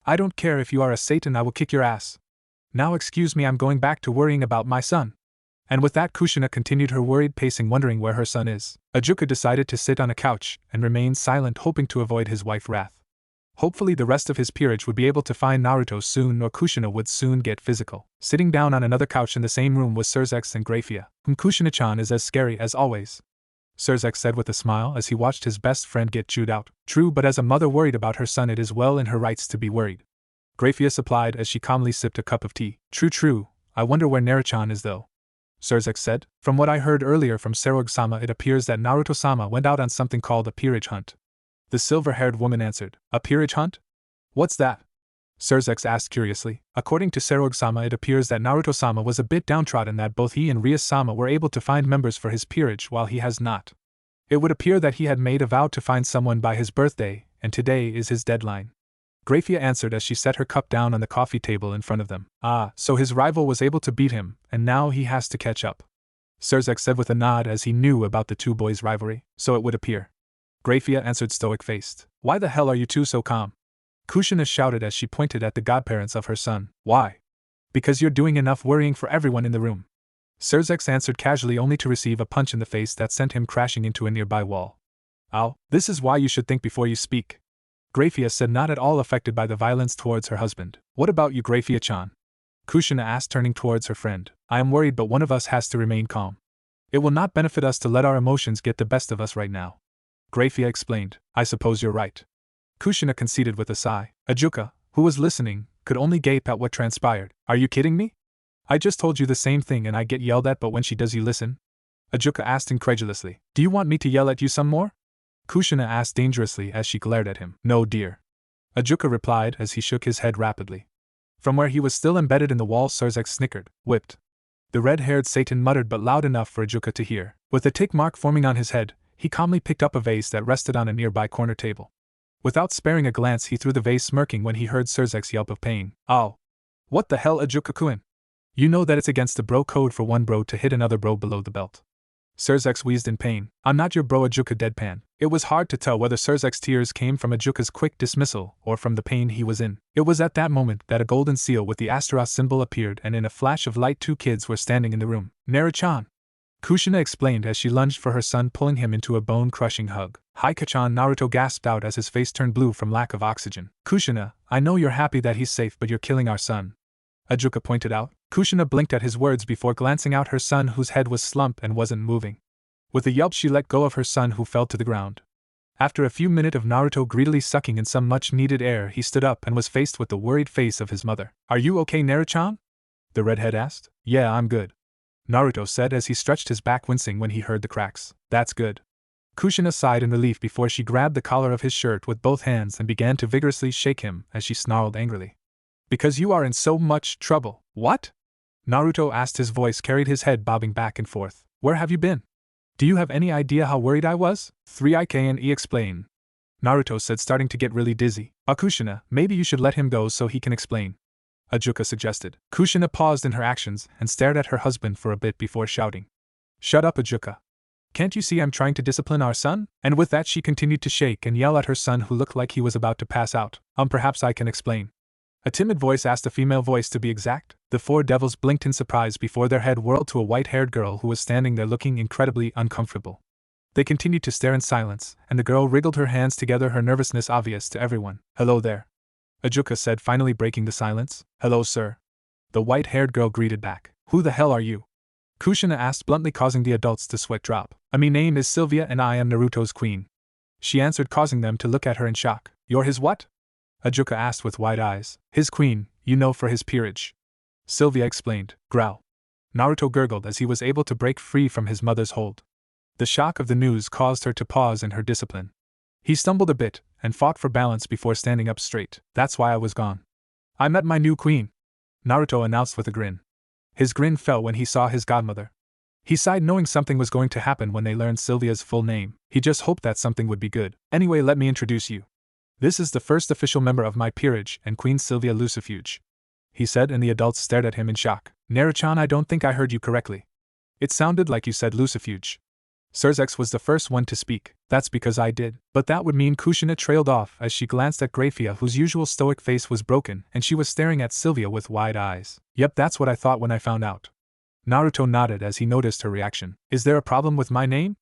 I don't care if you are a Satan, I will kick your ass. Now excuse me, I'm going back to worrying about my son." And with that, Kushina continued her worried pacing, wondering where her son is. Ajuka decided to sit on a couch and remain silent, hoping to avoid his wife's wrath. Hopefully the rest of his peerage would be able to find Naruto soon, or Kushina would soon get physical. Sitting down on another couch in the same room was Surzex and Grafia, whom Kushina-chan is as scary as always, Surzex said with a smile as he watched his best friend get chewed out. "True, but as a mother worried about her son, it is well in her rights to be worried," Grafia supplied as she calmly sipped a cup of tea. True, I wonder where Naruto-chan is though," Surzex said. "From what I heard earlier from Sairaorg-sama, it appears that Naruto-sama went out on something called a peerage hunt," the silver-haired woman answered. "A peerage hunt? What's that?" Surzex asked curiously. "According to Sairaorg-sama, it appears that Naruto-sama was a bit downtrodden, that both he and Ria-sama were able to find members for his peerage while he has not. It would appear that he had made a vow to find someone by his birthday, and today is his deadline," Grafia answered as she set her cup down on the coffee table in front of them. "Ah, so his rival was able to beat him, and now he has to catch up," Surzex said with a nod, as he knew about the two boys' rivalry. "So it would appear," Grafia answered stoic-faced. "Why the hell are you two so calm?" Kushina shouted as she pointed at the godparents of her son. "Why? Because you're doing enough worrying for everyone in the room," Surzex answered casually, only to receive a punch in the face that sent him crashing into a nearby wall. "Ow, this is why you should think before you speak," Grafia said, not at all affected by the violence towards her husband. "What about you, Grafia-chan?" Kushina asked, turning towards her friend. "I am worried, but one of us has to remain calm. It will not benefit us to let our emotions get the best of us right now," Grafia explained. "I suppose you're right," Kushina conceded with a sigh. Ajuka, who was listening, could only gape at what transpired. "Are you kidding me? I just told you the same thing and I get yelled at, but when she does you listen?" Ajuka asked incredulously. Do you want me to yell at you some more? Kushina asked dangerously as she glared at him. No, dear. Ajuka replied as he shook his head rapidly. From where he was still embedded in the wall, Surzek snickered, whipped. The red-haired Satan muttered but loud enough for Ajuka to hear. With a tick mark forming on his head, he calmly picked up a vase that rested on a nearby corner table. Without sparing a glance, he threw the vase, smirking when he heard Surzek's yelp of pain. Oh. What the hell, Ajuka-kun? You know that it's against the bro code for one bro to hit another bro below the belt. Surzek wheezed in pain. I'm not your bro, Ajuka deadpan. It was hard to tell whether Surzek's tears came from Ajuka's quick dismissal or from the pain he was in. It was at that moment that a golden seal with the Astaroth symbol appeared, and in a flash of light 2 kids were standing in the room. Naruto-chan, Kushina explained as she lunged for her son, pulling him into a bone-crushing hug. Haika-chan, Naruto gasped out as his face turned blue from lack of oxygen. Kushina, I know you're happy that he's safe, but you're killing our son, Ajuka pointed out. Kushina blinked at his words before glancing out her son, whose head was slumped and wasn't moving. With a yelp, she let go of her son, who fell to the ground. After a few minutes of Naruto greedily sucking in some much-needed air, he stood up and was faced with the worried face of his mother. Are you okay, Naruto-chan? The redhead asked. Yeah, I'm good, Naruto said as he stretched his back, wincing when he heard the cracks. That's good. Kushina sighed in relief before she grabbed the collar of his shirt with both hands and began to vigorously shake him as she snarled angrily. Because you are in so much trouble. What? Naruto asked, his voice carried his head bobbing back and forth. Where have you been? Do you have any idea how worried I was? 3IKNE explain, Naruto said, starting to get really dizzy. Kushina, maybe you should let him go so he can explain, Ajuka suggested. Kushina paused in her actions and stared at her husband for a bit before shouting. Shut up, Ajuka. Can't you see I'm trying to discipline our son? And with that she continued to shake and yell at her son, who looked like he was about to pass out. Perhaps I can explain, a timid voice asked, a female voice to be exact. The 4 devils blinked in surprise before their head whirled to a white-haired girl who was standing there looking incredibly uncomfortable. They continued to stare in silence, and the girl wriggled her hands together, her nervousness obvious to everyone. Hello there, Ajuka said, finally breaking the silence. Hello, sir, the white-haired girl greeted back. Who the hell are you? Kushina asked bluntly, causing the adults to sweat drop. My name is Sylvia and I am Naruto's queen, she answered, causing them to look at her in shock. You're his what? Ajuka asked with wide eyes. His queen, you know, for his peerage, Sylvia explained. Growl. Naruto gurgled as he was able to break free from his mother's hold. The shock of the news caused her to pause in her discipline. He stumbled a bit and fought for balance before standing up straight. That's why I was gone. I met my new queen, Naruto announced with a grin. His grin fell when he saw his godmother. He sighed, knowing something was going to happen when they learned Sylvia's full name. He just hoped that something would be good. Anyway, let me introduce you. This is the first official member of my peerage and Queen Sylvia Lucifuge, he said, and the adults stared at him in shock. Naruto-chan, I don't think I heard you correctly. It sounded like you said Lucifuge. Surzek was the first one to speak. That's because I did. But that would mean. Kushina trailed off as she glanced at Grafia, whose usual stoic face was broken, and she was staring at Sylvia with wide eyes. Yep, that's what I thought when I found out. Naruto nodded as he noticed her reaction. Is there a problem with my name?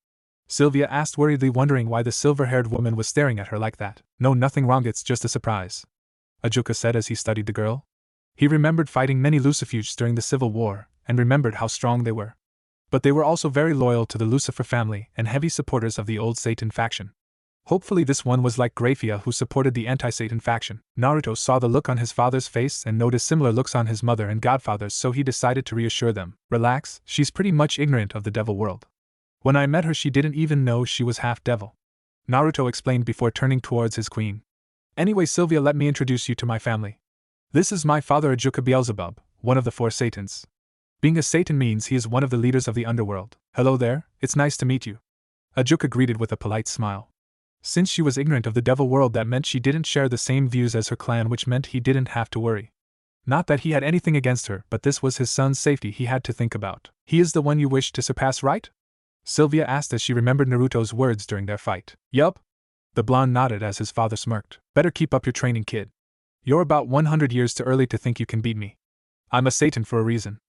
Sylvia asked worriedly, wondering why the silver-haired woman was staring at her like that. No, nothing wrong, it's just a surprise, Ajuka said as he studied the girl. He remembered fighting many Lucifuges during the Civil War, and remembered how strong they were. But they were also very loyal to the Lucifer family and heavy supporters of the old Satan faction. Hopefully this one was like Grafia, who supported the anti-Satan faction. Naruto saw the look on his father's face and noticed similar looks on his mother and godfather's, so he decided to reassure them. Relax, she's pretty much ignorant of the devil world. When I met her, she didn't even know she was half devil, Naruto explained before turning towards his queen. Anyway, Sylvia, let me introduce you to my family. This is my father, Ajuka Beelzebub, one of the 4 Satans. Being a Satan means he is one of the leaders of the underworld. Hello there, it's nice to meet you, Ajuka greeted with a polite smile. Since she was ignorant of the devil world, that meant she didn't share the same views as her clan, which meant he didn't have to worry. Not that he had anything against her, but this was his son's safety he had to think about. He is the one you wish to surpass, right? Sylvia asked as she remembered Naruto's words during their fight. Yup. The blonde nodded as his father smirked. Better keep up your training, kid. You're about 100 years too early to think you can beat me. I'm a Satan for a reason,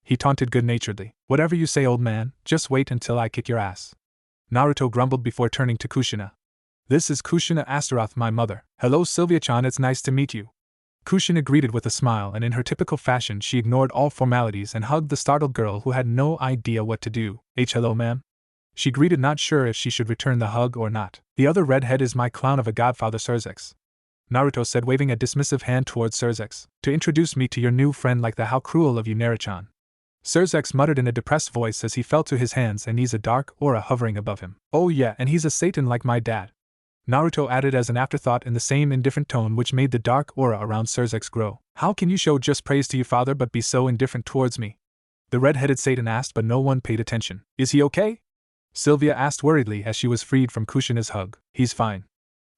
he taunted good-naturedly. Whatever you say, old man, just wait until I kick your ass, Naruto grumbled before turning to Kushina. This is Kushina Astaroth, my mother. Hello, Sylvia-chan, it's nice to meet you, Kushina greeted with a smile, and in her typical fashion she ignored all formalities and hugged the startled girl who had no idea what to do. Hello, ma'am, she greeted, not sure if she should return the hug or not. The other redhead is my clown of a godfather, Surzek, Naruto said, waving a dismissive hand towards Surzek. To introduce me to your new friend like that. How cruel of you, Naruto-chan. Surzex muttered in a depressed voice as he fell to his hands and knees, a dark aura hovering above him. Oh yeah, and he's a Satan like my dad, Naruto added as an afterthought in the same indifferent tone which made the dark aura around Surzex grow. How can you show just praise to your father but be so indifferent towards me? The red-headed Satan asked, but no one paid attention. Is he okay? Sylvia asked worriedly as she was freed from Kushina's hug. He's fine,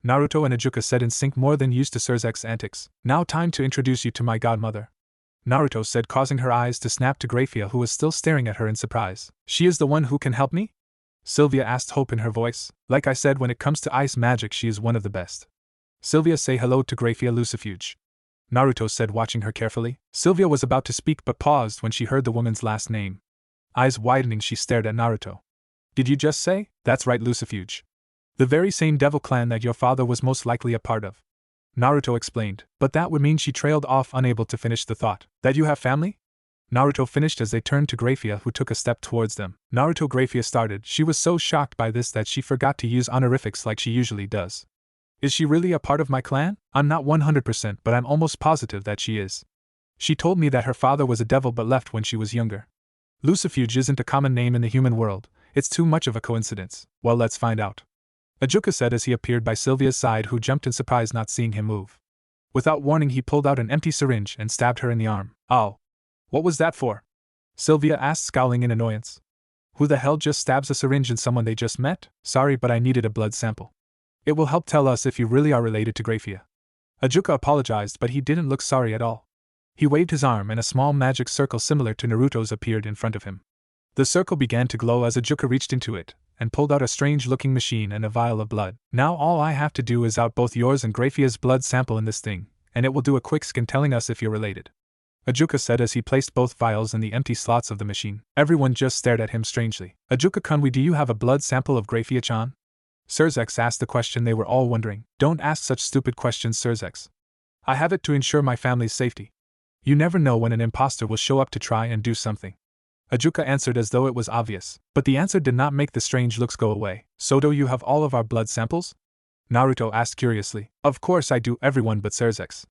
Naruto and Ajuka said in sync, more than used to Surzex's antics. Now time to introduce you to my godmother, Naruto said, causing her eyes to snap to Grafia, who was still staring at her in surprise. She is the one who can help me? Sylvia asked, hope in her voice. Like I said, when it comes to ice magic she is one of the best. Sylvia, say hello to Sylvia Lucifuge, Naruto said, watching her carefully. Sylvia was about to speak but paused when she heard the woman's last name. Eyes widening, she stared at Naruto. Did you just say? That's right, Lucifuge. The very same devil clan that your father was most likely a part of, Naruto explained, but that would mean. She trailed off, unable to finish the thought. That you have family? Naruto finished as they turned to Grafia, who took a step towards them. Naruto, Grafia started. She was so shocked by this that she forgot to use honorifics like she usually does. Is she really a part of my clan? I'm not 100%, but I'm almost positive that she is. She told me that her father was a devil but left when she was younger. Lucifuge isn't a common name in the human world. It's too much of a coincidence. Well, let's find out, Ajuka said as he appeared by Sylvia's side, who jumped in surprise not seeing him move. Without warning, he pulled out an empty syringe and stabbed her in the arm. Ow. What was that for? Sylvia asked, scowling in annoyance. Who the hell just stabs a syringe in someone they just met? Sorry, but I needed a blood sample. It will help tell us if you really are related to Grafia. Ajuka apologized, but he didn't look sorry at all. He waved his arm and a small magic circle similar to Naruto's appeared in front of him. The circle began to glow as Ajuka reached into it and pulled out a strange-looking machine and a vial of blood. Now all I have to do is out both yours and Grafia's blood sample in this thing, and it will do a quick scan telling us if you're related, Ajuka said as he placed both vials in the empty slots of the machine. Everyone just stared at him strangely. Ajuka-kun, do you have a blood sample of Grafia-chan? Surzex asked the question they were all wondering. Don't ask such stupid questions, Surzex. I have it to ensure my family's safety. You never know when an imposter will show up to try and do something, Ajuka answered as though it was obvious, but the answer did not make the strange looks go away. So do you have all of our blood samples? Naruto asked curiously. Of course I do, everyone but Surzex,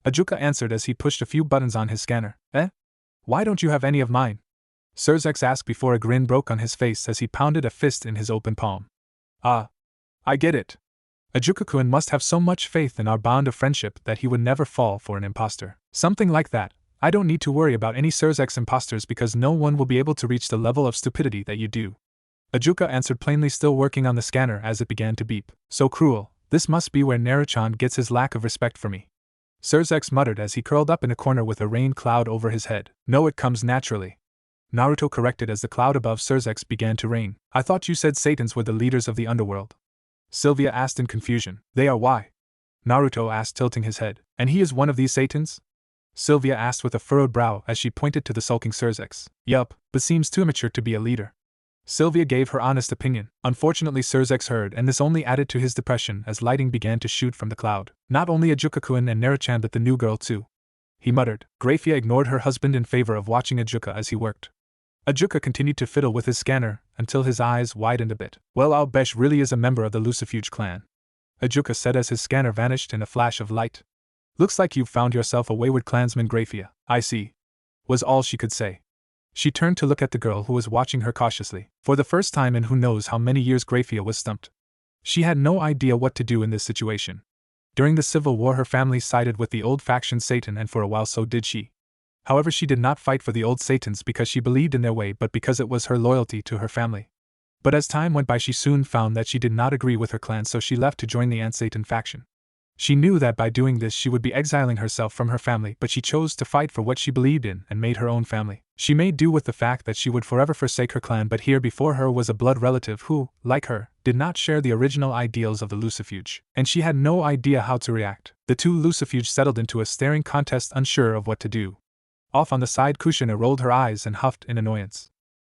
Ajuka answered as he pushed a few buttons on his scanner. Eh? Why don't you have any of mine? Surzex asked before a grin broke on his face as he pounded a fist in his open palm. Ah. I get it. Ajuka-kun must have so much faith in our bond of friendship that he would never fall for an imposter. Something like that. I don't need to worry about any Surzex imposters because no one will be able to reach the level of stupidity that you do, Ajuka answered, plainly still working on the scanner as it began to beep. So cruel. This must be where Naruto-chan gets his lack of respect for me, Surzex muttered as he curled up in a corner with a rain cloud over his head. No, it comes naturally, Naruto corrected as the cloud above Surzex began to rain. I thought you said Satans were the leaders of the underworld, Sylvia asked in confusion. They are why? Naruto asked, tilting his head. And he is one of these Satans? Sylvia asked with a furrowed brow as she pointed to the sulking Surzex. Yup, but seems too immature to be a leader, Sylvia gave her honest opinion. Unfortunately, Surzex heard, and this only added to his depression as lighting began to shoot from the cloud. Not only Ajuka-kun and Naruto-chan but the new girl too, he muttered. Grafia ignored her husband in favor of watching Ajuka as he worked. Ajuka continued to fiddle with his scanner until his eyes widened a bit. Well, I'll bet really is a member of the Lucifuge clan, Ajuka said as his scanner vanished in a flash of light. Looks like you've found yourself a wayward clansman, Grafia. I see, was all she could say. She turned to look at the girl who was watching her cautiously. For the first time in who knows how many years, Grafia was stumped. She had no idea what to do in this situation. During the Civil War her family sided with the old faction Satan, and for a while so did she. However, she did not fight for the old Satans because she believed in their way but because it was her loyalty to her family. But as time went by she soon found that she did not agree with her clan, so she left to join the Ant-Satan faction. She knew that by doing this she would be exiling herself from her family, but she chose to fight for what she believed in and made her own family. She made do with the fact that she would forever forsake her clan, but here before her was a blood relative who, like her, did not share the original ideals of the Lucifuge, and she had no idea how to react. The two Lucifuge settled into a staring contest, unsure of what to do. Off on the side, Kushina rolled her eyes and huffed in annoyance.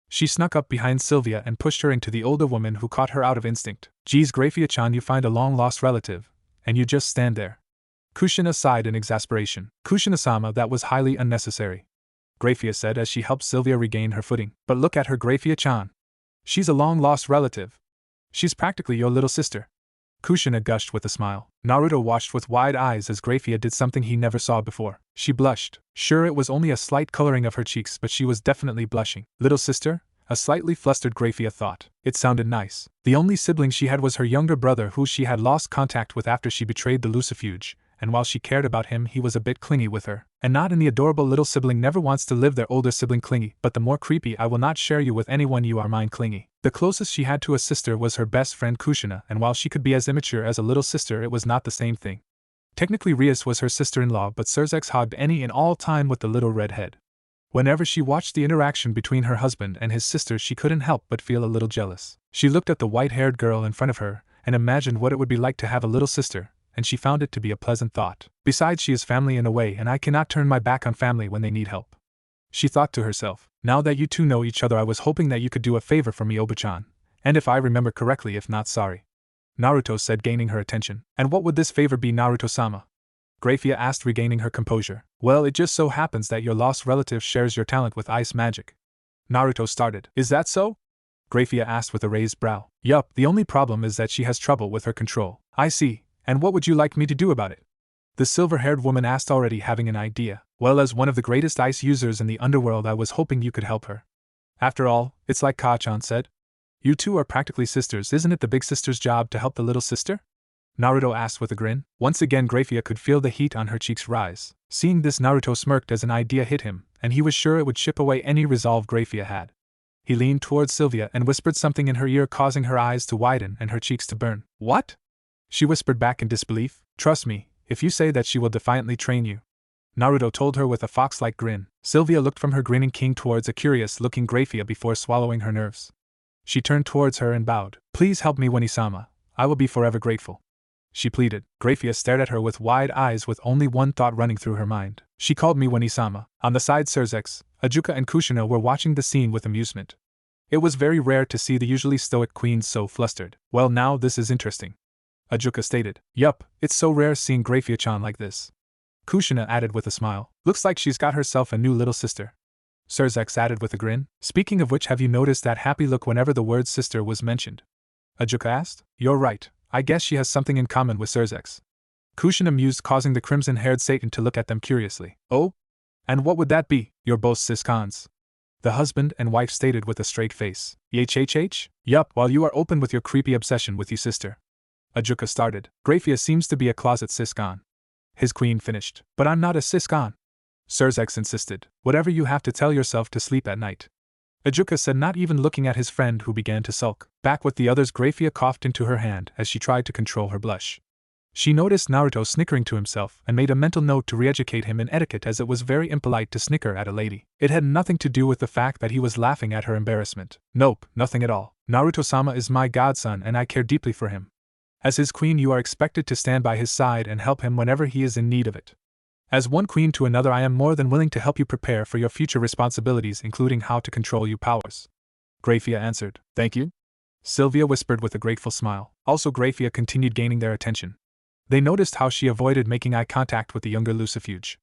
She snuck up behind Sylvia and pushed her into the older woman, who caught her out of instinct. Geez, Grafia-chan, you find a long-lost relative, and you just stand there. Kushina sighed in exasperation. Kushina-sama, that was highly unnecessary, Grafia said as she helped Sylvia regain her footing. But look at her, Grafia-chan. She's a long-lost relative. She's practically your little sister. Kushina gushed with a smile. Naruto watched with wide eyes as Grafia did something he never saw before. She blushed. Sure, it was only a slight coloring of her cheeks, but she was definitely blushing. Little sister? A slightly flustered Grafia thought. It sounded nice. The only sibling she had was her younger brother, who she had lost contact with after she betrayed the Lucifuge, and while she cared about him, he was a bit clingy with her. And not any adorable little sibling never wants to live their older sibling clingy, but the more creepy I will not share you with anyone, you are mine clingy. The closest she had to a sister was her best friend Kushina, and while she could be as immature as a little sister, it was not the same thing. Technically Rias was her sister-in-law, but Sairaorg hogged any and all time with the little red head. Whenever she watched the interaction between her husband and his sister, she couldn't help but feel a little jealous. She looked at the white-haired girl in front of her, and imagined what it would be like to have a little sister, and she found it to be a pleasant thought. Besides, she is family in a way, and I cannot turn my back on family when they need help. She thought to herself, now that you two know each other, I was hoping that you could do a favor for me, Oba-chan. And if I remember correctly, if not, sorry. Naruto said, gaining her attention. And what would this favor be, Naruto-sama? Grafia asked, regaining her composure. Well, it just so happens that your lost relative shares your talent with ice magic. Naruto started. Is that so? Grafia asked with a raised brow. Yup, the only problem is that she has trouble with her control. I see, and what would you like me to do about it? The silver-haired woman asked, already having an idea. Well, as one of the greatest ice users in the underworld, I was hoping you could help her. After all, it's like Ka-chan said. You two are practically sisters, isn't it the big sister's job to help the little sister? Naruto asked with a grin. Once again Grafia could feel the heat on her cheeks rise. Seeing this, Naruto smirked as an idea hit him, and he was sure it would chip away any resolve Grafia had. He leaned towards Sylvia and whispered something in her ear, causing her eyes to widen and her cheeks to burn. What? She whispered back in disbelief. Trust me, if you say that, she will defiantly train you. Naruto told her with a fox-like grin. Sylvia looked from her grinning king towards a curious-looking Grafia before swallowing her nerves. She turned towards her and bowed. Please help me, Wani-sama. I will be forever grateful. She pleaded. Grafia stared at her with wide eyes, with only one thought running through her mind. She called me Wani-sama. On the side, Sairaorg, Ajuka and Kushina were watching the scene with amusement. It was very rare to see the usually stoic queens so flustered. Well, now this is interesting, Ajuka stated. Yup, it's so rare seeing Grafia-chan like this. Kushina added with a smile. Looks like she's got herself a new little sister. Sairaorg added with a grin. Speaking of which, have you noticed that happy look whenever the word sister was mentioned? Ajuka asked. You're right. I guess she has something in common with Sairaorg. Kushina mused, causing the crimson-haired Satan to look at them curiously. Oh? And what would that be? You're both sis-cons, the husband and wife stated with a straight face. Yhhh? Yup, while you are open with your creepy obsession with you sister. Ajuka started. Grafia seems to be a closet sis-con. His queen finished. But I'm not a sis-con, Sairaorg insisted. Whatever you have to tell yourself to sleep at night, Ajuka said, not even looking at his friend, who began to sulk. Back with the others, Grafia coughed into her hand as she tried to control her blush. She noticed Naruto snickering to himself and made a mental note to re-educate him in etiquette, as it was very impolite to snicker at a lady. It had nothing to do with the fact that he was laughing at her embarrassment. Nope, nothing at all. Naruto-sama is my godson and I care deeply for him. As his queen, you are expected to stand by his side and help him whenever he is in need of it. As one queen to another, I am more than willing to help you prepare for your future responsibilities, including how to control your powers. Grafia answered. Thank you? Sylvia whispered with a grateful smile. Also, Grafia continued gaining their attention. They noticed how she avoided making eye contact with the younger Lucifuge.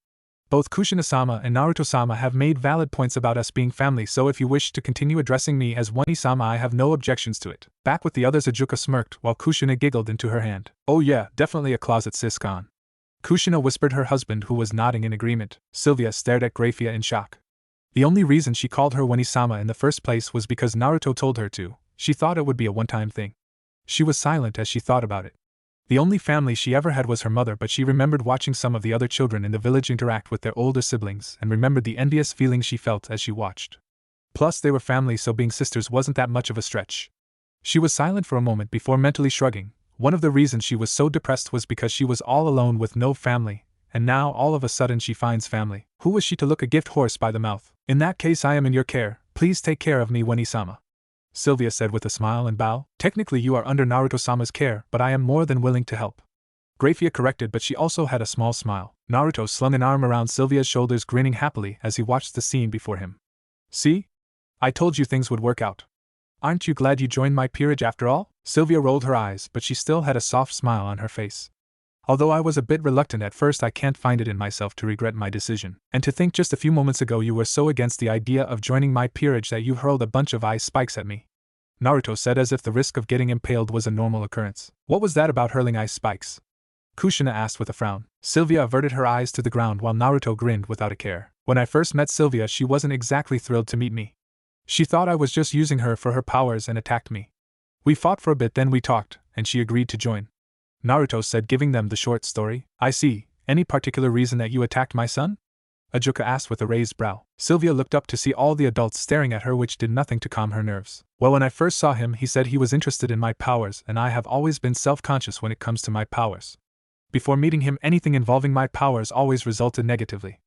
Both Kushina-sama and Naruto-sama have made valid points about us being family, so if you wish to continue addressing me as Wani-sama, I have no objections to it. Back with the others, Ajuka smirked while Kushina giggled into her hand. Oh yeah, definitely a closet sis-con, Kushina whispered her husband, who was nodding in agreement. Sylvia stared at Grafia in shock. The only reason she called her Wani-sama in the first place was because Naruto told her to. She thought it would be a one-time thing. She was silent as she thought about it. The only family she ever had was her mother, but she remembered watching some of the other children in the village interact with their older siblings and remembered the envious feeling she felt as she watched. Plus, they were family, so being sisters wasn't that much of a stretch. She was silent for a moment before mentally shrugging. One of the reasons she was so depressed was because she was all alone with no family, and now all of a sudden she finds family. Who was she to look a gift horse by the mouth? In that case, I am in your care. Please take care of me, Wani-sama, Sylvia said with a smile and bow. Technically you are under Naruto-sama's care, but I am more than willing to help, Grafia corrected, but she also had a small smile. Naruto slung an arm around Sylvia's shoulders, grinning happily as he watched the scene before him. See? I told you things would work out. Aren't you glad you joined my peerage after all? Sylvia rolled her eyes, but she still had a soft smile on her face. Although I was a bit reluctant at first, I can't find it in myself to regret my decision. And to think just a few moments ago you were so against the idea of joining my peerage that you hurled a bunch of ice spikes at me. Naruto said as if the risk of getting impaled was a normal occurrence. What was that about hurling ice spikes? Kushina asked with a frown. Sylvia averted her eyes to the ground while Naruto grinned without a care. When I first met Sylvia, she wasn't exactly thrilled to meet me. She thought I was just using her for her powers and attacked me. We fought for a bit, then we talked, and she agreed to join. Naruto said, giving them the short story. I see. Any particular reason that you attacked my son? Ajuka asked with a raised brow. Sylvia looked up to see all the adults staring at her, which did nothing to calm her nerves. Well, when I first saw him, he said he was interested in my powers, and I have always been self-conscious when it comes to my powers. Before meeting him, anything involving my powers always resulted negatively.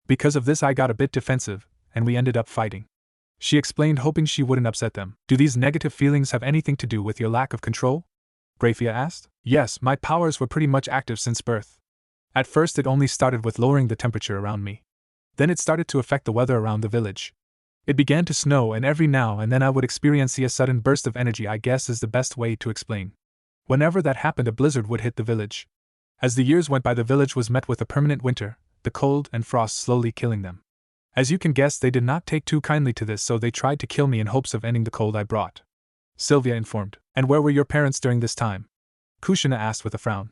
Because of this, I got a bit defensive, and we ended up fighting. She explained, hoping she wouldn't upset them. Do these negative feelings have anything to do with your lack of control? Grafia asked. Yes, my powers were pretty much active since birth. At first it only started with lowering the temperature around me. Then it started to affect the weather around the village. It began to snow, and every now and then I would experience a sudden burst of energy, I guess is the best way to explain. Whenever that happened, a blizzard would hit the village. As the years went by, the village was met with a permanent winter, the cold and frost slowly killing them. As you can guess, they did not take too kindly to this, so they tried to kill me in hopes of ending the cold I brought. Sylvia informed. And where were your parents during this time? Kushina asked with a frown.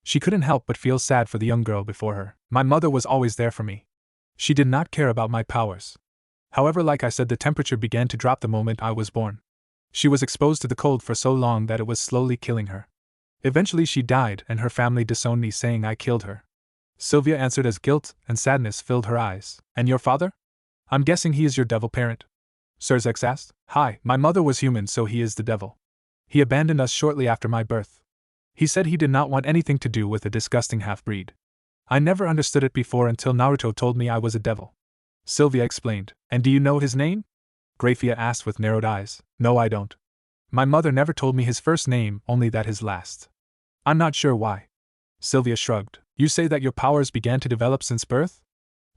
She couldn't help but feel sad for the young girl before her. My mother was always there for me. She did not care about my powers. However, like I said, the temperature began to drop the moment I was born. She was exposed to the cold for so long that it was slowly killing her. Eventually she died, and her family disowned me, saying I killed her. Sylvia answered as guilt and sadness filled her eyes. And your father? I'm guessing he is your devil parent? Surzex asked. Hi, my mother was human, so he is the devil. He abandoned us shortly after my birth. He said he did not want anything to do with a disgusting half-breed. I never understood it before until Naruto told me I was a devil. Sylvia explained. And do you know his name? Grafia asked with narrowed eyes. No, I don't. My mother never told me his first name, only that his last. I'm not sure why. Sylvia shrugged. You say that your powers began to develop since birth?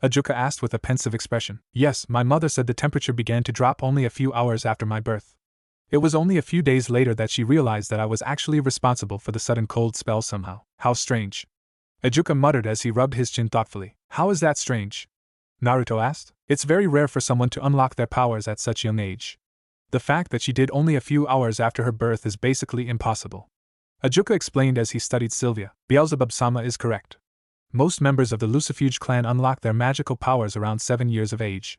Ajuka asked with a pensive expression. Yes, my mother said the temperature began to drop only a few hours after my birth. It was only a few days later that she realized that I was actually responsible for the sudden cold spell somehow. How strange. Ajuka muttered as he rubbed his chin thoughtfully. How is that strange? Naruto asked. It's very rare for someone to unlock their powers at such young age. The fact that she did only a few hours after her birth is basically impossible. Ajuka explained as he studied Sylvia. Beelzebub-sama is correct. Most members of the Lucifuge clan unlock their magical powers around 7 years of age.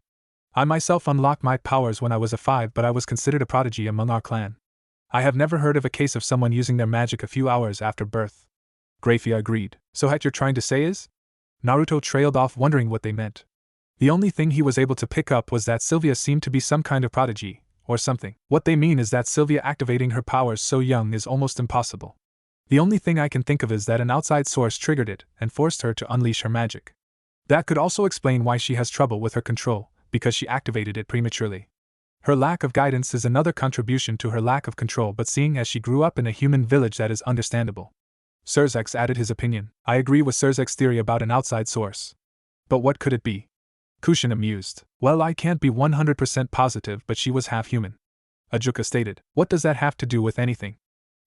I myself unlocked my powers when I was 5, but I was considered a prodigy among our clan. I have never heard of a case of someone using their magic a few hours after birth. Grafia agreed. So what you're trying to say is? Naruto trailed off, wondering what they meant. The only thing he was able to pick up was that Sylvia seemed to be some kind of prodigy, or something. What they mean is that Sylvia activating her powers so young is almost impossible. The only thing I can think of is that an outside source triggered it and forced her to unleash her magic. That could also explain why she has trouble with her control, because she activated it prematurely. Her lack of guidance is another contribution to her lack of control, but seeing as she grew up in a human village, that is understandable. Surzex added his opinion. I agree with Surzex's theory about an outside source. But what could it be? Kushina mused. Well, I can't be 100% positive, but she was half human. Ajuka stated. What does that have to do with anything?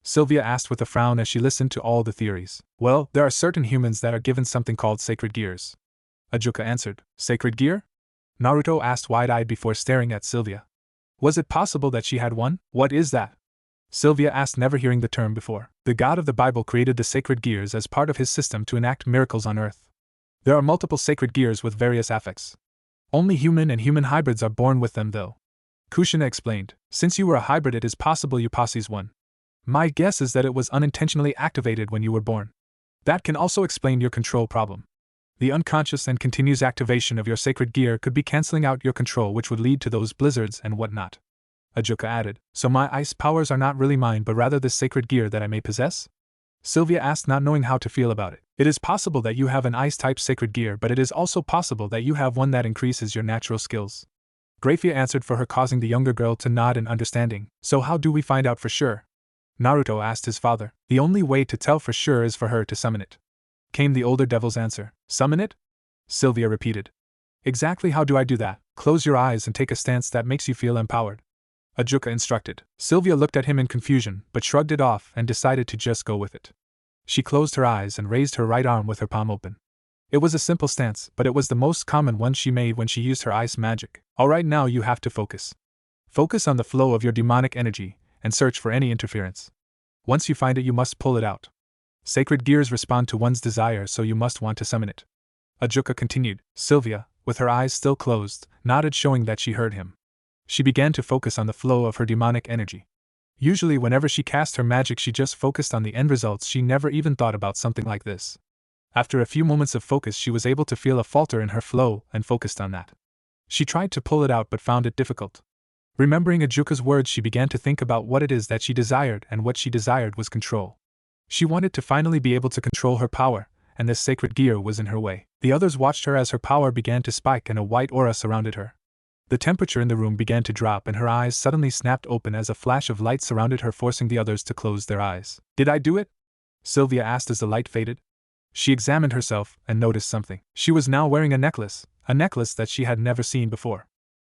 Sylvia asked with a frown as she listened to all the theories. Well, there are certain humans that are given something called sacred gears. Ajuka answered. Sacred gear? Naruto asked wide-eyed before staring at Sylvia. Was it possible that she had one? What is that? Sylvia asked, never hearing the term before. The god of the Bible created the sacred gears as part of his system to enact miracles on earth. There are multiple sacred gears with various affects. Only human and human hybrids are born with them, though. Kushina explained. Since you were a hybrid, it is possible you possess one. My guess is that it was unintentionally activated when you were born. That can also explain your control problem. The unconscious and continuous activation of your sacred gear could be cancelling out your control, which would lead to those blizzards and whatnot. Ajuka added. So my ice powers are not really mine, but rather this sacred gear that I may possess? Sylvia asked, not knowing how to feel about it. It is possible that you have an ice-type sacred gear, but it is also possible that you have one that increases your natural skills. Grafia answered for her, causing the younger girl to nod in understanding. So how do we find out for sure? Naruto asked his father. The only way to tell for sure is for her to summon it. Came the older devil's answer. Summon it? Sylvia repeated. Exactly how do I do that? Close your eyes and take a stance that makes you feel empowered. Ajuka instructed. Sylvia looked at him in confusion, but shrugged it off and decided to just go with it. She closed her eyes and raised her right arm with her palm open. It was a simple stance, but it was the most common one she made when she used her ice magic. Alright, now you have to focus. Focus on the flow of your demonic energy, and search for any interference. Once you find it, you must pull it out. Sacred gears respond to one's desire, so you must want to summon it. Ajuka continued. Sylvia, with her eyes still closed, nodded, showing that she heard him. She began to focus on the flow of her demonic energy. Usually whenever she cast her magic, she just focused on the end results. She never even thought about something like this. After a few moments of focus, she was able to feel a falter in her flow and focused on that. She tried to pull it out but found it difficult. Remembering Ajuka's words, she began to think about what it is that she desired, and what she desired was control. She wanted to finally be able to control her power, and this sacred gear was in her way. The others watched her as her power began to spike and a white aura surrounded her. The temperature in the room began to drop and her eyes suddenly snapped open as a flash of light surrounded her, forcing the others to close their eyes. Did I do it? Sylvia asked as the light faded. She examined herself and noticed something. She was now wearing a necklace that she had never seen before.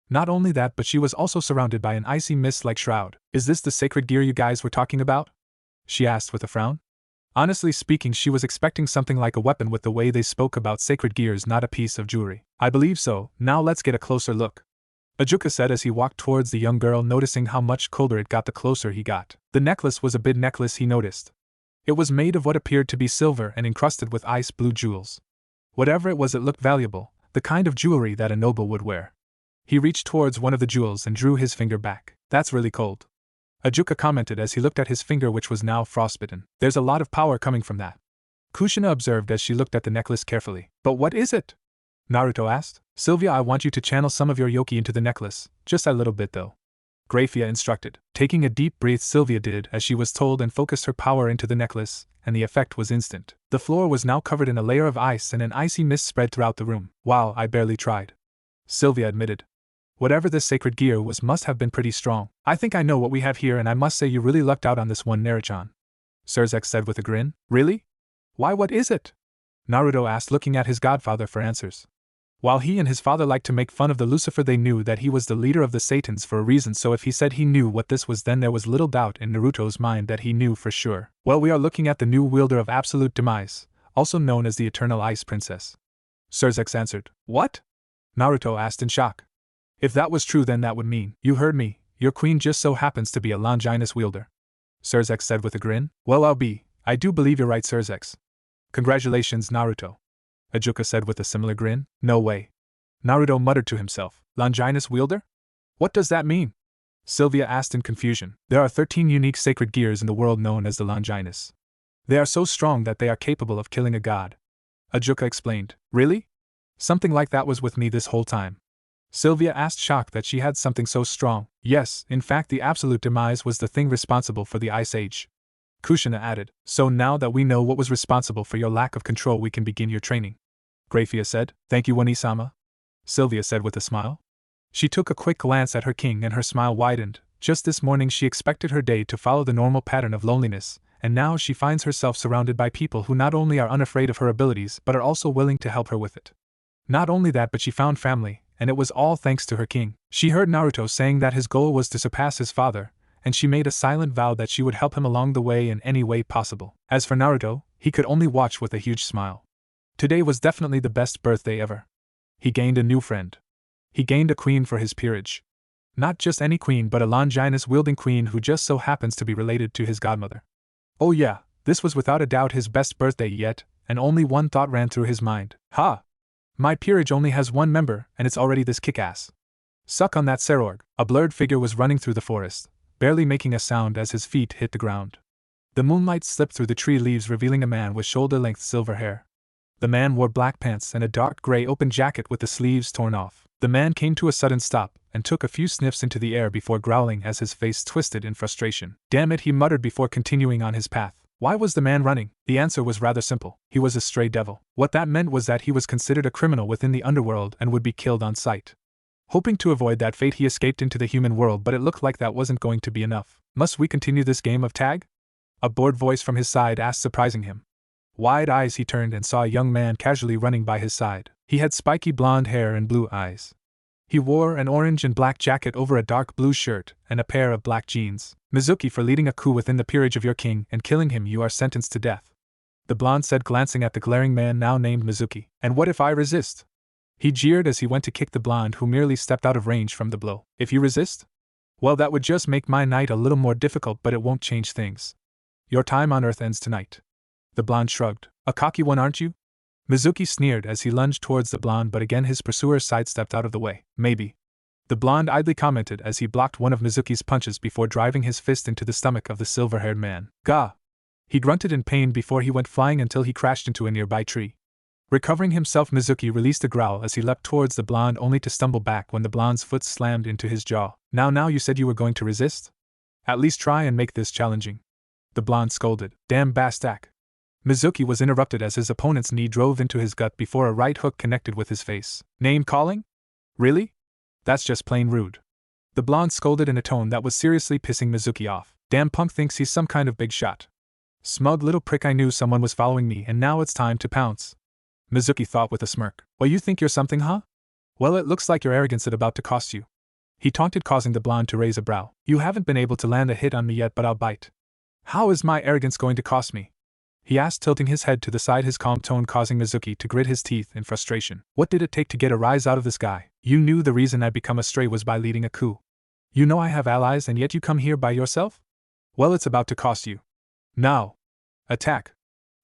Not only that, but she was also surrounded by an icy mist-like shroud. Is this the sacred gear you guys were talking about? She asked with a frown. Honestly speaking, she was expecting something like a weapon with the way they spoke about sacred gears, not a piece of jewelry. I believe so. Now let's get a closer look, Ajuka said as he walked towards the young girl, noticing how much colder it got the closer he got. The necklace was a big necklace, he noticed. It was made of what appeared to be silver and encrusted with ice blue jewels. Whatever it was, it looked valuable, the kind of jewelry that a noble would wear. He reached towards one of the jewels and drew his finger back. That's really cold, Ajuka commented as he looked at his finger, which was now frostbitten. There's a lot of power coming from that, Kushina observed as she looked at the necklace carefully. But what is it? Naruto asked. Sylvia, I want you to channel some of your yoki into the necklace, just a little bit though, Grafia instructed. Taking a deep breath, Sylvia did as she was told and focused her power into the necklace, and the effect was instant. The floor was now covered in a layer of ice and an icy mist spread throughout the room. Wow, I barely tried, Sylvia admitted. Whatever this sacred gear was must have been pretty strong. I think I know what we have here, and I must say you really lucked out on this one, Naruto-chan, Sairaorg said with a grin. Really? Why, what is it? Naruto asked, looking at his godfather for answers. While he and his father liked to make fun of the Lucifer, they knew that he was the leader of the Satans for a reason, so if he said he knew what this was, then there was little doubt in Naruto's mind that he knew for sure. Well, we are looking at the new wielder of absolute demise, also known as the Eternal Ice Princess, Sairaorg answered. What? Naruto asked in shock. If that was true, then that would mean, you heard me, your queen just so happens to be a Longinus wielder, Sairaorg said with a grin. Well, I do believe you're right, Sairaorg. Congratulations, Naruto, Ajuka said with a similar grin. No way, Naruto muttered to himself. Longinus wielder? What does that mean? Sylvia asked in confusion. There are 13 unique sacred gears in the world known as the Longinus. They are so strong that they are capable of killing a god, Ajuka explained. Really? Something like that was with me this whole time, Sylvia asked, shocked that she had something so strong. Yes, in fact the absolute demise was the thing responsible for the Ice Age, Kushina added. So now that we know what was responsible for your lack of control, we can begin your training, Grafia said. Thank you, Oni-sama, Sylvia said with a smile. She took a quick glance at her king and her smile widened. Just this morning she expected her day to follow the normal pattern of loneliness, and now she finds herself surrounded by people who not only are unafraid of her abilities but are also willing to help her with it. Not only that, but she found family, and it was all thanks to her king. She heard Naruto saying that his goal was to surpass his father, and she made a silent vow that she would help him along the way in any way possible. As for Naruto, he could only watch with a huge smile. Today was definitely the best birthday ever. He gained a new friend. He gained a queen for his peerage. Not just any queen, but a Longinus-wielding queen who just so happens to be related to his godmother. Oh yeah, this was without a doubt his best birthday yet, and only one thought ran through his mind. Ha! My peerage only has one member, and it's already this kick-ass. Suck on that, Sairaorg. A blurred figure was running through the forest, barely making a sound as his feet hit the ground. The moonlight slipped through the tree leaves, revealing a man with shoulder-length silver hair. The man wore black pants and a dark gray open jacket with the sleeves torn off. The man came to a sudden stop and took a few sniffs into the air before growling as his face twisted in frustration. Damn it, he muttered before continuing on his path. Why was the man running? The answer was rather simple. He was a stray devil. What that meant was that he was considered a criminal within the underworld and would be killed on sight. Hoping to avoid that fate, he escaped into the human world, but it looked like that wasn't going to be enough. Must we continue this game of tag? A bored voice from his side asked, surprising him. Wide eyes, he turned and saw a young man casually running by his side. He had spiky blonde hair and blue eyes. He wore an orange and black jacket over a dark blue shirt and a pair of black jeans. Mizuki, for leading a coup within the peerage of your king and killing him, you are sentenced to death, the blonde said, glancing at the glaring man now named Mizuki. And what if I resist? He jeered as he went to kick the blonde, who merely stepped out of range from the blow. If you resist? Well, that would just make my night a little more difficult, but it won't change things. Your time on Earth ends tonight. The blonde shrugged. A cocky one, aren't you? Mizuki sneered as he lunged towards the blonde, but again his pursuer sidestepped out of the way. Maybe. The blonde idly commented as he blocked one of Mizuki's punches before driving his fist into the stomach of the silver-haired man. Gah! He grunted in pain before he went flying until he crashed into a nearby tree. Recovering himself, Mizuki released a growl as he leapt towards the blonde, only to stumble back when the blonde's foot slammed into his jaw. Now you said you were going to resist? At least try and make this challenging. The blonde scolded. Damn bastak. Mizuki was interrupted as his opponent's knee drove into his gut before a right hook connected with his face. Name calling? Really? That's just plain rude. The blonde scolded in a tone that was seriously pissing Mizuki off. Damn punk thinks he's some kind of big shot. Smug little prick, I knew someone was following me and now it's time to pounce. Mizuki thought with a smirk. Well, you think you're something, huh? Well, it looks like your arrogance is about to cost you. He taunted, causing the blonde to raise a brow. You haven't been able to land a hit on me yet, but I'll bite. How is my arrogance going to cost me? He asked, tilting his head to the side, his calm tone causing Mizuki to grit his teeth in frustration. What did it take to get a rise out of this guy? You knew the reason I'd become a stray was by leading a coup. You know I have allies and yet you come here by yourself? Well, it's about to cost you. Now. Attack.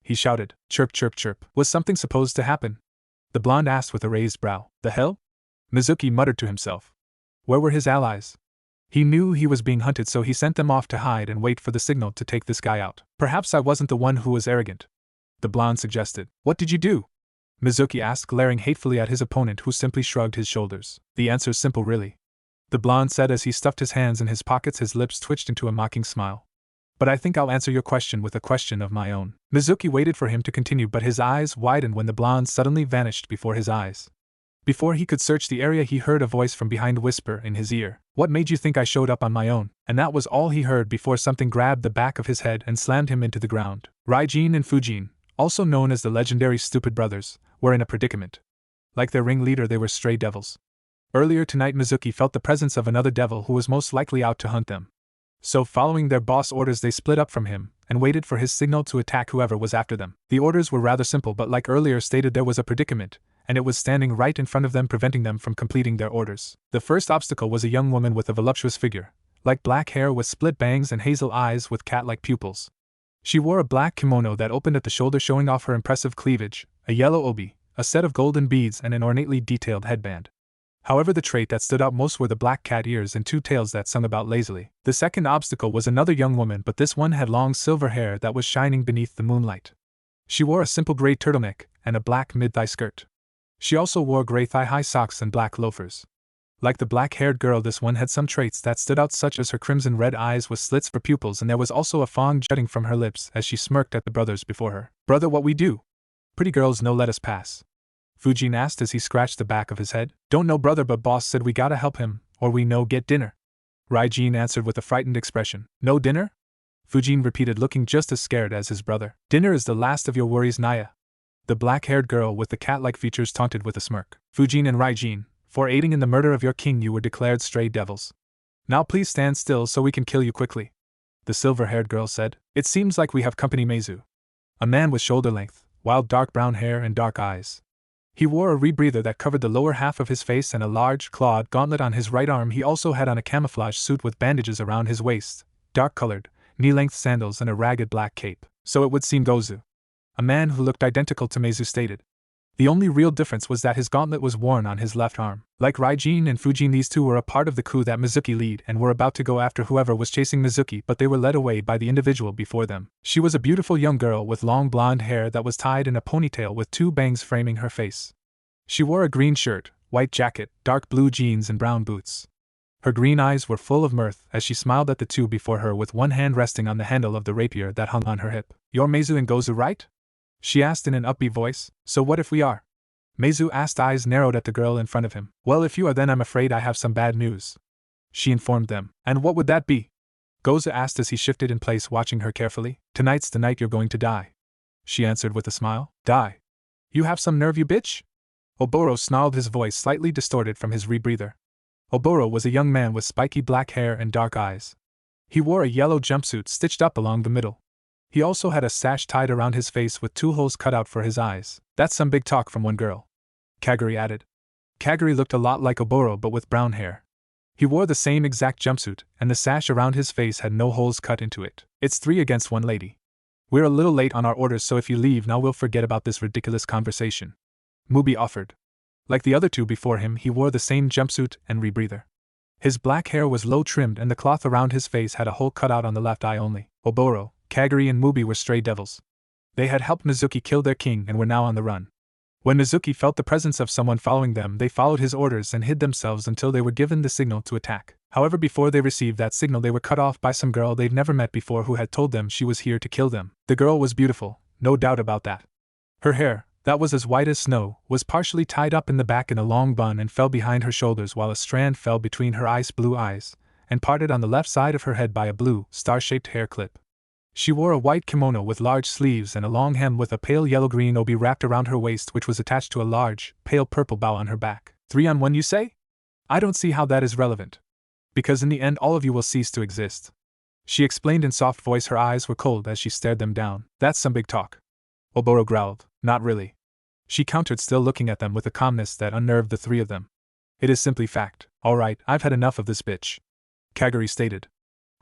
He shouted. Chirp, chirp, chirp. Was something supposed to happen? The blonde asked with a raised brow. The hell? Mizuki muttered to himself. Where were his allies? He knew he was being hunted, so he sent them off to hide and wait for the signal to take this guy out. Perhaps I wasn't the one who was arrogant. The blonde suggested. What did you do? Mizuki asked, glaring hatefully at his opponent, who simply shrugged his shoulders. The answer's simple, really. The blonde said as he stuffed his hands in his pockets, his lips twitched into a mocking smile. But I think I'll answer your question with a question of my own. Mizuki waited for him to continue, but his eyes widened when the blonde suddenly vanished before his eyes. Before he could search the area, he heard a voice from behind whisper in his ear. What made you think I showed up on my own? And that was all he heard before something grabbed the back of his head and slammed him into the ground. Raijin and Fujin, also known as the legendary Stupid Brothers, were in a predicament. Like their ringleader, they were stray devils. Earlier tonight, Mizuki felt the presence of another devil who was most likely out to hunt them. So, following their boss' orders, they split up from him and waited for his signal to attack whoever was after them. The orders were rather simple, but like earlier stated, there was a predicament, and it was standing right in front of them, preventing them from completing their orders. The first obstacle was a young woman with a voluptuous figure, like black hair with split bangs and hazel eyes with cat-like pupils. She wore a black kimono that opened at the shoulder, showing off her impressive cleavage, a yellow obi, a set of golden beads, and an ornately detailed headband. However, the trait that stood out most were the black cat ears and two tails that swung about lazily. The second obstacle was another young woman, but this one had long silver hair that was shining beneath the moonlight. She wore a simple gray turtleneck and a black mid-thigh skirt. She also wore gray thigh-high socks and black loafers. Like the black-haired girl, this one had some traits that stood out, such as her crimson-red eyes with slits for pupils, and there was also a fang jutting from her lips as she smirked at the brothers before her. Brother, what we do? Pretty girls no let us pass. Fujin asked as he scratched the back of his head. Don't know, brother, but boss said we gotta help him, or we no get dinner. Raijin answered with a frightened expression. No dinner? Fujin repeated, looking just as scared as his brother. Dinner is the last of your worries, Naya. The black-haired girl with the cat-like features taunted with a smirk. Fujin and Raijin, for aiding in the murder of your king, you were declared stray devils. Now please stand still so we can kill you quickly. The silver-haired girl said. It seems like we have company. Meizu, a man with shoulder-length, wild dark brown hair and dark eyes. He wore a rebreather that covered the lower half of his face and a large, clawed gauntlet on his right arm. He also had on a camouflage suit with bandages around his waist, dark-colored, knee-length sandals, and a ragged black cape. So it would seem Gozu, a man who looked identical to Meizu, stated. The only real difference was that his gauntlet was worn on his left arm. Like Raijin and Fujin, these two were a part of the coup that Mizuki led and were about to go after whoever was chasing Mizuki, but they were led away by the individual before them. She was a beautiful young girl with long blonde hair that was tied in a ponytail with two bangs framing her face. She wore a green shirt, white jacket, dark blue jeans, and brown boots. Her green eyes were full of mirth as she smiled at the two before her, with one hand resting on the handle of the rapier that hung on her hip. You're Meizu and Gozu, right? She asked in an upbeat voice. So what if we are? Meizu asked, eyes narrowed at the girl in front of him. Well, if you are, then I'm afraid I have some bad news. She informed them. And what would that be? Gozu asked as he shifted in place, watching her carefully. Tonight's the night you're going to die. She answered with a smile. Die? You have some nerve, you bitch? Oboro snarled, his voice slightly distorted from his rebreather. Oboro was a young man with spiky black hair and dark eyes. He wore a yellow jumpsuit stitched up along the middle. He also had a sash tied around his face with two holes cut out for his eyes. That's some big talk from one girl, Kaguri added. Kaguri looked a lot like Oboro but with brown hair. He wore the same exact jumpsuit, and the sash around his face had no holes cut into it. It's 3 against 1, lady. We're a little late on our orders, so if you leave now we'll forget about this ridiculous conversation. Mubi offered. Like the other 2 before him, he wore the same jumpsuit and rebreather. His black hair was low-trimmed and the cloth around his face had a hole cut out on the left eye only. Oboro, Kagari and Mubi were stray devils. They had helped Mizuki kill their king and were now on the run. When Mizuki felt the presence of someone following them, they followed his orders and hid themselves until they were given the signal to attack. However, before they received that signal, they were cut off by some girl they'd never met before who had told them she was here to kill them. The girl was beautiful, no doubt about that. Her hair, that was as white as snow, was partially tied up in the back in a long bun and fell behind her shoulders, while a strand fell between her ice blue eyes, and parted on the left side of her head by a blue, star-shaped hair clip. She wore a white kimono with large sleeves and a long hem with a pale yellow-green obi wrapped around her waist, which was attached to a large, pale purple bow on her back. 3 on 1, you say? I don't see how that is relevant. Because in the end all of you will cease to exist. She explained in soft voice. Her eyes were cold as she stared them down. That's some big talk. Oboro growled. Not really. She countered, still looking at them with a calmness that unnerved the 3 of them. It is simply fact. Alright, I've had enough of this bitch. Kagari stated.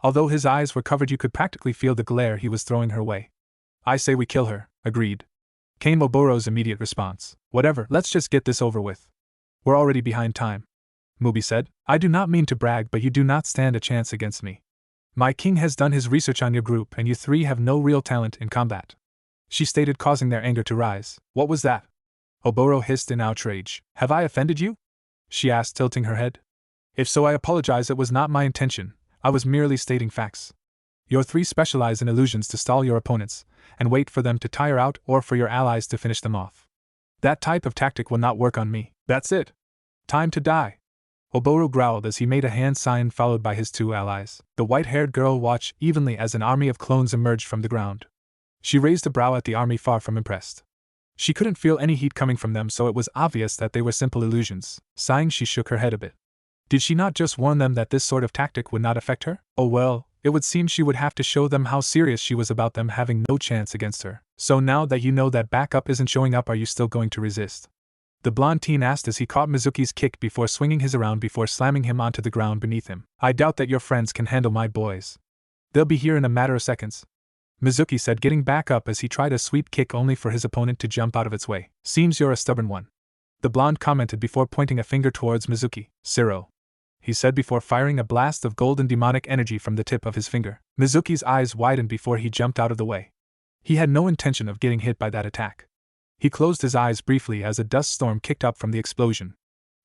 Although his eyes were covered, you could practically feel the glare he was throwing her way. I say we kill her, agreed. Came Oboro's immediate response. Whatever, let's just get this over with. We're already behind time. Mubi said. I do not mean to brag, but you do not stand a chance against me. My king has done his research on your group and you 3 have no real talent in combat. She stated, causing their anger to rise. What was that? Oboro hissed in outrage. Have I offended you? She asked, tilting her head. If so, I apologize, it was not my intention. I was merely stating facts. Your 3 specialize in illusions to stall your opponents, and wait for them to tire out or for your allies to finish them off. That type of tactic will not work on me. That's it. Time to die. Oboro growled as he made a hand sign, followed by his 2 allies. The white-haired girl watched evenly as an army of clones emerged from the ground. She raised a brow at the army, far from impressed. She couldn't feel any heat coming from them, so it was obvious that they were simple illusions. Sighing, she shook her head a bit. Did she not just warn them that this sort of tactic would not affect her? Oh well, it would seem she would have to show them how serious she was about them having no chance against her. So now that you know that backup isn't showing up, are you still going to resist? The blonde teen asked as he caught Mizuki's kick before swinging his around before slamming him onto the ground beneath him. I doubt that your friends can handle my boys. They'll be here in a matter of seconds. Mizuki said, getting back up as he tried a sweep kick only for his opponent to jump out of its way. Seems you're a stubborn one. The blonde commented before pointing a finger towards Mizuki. Zero. He said before firing a blast of golden demonic energy from the tip of his finger. Mizuki's eyes widened before he jumped out of the way. He had no intention of getting hit by that attack. He closed his eyes briefly as a dust storm kicked up from the explosion.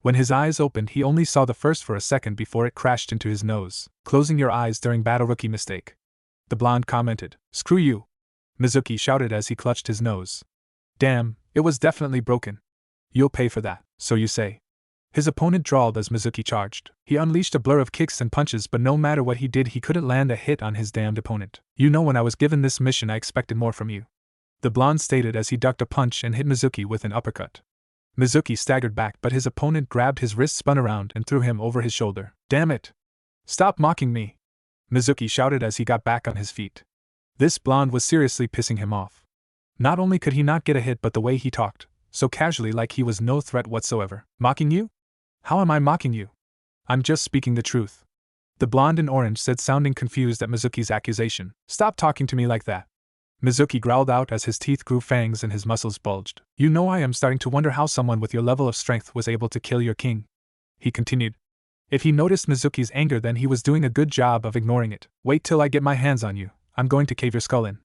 When his eyes opened, he only saw the first for a second before it crashed into his nose. Closing your eyes during battle, rookie mistake. The blonde commented. Screw you. Mizuki shouted as he clutched his nose. Damn, it was definitely broken. You'll pay for that, so you say. His opponent drawled as Mizuki charged. He unleashed a blur of kicks and punches, but no matter what he did, he couldn't land a hit on his damned opponent. You know, when I was given this mission, I expected more from you. The blonde stated as he ducked a punch and hit Mizuki with an uppercut. Mizuki staggered back, but his opponent grabbed his wrist, spun around, and threw him over his shoulder. Damn it! Stop mocking me! Mizuki shouted as he got back on his feet. This blonde was seriously pissing him off. Not only could he not get a hit, but the way he talked, so casually, like he was no threat whatsoever. Mocking you? How am I mocking you? I'm just speaking the truth. The blonde in orange said, sounding confused at Mizuki's accusation. Stop talking to me like that. Mizuki growled out as his teeth grew fangs and his muscles bulged. You know, I am starting to wonder how someone with your level of strength was able to kill your king. He continued. If he noticed Mizuki's anger, then he was doing a good job of ignoring it. Wait till I get my hands on you. I'm going to cave your skull in.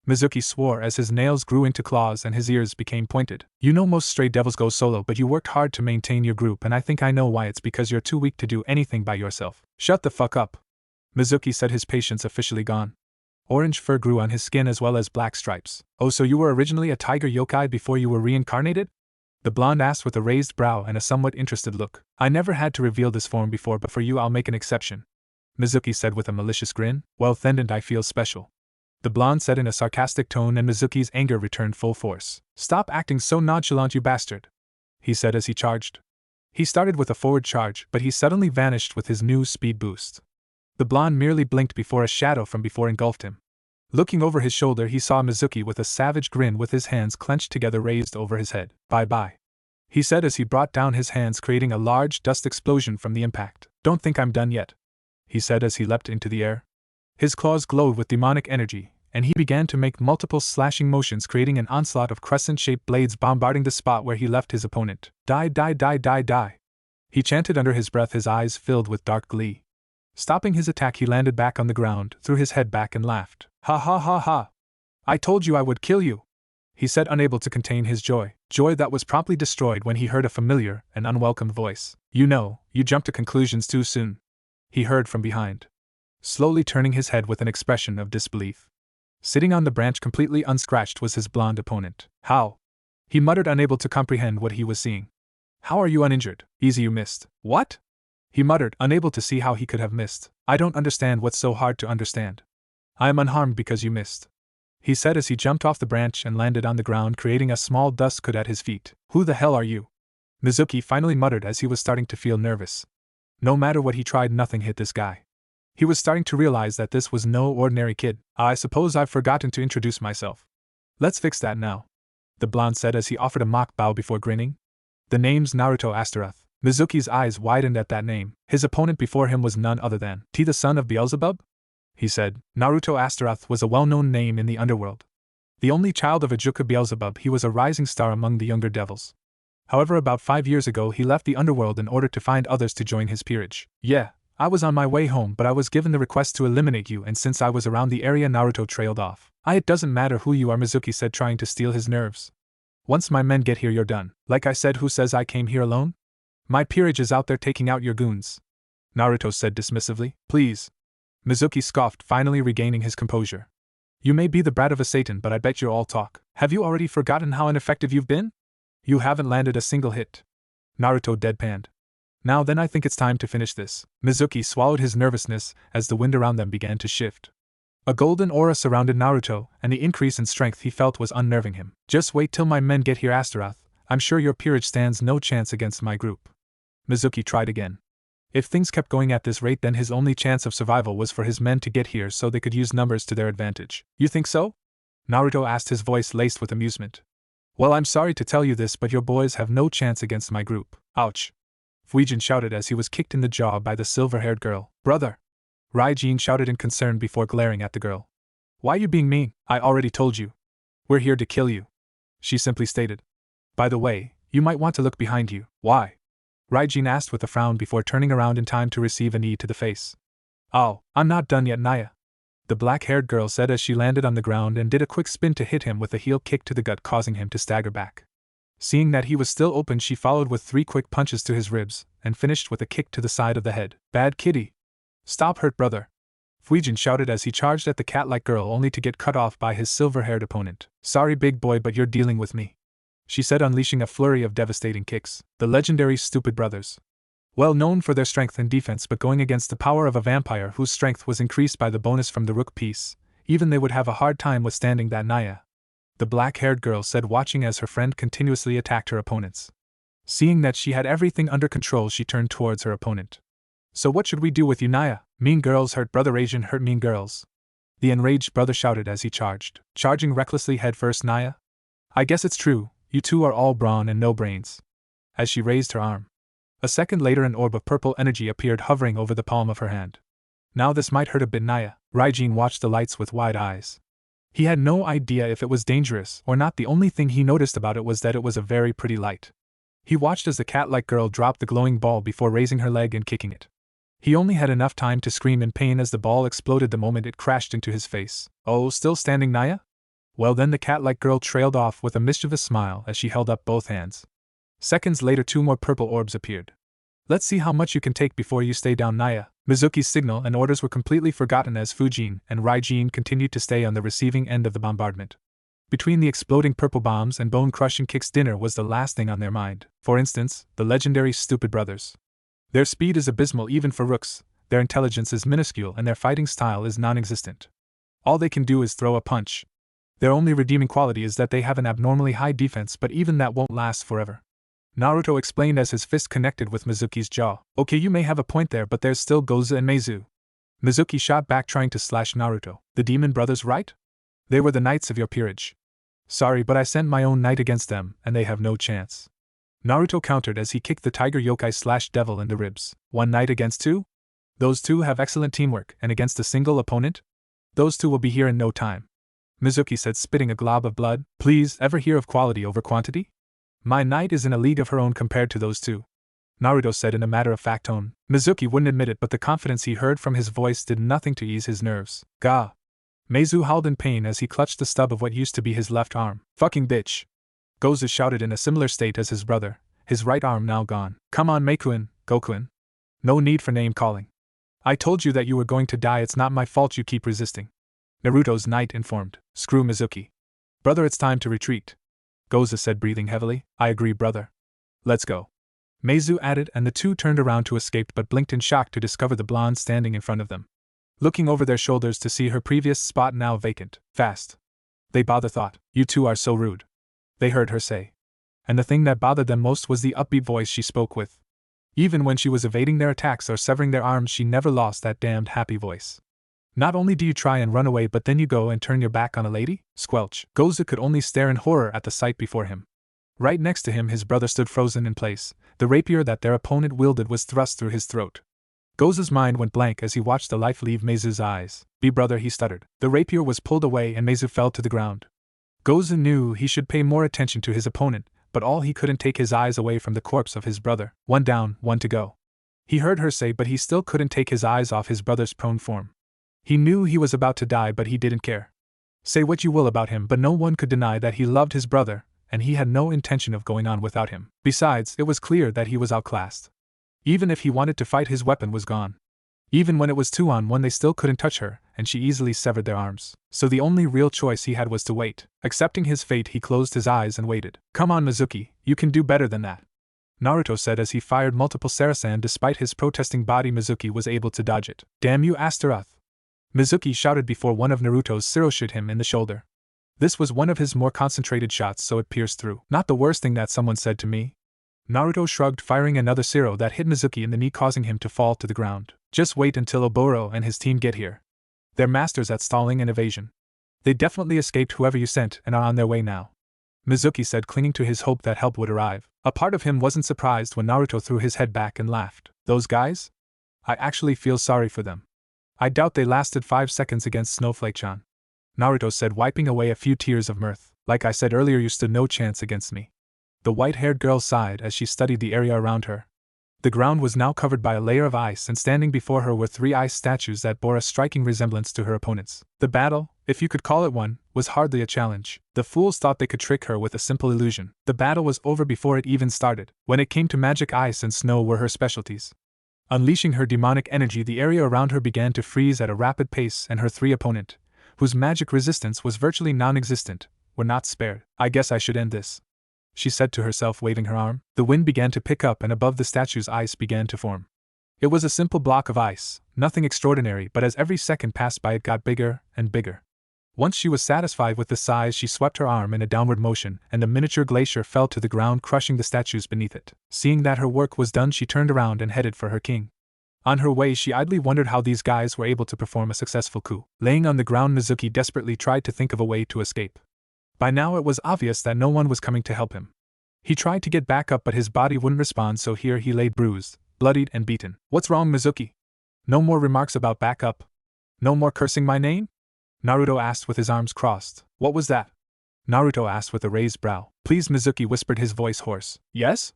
Mizuki swore as his nails grew into claws and his ears became pointed. You know, most stray devils go solo, but you worked hard to maintain your group, and I think I know why. It's because you're too weak to do anything by yourself. Shut the fuck up. Mizuki said, his patience officially gone. Orange fur grew on his skin as well as black stripes. Oh, so you were originally a tiger yokai before you were reincarnated? The blonde asked with a raised brow and a somewhat interested look. I never had to reveal this form before, but for you I'll make an exception. Mizuki said with a malicious grin. Well, then I feel special. The blonde said in a sarcastic tone, and Mizuki's anger returned full force. Stop acting so nonchalant, you bastard, he said as he charged. He started with a forward charge, but he suddenly vanished with his new speed boost. The blonde merely blinked before a shadow from before engulfed him. Looking over his shoulder, he saw Mizuki with a savage grin with his hands clenched together raised over his head. Bye-bye. he said as he brought down his hands, creating a large dust explosion from the impact. Don't think I'm done yet, he said as he leapt into the air. His claws glowed with demonic energy, and he began to make multiple slashing motions, creating an onslaught of crescent-shaped blades bombarding the spot where he left his opponent. Die, die, die, die, die, he chanted under his breath, his eyes filled with dark glee. Stopping his attack, he landed back on the ground, threw his head back and laughed. Ha ha ha ha! I told you I would kill you, he said, unable to contain his joy that was promptly destroyed when he heard a familiar and unwelcome voice. You jumped to conclusions too soon, he heard from behind, slowly turning his head with an expression of disbelief. Sitting on the branch completely unscratched was his blonde opponent. How? He muttered, unable to comprehend what he was seeing. How are you uninjured? Easy, you missed. What? He muttered, unable to see how he could have missed. I don't understand what's so hard to understand. I am unharmed because you missed, he said as he jumped off the branch and landed on the ground, creating a small dust cloud at his feet. Who the hell are you? Mizuki finally muttered as he was starting to feel nervous. No matter what he tried, nothing hit this guy. He was starting to realize that this was no ordinary kid. I suppose I've forgotten to introduce myself. Let's fix that now, the blonde said as he offered a mock bow before grinning. The name's Naruto Astaroth. Mizuki's eyes widened at that name. His opponent before him was none other than T, the son of Beelzebub? He said. Naruto Astaroth was a well-known name in the underworld. The only child of Ajuka Beelzebub, he was a rising star among the younger devils. However, about 5 years ago he left the underworld in order to find others to join his peerage. Yeah, I was on my way home, but I was given the request to eliminate you, and since I was around the area, Naruto trailed off. It doesn't matter who you are, Mizuki said, trying to steal his nerves. Once my men get here, you're done. Like I said, who says I came here alone? My peerage is out there taking out your goons, Naruto said dismissively. Please. Mizuki scoffed, finally regaining his composure. You may be the brat of a Satan, but I bet you're all talk. Have you already forgotten how ineffective you've been? You haven't landed a single hit, Naruto deadpanned. Now then, I think it's time to finish this. Mizuki swallowed his nervousness as the wind around them began to shift. A golden aura surrounded Naruto, and the increase in strength he felt was unnerving him. Just wait till my men get here, Astaroth. I'm sure your peerage stands no chance against my group. Mizuki tried again. If things kept going at this rate, then his only chance of survival was for his men to get here so they could use numbers to their advantage. You think so? Naruto asked, his voice laced with amusement. Well, I'm sorry to tell you this, but your boys have no chance against my group. Ouch! Fuijin shouted as he was kicked in the jaw by the silver-haired girl. Brother! Raijin shouted in concern before glaring at the girl. Why you being mean? I already told you. We're here to kill you, she simply stated. By the way, you might want to look behind you. Why? Raijin asked with a frown before turning around in time to receive a knee to the face. Oh, I'm not done yet, Naya, the black-haired girl said as she landed on the ground and did a quick spin to hit him with a heel kick to the gut, causing him to stagger back. Seeing that he was still open, she followed with 3 quick punches to his ribs, and finished with a kick to the side of the head. Bad kitty. Stop, hurt brother, Fuijin shouted as he charged at the cat-like girl, only to get cut off by his silver-haired opponent. Sorry big boy, but you're dealing with me, she said, unleashing a flurry of devastating kicks. The legendary Stupid Brothers. Well known for their strength and defense, but going against the power of a vampire whose strength was increased by the bonus from the rook piece, even they would have a hard time withstanding that, Naya, the black-haired girl said, watching as her friend continuously attacked her opponents. Seeing that she had everything under control, she turned towards her opponent. So what should we do with you, Naya? Mean girls hurt brother, Asian hurt mean girls, the enraged brother shouted as he charged, charging recklessly headfirst. Naya, I guess it's true, you two are all brawn and no brains. As she raised her arm. A second later, an orb of purple energy appeared, hovering over the palm of her hand. Now this might hurt a bit, Naya. Raijin watched the lights with wide eyes. He had no idea if it was dangerous or not. The only thing he noticed about it was that it was a very pretty light. He watched as the cat-like girl dropped the glowing ball before raising her leg and kicking it. He only had enough time to scream in pain as the ball exploded the moment it crashed into his face. Oh, still standing, Naya? Well then, the cat-like girl trailed off with a mischievous smile as she held up both hands. Seconds later, 2 more purple orbs appeared. Let's see how much you can take before you stay down, Naya. Mizuki's signal and orders were completely forgotten as Fuijin and Raijin continued to stay on the receiving end of the bombardment. Between the exploding purple bombs and bone-crushing kicks, dinner was the last thing on their mind. For instance, the legendary Stupid Brothers. Their speed is abysmal even for rooks, their intelligence is minuscule, and their fighting style is non-existent. All they can do is throw a punch. Their only redeeming quality is that they have an abnormally high defense, but even that won't last forever, Naruto explained as his fist connected with Mizuki's jaw. Okay, you may have a point there, but there's still Goza and Meizu. Mizuki shot back, trying to slash Naruto. The demon brothers, right? They were the knights of your peerage. Sorry, but I sent my own knight against them, and they have no chance. Naruto countered as he kicked the tiger yokai / devil in the ribs. One knight against two? Those two have excellent teamwork, and against a single opponent? Those two will be here in no time. Mizuki said, spitting a glob of blood. Please, ever hear of quality over quantity? My knight is in a league of her own compared to those two, Naruto said in a matter-of-fact tone. Mizuki wouldn't admit it, but the confidence he heard from his voice did nothing to ease his nerves. Gah! Meizu howled in pain as he clutched the stub of what used to be his left arm. Fucking bitch! Gozu shouted in a similar state as his brother, his right arm now gone. Come on, Meikuin, Gokuin. No need for name-calling. I told you that you were going to die, it's not my fault you keep resisting. Naruto's knight informed. Screw Mizuki. Brother, it's time to retreat. Gozu said, breathing heavily. I agree, brother. Let's go. Meizu added, and the two turned around to escape but blinked in shock to discover the blonde standing in front of them, looking over their shoulders to see her previous spot now vacant. Fast. They bother thought. You two are so rude. They heard her say. And the thing that bothered them most was the upbeat voice she spoke with. Even when she was evading their attacks or severing their arms, she never lost that damned happy voice. Not only do you try and run away, but then you go and turn your back on a lady? Squelch. Gozu could only stare in horror at the sight before him. Right next to him his brother stood frozen in place. The rapier that their opponent wielded was thrust through his throat. Gozu's mind went blank as he watched the life leave Meizu's eyes. Be brother, he stuttered. The rapier was pulled away and Meizu fell to the ground. Gozu knew he should pay more attention to his opponent, but all he couldn't take his eyes away from the corpse of his brother. One down, one to go. He heard her say, but he still couldn't take his eyes off his brother's prone form. He knew he was about to die, but he didn't care. Say what you will about him, but no one could deny that he loved his brother, and he had no intention of going on without him. Besides, it was clear that he was outclassed. Even if he wanted to fight, his weapon was gone. Even when it was 2-on-1, they still couldn't touch her, and she easily severed their arms. So the only real choice he had was to wait. Accepting his fate, he closed his eyes and waited. Come on, Mizuki, you can do better than that, Naruto said as he fired multiple Sarasan. Despite his protesting body, Mizuki was able to dodge it. Damn you, Astaroth! Mizuki shouted before one of Naruto's Siro shot him in the shoulder. This was one of his more concentrated shots, so it pierced through. Not the worst thing that someone said to me. Naruto shrugged, firing another Siro that hit Mizuki in the knee, causing him to fall to the ground. Just wait until Oboro and his team get here. They're masters at stalling and evasion. They definitely escaped whoever you sent and are on their way now, Mizuki said, clinging to his hope that help would arrive. A part of him wasn't surprised when Naruto threw his head back and laughed. Those guys? I actually feel sorry for them. I doubt they lasted 5 seconds against Snowflake-chan, Naruto said, wiping away a few tears of mirth. Like I said earlier, you stood no chance against me. The white-haired girl sighed as she studied the area around her. The ground was now covered by a layer of ice, and standing before her were 3 ice statues that bore a striking resemblance to her opponents. The battle, if you could call it one, was hardly a challenge. The fools thought they could trick her with a simple illusion. The battle was over before it even started. When it came to magic, ice and snow were her specialties. Unleashing her demonic energy, the area around her began to freeze at a rapid pace, and her 3 opponent, whose magic resistance was virtually non-existent, were not spared. I guess I should end this, she said to herself, waving her arm. The wind began to pick up, and above the statues ice began to form. It was a simple block of ice, nothing extraordinary, but as every second passed by it got bigger and bigger. Once she was satisfied with the size, she swept her arm in a downward motion, and the miniature glacier fell to the ground, crushing the statues beneath it. Seeing that her work was done, she turned around and headed for her king. On her way, she idly wondered how these guys were able to perform a successful coup. Laying on the ground, Mizuki desperately tried to think of a way to escape. By now it was obvious that no one was coming to help him. He tried to get back up, but his body wouldn't respond, so here he lay bruised, bloodied, and beaten. What's wrong, Mizuki? No more remarks about back up? No more cursing my name? Naruto asked with his arms crossed. What was that? Naruto asked with a raised brow. Please, Mizuki whispered, his voice hoarse. Yes?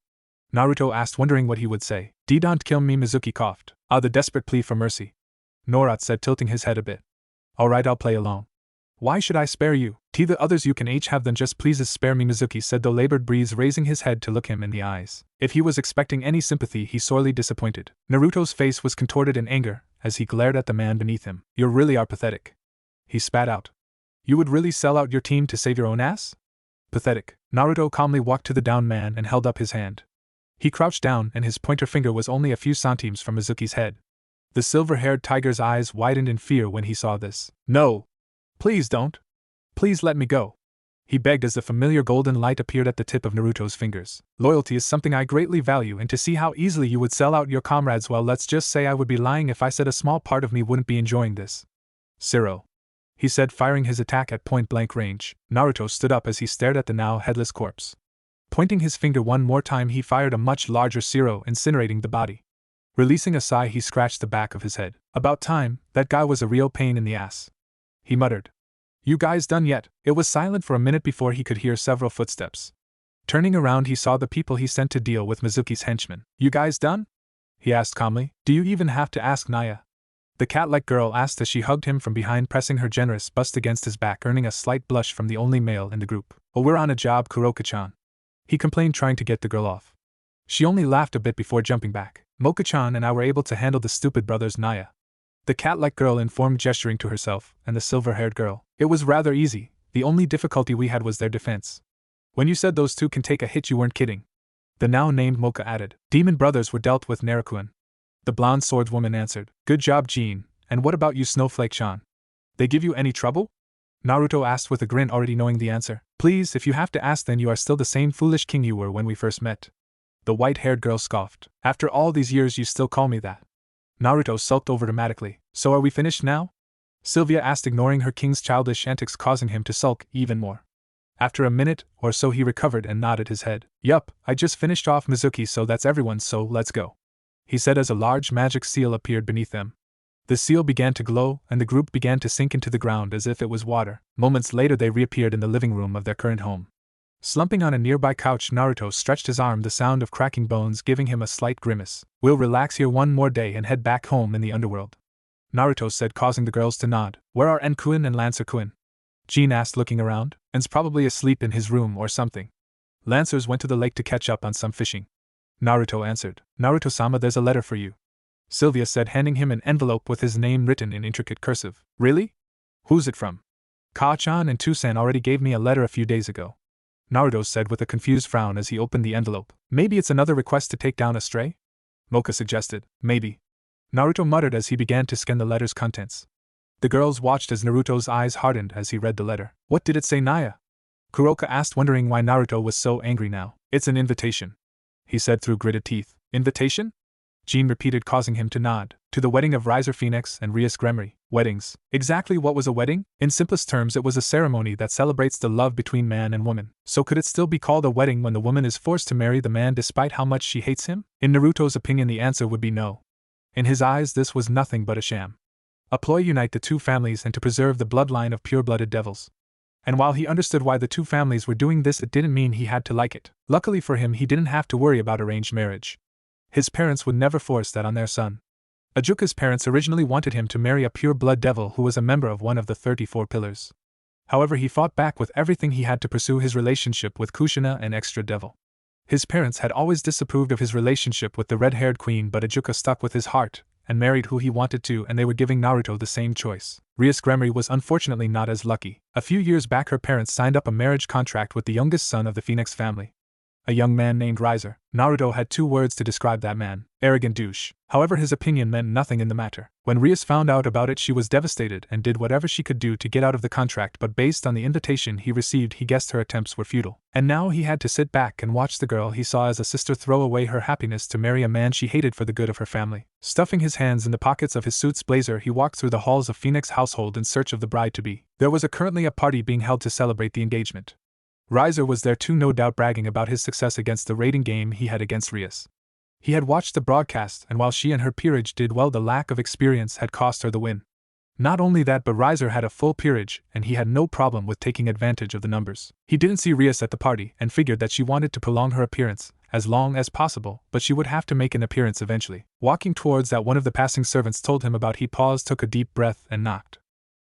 Naruto asked, wondering what he would say. Don't kill me, Mizuki coughed. The desperate plea for mercy, Norat said, tilting his head a bit. Alright, I'll play along. Why should I spare you? The others you can each have them, just please spare me, Mizuki said, though labored breeze, raising his head to look him in the eyes. If he was expecting any sympathy, he sorely disappointed. Naruto's face was contorted in anger as he glared at the man beneath him. You really are pathetic, he spat out. You would really sell out your team to save your own ass? Pathetic. Naruto calmly walked to the downed man and held up his hand. He crouched down, and his pointer finger was only a few centimeters from Mizuki's head. The silver-haired tiger's eyes widened in fear when he saw this. No! Please don't! Please let me go, he begged as the familiar golden light appeared at the tip of Naruto's fingers. Loyalty is something I greatly value, and to see how easily you would sell out your comrades, well, let's just say I would be lying if I said a small part of me wouldn't be enjoying this. Siro, he said, firing his attack at point-blank range. Naruto stood up as he stared at the now headless corpse. Pointing his finger one more time, he fired a much larger Zero, incinerating the body. Releasing a sigh, he scratched the back of his head. About time, that guy was a real pain in the ass. He muttered. You guys done yet? It was silent for a minute before he could hear several footsteps. Turning around, he saw the people he sent to deal with Mizuki's henchmen. You guys done? He asked calmly. Do you even have to ask Naya? The cat-like girl asked as she hugged him from behind, pressing her generous bust against his back, earning a slight blush from the only male in the group. Oh, we're on a job, Kuroka-chan. He complained, trying to get the girl off. She only laughed a bit before jumping back. Mocha-chan and I were able to handle the stupid brothers Naya. The cat-like girl informed, gesturing to herself and the silver-haired girl. It was rather easy, the only difficulty we had was their defense. When you said those two can take a hit, you weren't kidding. The now named Mocha added. Demon brothers were dealt with, Naruto-kun. The blonde swordswoman answered. Good job, Jean. And what about you, Snowflake-chan? They give you any trouble? Naruto asked with a grin, already knowing the answer. Please, if you have to ask, then you are still the same foolish king you were when we first met. The white-haired girl scoffed. After all these years you still call me that. Naruto sulked over dramatically. So are we finished now? Sylvia asked, ignoring her king's childish antics, causing him to sulk even more. After a minute or so he recovered and nodded his head. Yup, I just finished off Mizuki, so that's everyone, so let's go. He said as a large magic seal appeared beneath them. The seal began to glow, and the group began to sink into the ground as if it was water. Moments later they reappeared in the living room of their current home. Slumping on a nearby couch, Naruto stretched his arm, the sound of cracking bones giving him a slight grimace. We'll relax here one more day and head back home in the underworld, Naruto said, causing the girls to nod. Where are En-kun and Lancer-kun? Jean asked, looking around. En's probably asleep in his room or something. Lancers went to the lake to catch up on some fishing, Naruto answered. Naruto-sama, there's a letter for you, Sylvia said, handing him an envelope with his name written in intricate cursive. Really? Who's it from? Ka-chan and Tusan already gave me a letter a few days ago, Naruto said with a confused frown as he opened the envelope. Maybe it's another request to take down a stray? Mocha suggested. Maybe, Naruto muttered as he began to scan the letter's contents. The girls watched as Naruto's eyes hardened as he read the letter. What did it say, Naya? Kuroka asked, wondering why Naruto was so angry now. It's an invitation, he said through gritted teeth. Invitation? Jean repeated, causing him to nod. To the wedding of Riser Phoenix and Rias Gremory. Weddings. Exactly what was a wedding? In simplest terms, it was a ceremony that celebrates the love between man and woman. So could it still be called a wedding when the woman is forced to marry the man despite how much she hates him? In Naruto's opinion, the answer would be no. In his eyes, this was nothing but a sham. A ploy to unite the two families and to preserve the bloodline of pure-blooded devils. And while he understood why the two families were doing this, it didn't mean he had to like it. Luckily for him, he didn't have to worry about arranged marriage. His parents would never force that on their son. Ajuka's parents originally wanted him to marry a pure-blood devil who was a member of one of the 34 pillars. However, he fought back with everything he had to pursue his relationship with Kushina, an extra devil. His parents had always disapproved of his relationship with the red-haired queen, but Ajuka stuck with his heart and married who he wanted to, and they were giving Naruto the same choice. Rias Gremory was unfortunately not as lucky. A few years back, her parents signed up a marriage contract with the youngest son of the Phoenix family, a young man named Riser. Naruto had 2 words to describe that man: arrogant douche. However, his opinion meant nothing in the matter. When Rias found out about it, she was devastated and did whatever she could do to get out of the contract, but based on the invitation he received, he guessed her attempts were futile. And now he had to sit back and watch the girl he saw as a sister throw away her happiness to marry a man she hated for the good of her family. Stuffing his hands in the pockets of his suit's blazer, he walked through the halls of Phoenix household in search of the bride-to-be. There was currently a party being held to celebrate the engagement. Riser was there too, no doubt bragging about his success against the raiding game he had against Rias. He had watched the broadcast, and while she and her peerage did well, the lack of experience had cost her the win. Not only that, but Riser had a full peerage, and he had no problem with taking advantage of the numbers. He didn't see Rias at the party, and figured that she wanted to prolong her appearance as long as possible, but she would have to make an appearance eventually. Walking towards that, one of the passing servants told him about. He paused, took a deep breath, and knocked.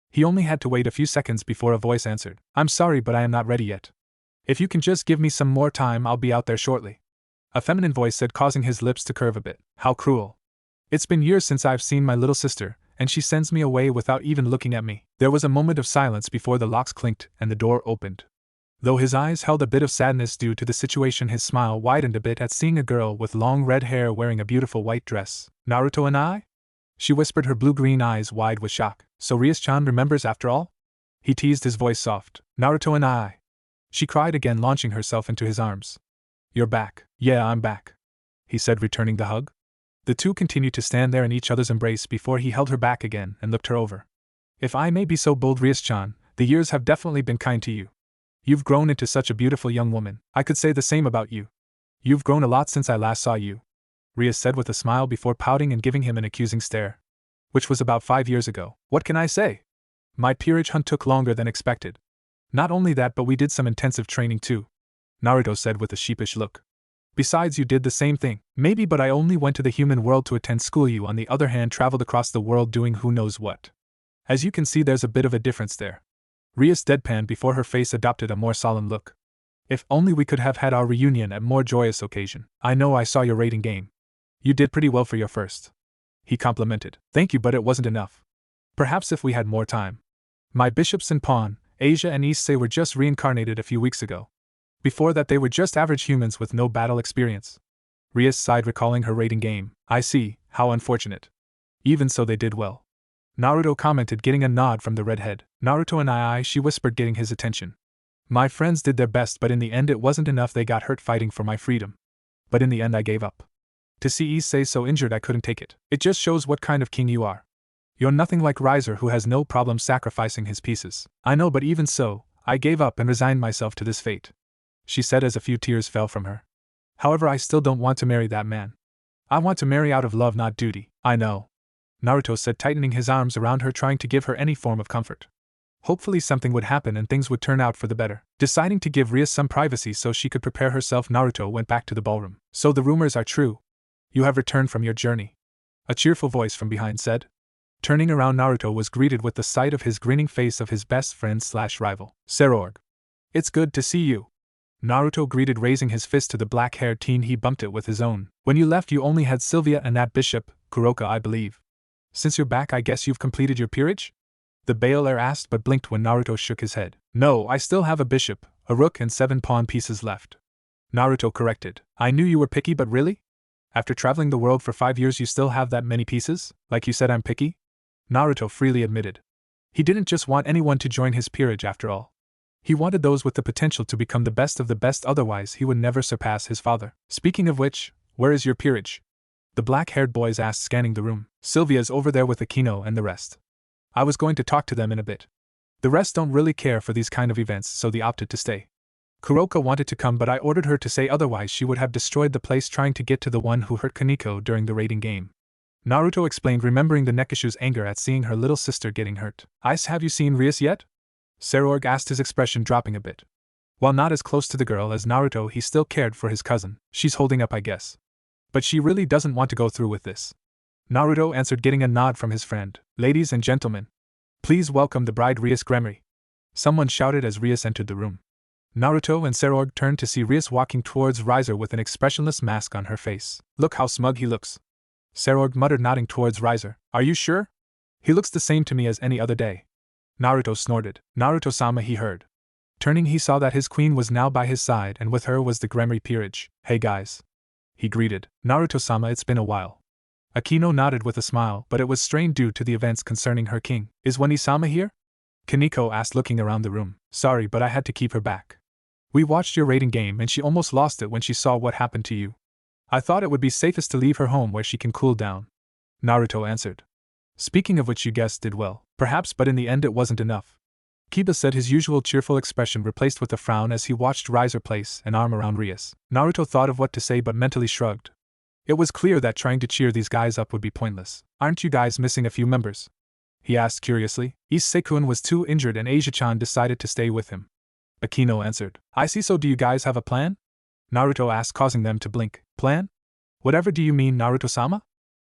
He only had to wait a few seconds before a voice answered. I'm sorry, but I am not ready yet. If you can just give me some more time, I'll be out there shortly, a feminine voice said, causing his lips to curve a bit. How cruel. It's been years since I've seen my little sister, and she sends me away without even looking at me. There was a moment of silence before the locks clinked and the door opened. Though his eyes held a bit of sadness due to the situation, his smile widened a bit at seeing a girl with long red hair wearing a beautiful white dress. Naruto and I? She whispered, her blue-green eyes wide with shock. So Rias-chan remembers after all? He teased, his voice soft. Naruto and I. She cried again, launching herself into his arms. You're back. Yeah, I'm back, he said, returning the hug. The two continued to stand there in each other's embrace before he held her back again and looked her over. If I may be so bold, Rias-chan, the years have definitely been kind to you. You've grown into such a beautiful young woman. I could say the same about you. You've grown a lot since I last saw you, Ria said with a smile before pouting and giving him an accusing stare. Which was about 5 years ago. What can I say? My peerage hunt took longer than expected. Not only that, but we did some intensive training too, Naruto said with a sheepish look. Besides, you did the same thing. Maybe, but I only went to the human world to attend school. You, on the other hand, traveled across the world doing who knows what. As you can see, there's a bit of a difference there. Rias deadpanned before her face adopted a more solemn look. If only we could have had our reunion at more joyous occasion. I know I saw your rating game. You did pretty well for your first. He complimented. Thank you, but it wasn't enough. Perhaps if we had more time. My bishops and pawn, Asia and Issei, were just reincarnated a few weeks ago. Before that, they were just average humans with no battle experience. Rias sighed, recalling her rating game. I see, how unfortunate. Even so, they did well, Naruto commented, getting a nod from the redhead. Naruto and I, she whispered, getting his attention. My friends did their best, but in the end it wasn't enough. They got hurt fighting for my freedom. But in the end I gave up. To see Issei so injured, I couldn't take it. It just shows what kind of king you are. You're nothing like Riser, who has no problem sacrificing his pieces. I know, but even so, I gave up and resigned myself to this fate, she said as a few tears fell from her. However, I still don't want to marry that man. I want to marry out of love, not duty. I know, Naruto said, tightening his arms around her, trying to give her any form of comfort. Hopefully something would happen and things would turn out for the better. Deciding to give Ria some privacy so she could prepare herself, Naruto went back to the ballroom. So the rumors are true. You have returned from your journey, a cheerful voice from behind said. Turning around, Naruto was greeted with the sight of his grinning face of his best friend/rival, Sairaorg. It's good to see you, Naruto greeted, raising his fist to the black-haired teen. He bumped it with his own. When you left, you only had Sylvia and that bishop, Kuroka, I believe. Since you're back, I guess you've completed your peerage? The Baylor asked, but blinked when Naruto shook his head. No, I still have a bishop, a rook and 7 pawn pieces left, Naruto corrected. I knew you were picky, but really? After traveling the world for 5 years, you still have that many pieces? Like you said, I'm picky? Naruto freely admitted. He didn't just want anyone to join his peerage after all. He wanted those with the potential to become the best of the best, otherwise he would never surpass his father. Speaking of which, where is your peerage? The black-haired boys asked, scanning the room. Sylvia's over there with Akino and the rest. I was going to talk to them in a bit. The rest don't really care for these kind of events, so they opted to stay. Kuroka wanted to come, but I ordered her to say otherwise. She would have destroyed the place trying to get to the one who hurt Kaneko during the raiding game, Naruto explained, remembering the Nekishu's anger at seeing her little sister getting hurt. Ice, have you seen Rias yet? Sairaorg asked, his expression dropping a bit. While not as close to the girl as Naruto, he still cared for his cousin. She's holding up, I guess. But she really doesn't want to go through with this, Naruto answered, getting a nod from his friend. Ladies and gentlemen, please welcome the bride, Rias Gremory, someone shouted as Rias entered the room. Naruto and Sairaorg turned to see Rias walking towards Riser with an expressionless mask on her face. Look how smug he looks, Sairaorg muttered, nodding towards Riser. Are you sure? He looks the same to me as any other day, Naruto snorted. Naruto-sama, he heard. Turning, he saw that his queen was now by his side, and with her was the Gremory peerage. Hey guys, he greeted. Naruto-sama, it's been a while. Akino nodded with a smile, but it was strained due to the events concerning her king. Is Wani-sama here? Kaneko asked, looking around the room. Sorry, but I had to keep her back. We watched your raiding game and she almost lost it when she saw what happened to you. I thought it would be safest to leave her home where she can cool down, Naruto answered. Speaking of which, you guys did well, perhaps, but in the end it wasn't enough, Kiba said, his usual cheerful expression replaced with a frown as he watched Riser place an arm around Rias. Naruto thought of what to say but mentally shrugged. It was clear that trying to cheer these guys up would be pointless. Aren't you guys missing a few members? He asked curiously. Issei-kun was too injured and Asia-chan decided to stay with him, Akino answered. I see, so do you guys have a plan? Naruto asked, causing them to blink. Plan? Whatever do you mean, Naruto-sama?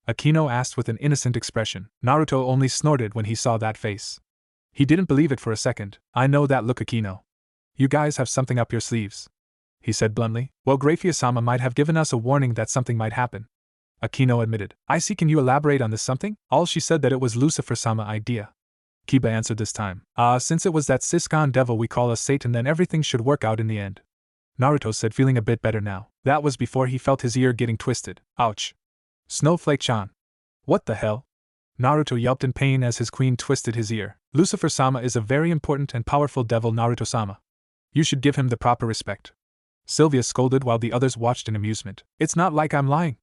Akino asked with an innocent expression. Naruto only snorted when he saw that face. He didn't believe it for a second. I know that look, Akino. You guys have something up your sleeves, he said bluntly. Well, Grafia-sama might have given us a warning that something might happen, Akino admitted. I see, can you elaborate on this something? All she said that it was Lucifer-sama idea, Kiba answered this time. Since it was that Siscon devil we call a Satan, then everything should work out in the end, Naruto said, feeling a bit better now. That was before he felt his ear getting twisted. Ouch. Snowflake-chan. What the hell? Naruto yelped in pain as his queen twisted his ear. Lucifer-sama is a very important and powerful devil, Naruto-sama. You should give him the proper respect, Sylvia scolded while the others watched in amusement. It's not like I'm lying.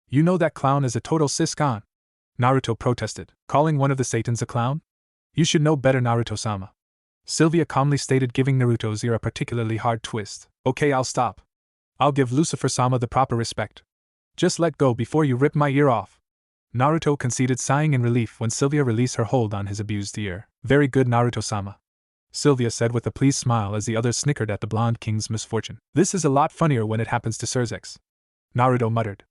You know that clown is a total Siscon, Naruto protested. Calling one of the Satans a clown? You should know better, Naruto-sama, Sylvia calmly stated, giving Naruto's ear a particularly hard twist. Okay, I'll stop. I'll give Lucifer-sama the proper respect. Just let go before you rip my ear off. Naruto conceded, sighing in relief when Sylvia released her hold on his abused ear. Very good, Naruto-sama, Sylvia said with a pleased smile as the others snickered at the blonde king's misfortune. This is a lot funnier when it happens to Surzex, Naruto muttered.